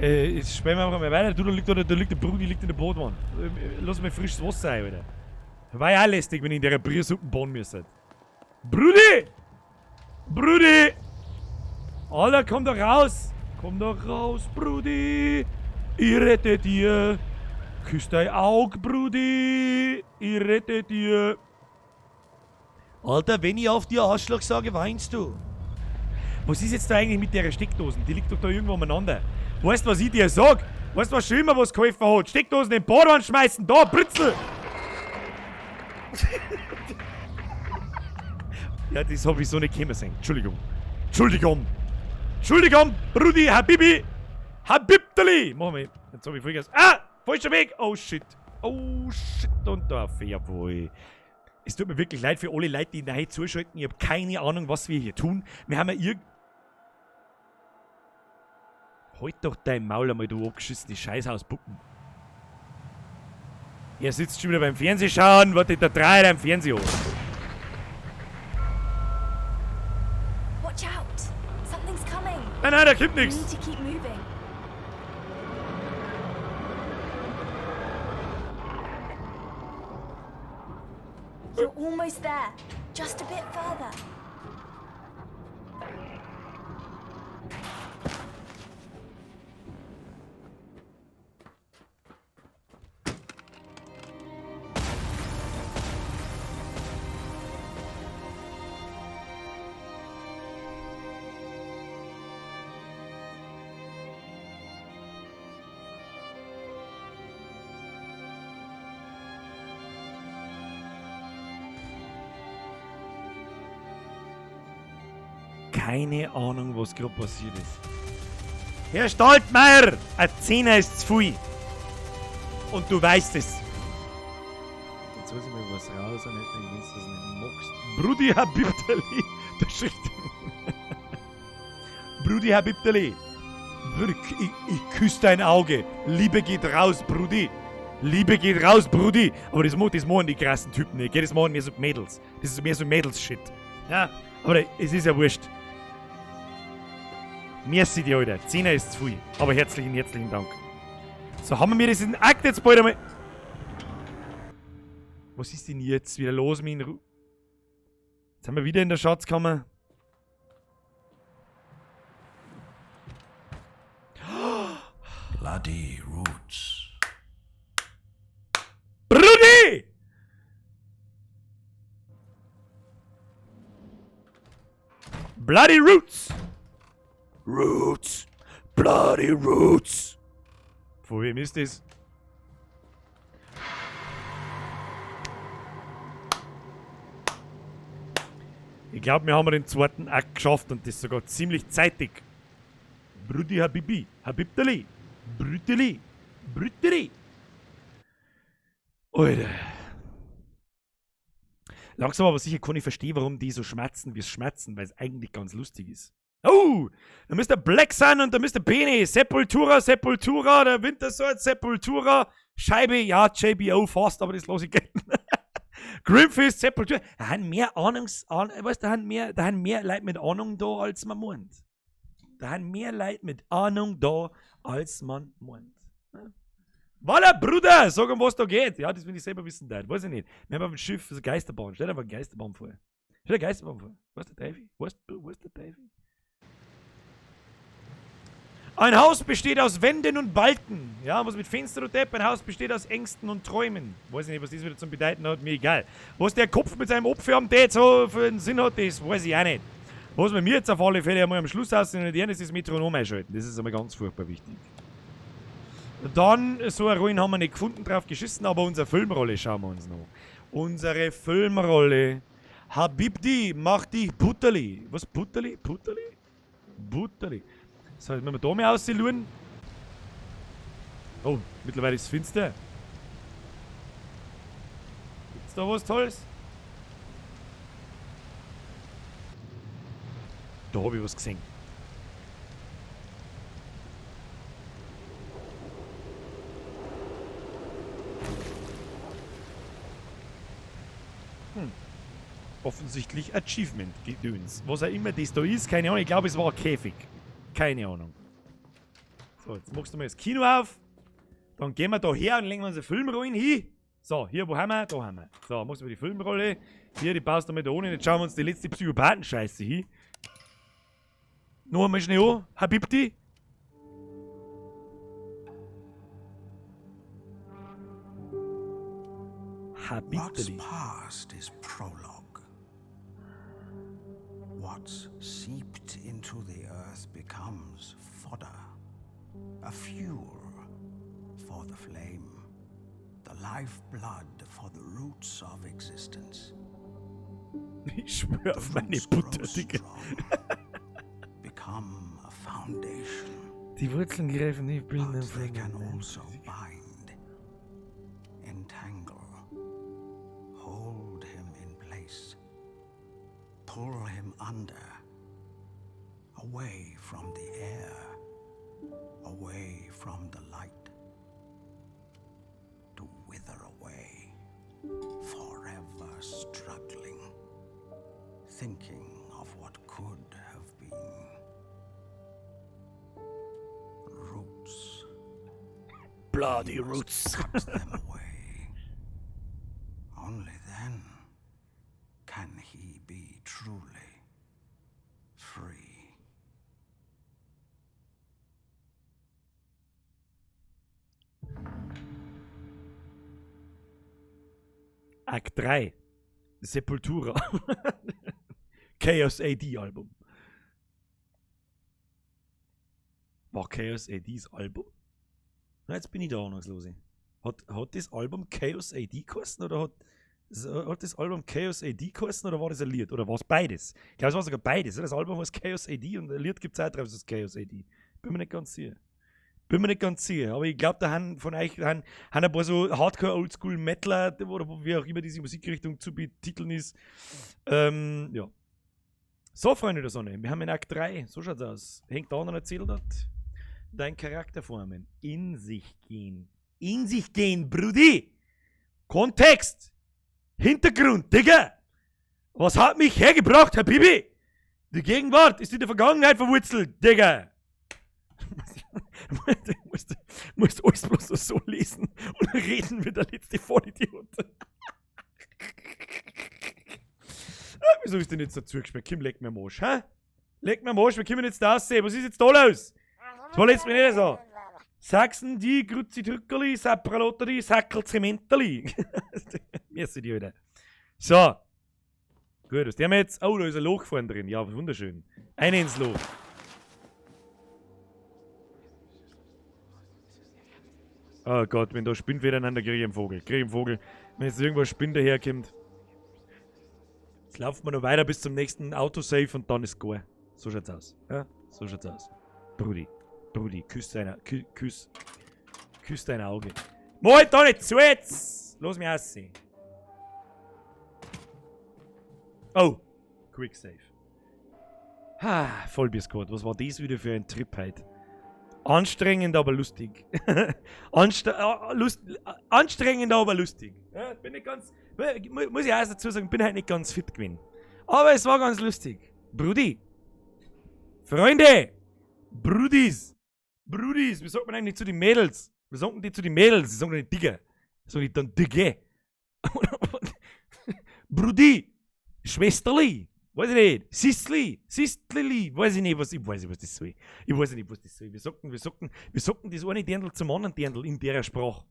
Jetzt spielen wir einfach mal weiter. Da liegt der Brudi liegt in der Brotwand. Lass mir frisches Wasser ein, Alter. War ja auch lästig, wenn ich in der Briersuppen bauen müsste. Brudi! Brudi! Alter, komm doch raus! Komm doch raus, Brudi! Ich rette dir! Küss dein Auge, Brudi! Ich rette dir! Alter, wenn ich auf dir Arschloch sage, weinst du. Was ist jetzt da eigentlich mit der Steckdosen? Die liegt doch da irgendwo umeinander. Weißt du, was ich dir sag? Weißt du, was schon immer was geholfen hat? Steckdosen in den Badewand schmeißen, da, Britzel! Ja, das hab ich so nicht kommen sehen. Entschuldigung, Brudi, Habibi! Habibtali! Machen wir. Jetzt hab ich vollgas. Falscher Weg! Oh shit, und da Fairboy. Es tut mir wirklich leid für alle Leute, die neu zuschalten. Ich habe keine Ahnung, was wir hier tun. Wir haben ja Halt doch dein Maul einmal, du abgeschissene Scheißhauspuppen. Er sitzt schon wieder beim Fernsehschauen, wartet der Dreier am Fernseher. Watch out! Something's coming. Nein, da kommt We nichts. need to keep moving. You're almost there. Just a bit further. Keine Ahnung, was gerade passiert ist. Herr Staltmeier, ein Zehner ist zu viel. Und du weißt es. Jetzt muss ich mal was raus, wenn du das nicht magst. Brudi Habibtali. Das schrift. Brudi Habibtali. Ich küsse dein Auge. Liebe geht raus, Brudi. Liebe geht raus, Brudi. Aber das machen die krassen Typen nicht. Das machen mehr so Mädels. Das ist mehr so Mädels-Shit. Ja, aber es ist ja wurscht. Merci dir, Alter. 10er ist zu viel. Aber herzlichen Dank. So, haben wir das in den Akt jetzt bald einmal. Was ist denn jetzt wieder los mit Jetzt sind wir wieder in der Schatzkammer. Bloody roots. Brudi! Bloody Roots! Roots! Bloody Roots! Von wem ist das? Ich glaube, wir haben den zweiten Akt geschafft und das sogar ziemlich zeitig. Brudi Habibi, Habibtali, Brüteli, Brüteli. Alter. Langsam aber sicher kann ich verstehen, warum die so schmerzen, wie es schmerzen, weil es eigentlich ganz lustig ist. Oh, da müsste Black sein und da müsste Bene. Sepultura, Sepultura, der Wintersword, Sepultura, Scheibe, ja, JBO fast, aber das lasse ich gelten. Grimfist, Sepultura. Da haben mehr weißt du, da haben mehr Leute mit Ahnung da, als man meint. Da haben mehr Leute mit Ahnung da, als man meint. Walla, Bruder, sag ihm, was da geht. Ja, das will ich selber wissen, da. Weiß ich nicht. Wir haben auf dem Schiff so eine Geisterbahn. Stell dir einfach eine Geisterbahn vor. Stell dir eine Geisterbahn vor. Wo ist der Teufel? Wo ist der Teufel? Ein Haus besteht aus Wänden und Balken. Ja, was mit Fenster und Depp. Ein Haus besteht aus Ängsten und Träumen. Weiß ich nicht, was das wieder zum Bedeuten hat. Mir egal. Was der Kopf mit seinem Opfer am Tät so für einen Sinn hat, das weiß ich auch nicht. Was wir mir jetzt auf alle Fälle einmal am Schluss aussehen, ist das Metronom einschalten. Das ist einmal ganz furchtbar wichtig. Dann, so eine Ruin haben wir nicht gefunden, drauf geschissen, aber unsere Filmrolle schauen wir uns noch. Unsere Filmrolle. Habibdi, mach dich Butterli. Was, Butterli? Butterli? Butterli. So, jetzt müssen wir da mal aussehen. Oh, mittlerweile ist es finster. Gibt's da was Tolles? Da habe ich was gesehen. Offensichtlich Achievement-Gedöns. Was auch immer das da ist, keine Ahnung. Ich glaube, es war ein Käfig. Keine Ahnung. So, jetzt machst du mal das Kino auf. Dann gehen wir da her und legen wir unsere Filmrollen hin. So, hier, wo haben wir? Da haben wir. So, machst du mal die Filmrolle. Hier, die baust du mal da ohne. Jetzt schauen wir uns die letzte Psychopathen-Scheiße hin. Noch einmal schnell an. Habibti. What's Habibti. past is prologue. What's seeped into the earth becomes fodder, a fuel for the flame, the lifeblood for the roots of existence. Ich schwör auf meine Roots Butter, grow Digga. strong, become a foundation, Die Wurzeln greifen nicht blind but auf they can den also bind, entangle, hold him in place, pull him under, away from the air, away from the light, to wither away, forever struggling, thinking of what could have been. Roots. Bloody roots. Cut them away. Only then can he be truly free. Akt 3. Sepultura. Chaos AD Album. War Chaos ADs Album? Na, jetzt bin ich da ahnungslos. Hat das Album Chaos AD geheißen oder hat das Album Chaos AD geheißen oder war das ein Lied? Oder war es beides? Ich glaube, es war sogar beides. Das Album heißt Chaos AD und ein Lied gibt es auch drauf, das ist Chaos AD. Bin mir nicht ganz sicher. Aber ich glaube, da haben von euch ein paar so Hardcore-Oldschool-Metaler, oder wie auch immer diese Musikrichtung zu betiteln ist. Ja. So, Freunde der Sonne, wir haben in Akt 3, so schaut's aus. Hängt da und erzählt hat, dein Charakterformen. In sich gehen, Brudi! Kontext! Hintergrund, Digga! Was hat mich hergebracht, Herr Bibi? Die Gegenwart ist in der Vergangenheit verwurzelt, Digga! Du musst alles bloß so lesen und reden wie der letzte Vollidiot. Wieso ist denn jetzt dazu geschmeckt? Kim, leg mir am Arsch, hä? Leg mir am Arsch, wir können jetzt da aussehen. Was ist jetzt da los? Das war letztes Mal nicht so. Sachsen, die, Grützi, Drückerli, Sapralotterli, Sackel, Zementerli. Merci dir wieder. So. Gut, was haben wir jetzt? Oh, da ist ein Loch vorne drin. Ja, wunderschön. Eine ins Loch. Oh Gott, wenn da Spind miteinander, kriege ich einen Vogel. Wenn jetzt irgendwo ein Spind daherkommt. Jetzt laufen wir noch weiter bis zum nächsten Autosave und dann ist gut. So schaut's aus. Ja? So schaut's aus. Brudi, küss dein Auge. Mal da nicht zu jetzt! Los mich aussehen. Oh, Quick Save. Vollbierscode, was war das wieder für ein Trip heute? Anstrengend, aber lustig. Anstrengend, aber lustig. Ja, bin nicht ganz, muss ich auch dazu sagen, bin halt nicht ganz fit gewesen. Aber es war ganz lustig. Brudi. Freunde. Brudis, wie sagt man eigentlich zu den Mädels? Wir sagen die zu den Mädels, sie sagen nicht Digger. Sagen die dann Digge. Brudi. Schwesterli. Weiß ich nicht. Sistli. Weiß ich nicht, was das soll. Ich weiß nicht, was das soll. Wir sagten das eine Dirndl zum anderen Dirndl in der Sprache.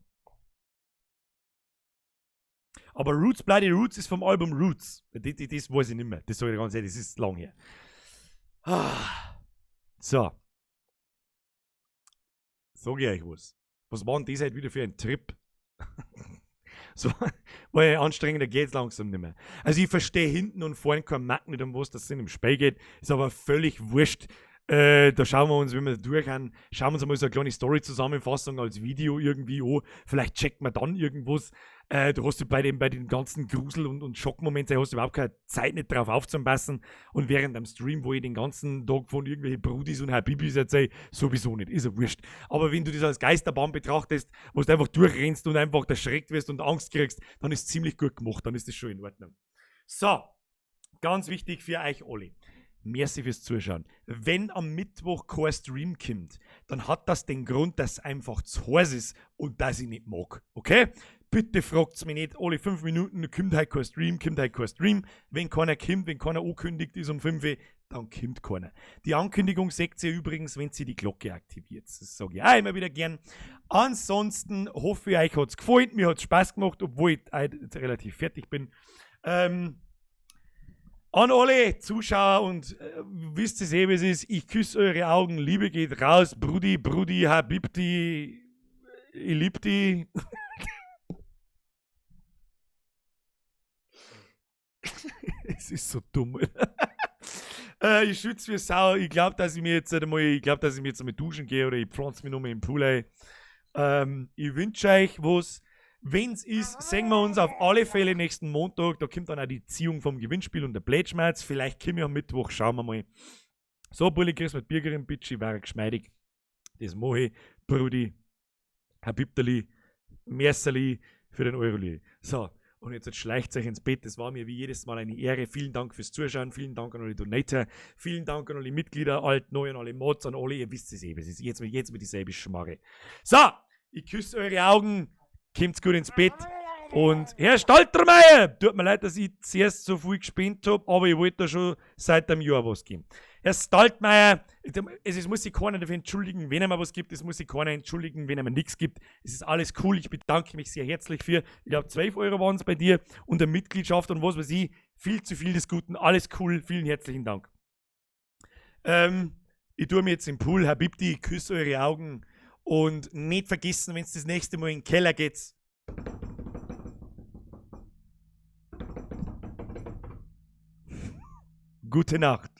Aber Roots, Bloody Roots ist vom Album Roots. Das weiß ich nicht mehr. Das sage ich ganz ehrlich, das ist lang her. So. Sag ich euch was. Was war denn das heute wieder für ein Trip? So, weil anstrengender geht's langsam nicht mehr. Also ich verstehe hinten und vorne kein Mack nicht, um was das in im Spiel geht. Ist aber völlig wurscht. Da schauen wir uns, wenn wir da durch haben, schauen wir uns einmal so eine kleine Story-Zusammenfassung als Video irgendwie an. Vielleicht checkt man dann irgendwas. Du hast bei den ganzen Grusel- und Schockmomenten hast du überhaupt keine Zeit nicht drauf aufzupassen. Und während am Stream, wo ich den ganzen Tag von irgendwelchen Brudis und Habibis erzähle, sowieso nicht. Ist ja wurscht. Aber wenn du das als Geisterbahn betrachtest, wo du einfach durchrennst und einfach erschreckt wirst und Angst kriegst, dann ist es ziemlich gut gemacht. Dann ist das schon in Ordnung. So, ganz wichtig für euch alle. Merci fürs Zuschauen. Wenn am Mittwoch kein Stream kommt, dann hat das den Grund, dass es einfach zu heiß ist und dass ich nicht mag. Okay? Bitte fragt's mich nicht alle 5 Minuten, kommt heute kein Stream. Wenn keiner kommt, wenn keiner angekündigt ist um 5 Uhr, dann kommt keiner. Die Ankündigung seht ihr übrigens, wenn ihr die Glocke aktiviert. Das sage ich auch immer wieder gern. Ansonsten hoffe ich, euch hat es gefallen. Mir hat es Spaß gemacht, obwohl ich jetzt relativ fertig bin. An alle Zuschauer und wisst ihr eh, wie es ist. Ich küsse eure Augen. Liebe geht raus. Brudi, Habibti, ich lieb die. Es ist so dumm. Ich schütze wie Sau. Ich glaube, dass ich mir jetzt einmal duschen gehe oder ich pflanze mich nochmal im Pool ein. Ich wünsche euch was. Wenn es ist, sehen wir uns auf alle Fälle nächsten Montag. Da kommt dann auch die Ziehung vom Gewinnspiel und der Blätschmerz. Vielleicht kommen wir am Mittwoch, schauen wir mal. So, Bulli, Chris mit Birgerin, Bitschi, war geschmeidig. Das mache ich, Brudi, Habibterli, Messerli für den Euroli. So, und jetzt schleicht euch ins Bett. Das war mir wie jedes Mal eine Ehre. Vielen Dank fürs Zuschauen. Vielen Dank an alle Donator. Vielen Dank an alle Mitglieder, alt, neu, an alle Mods, an alle. Ihr wisst es eben. Es ist jetzt mit dieselbe Schmarre. So, ich küsse eure Augen. Kommt gut ins Bett. Und Herr Staltermeier, tut mir leid, dass ich zuerst so viel gespinnt habe, aber ich wollte da schon seit einem Jahr was geben. Herr Staltmeier, es muss sich keiner dafür entschuldigen, wenn er mir was gibt, es muss sich keiner entschuldigen, wenn er mir nichts gibt. Es ist alles cool, ich bedanke mich sehr herzlich für, ich glaube 12 Euro waren es bei dir und eine Mitgliedschaft und was weiß ich, viel zu viel des Guten, alles cool, vielen herzlichen Dank. Ich tue mir jetzt im Pool, Habibti, ich küsse eure Augen und nicht vergessen, wenn es das nächste Mal in den Keller geht. Gute Nacht.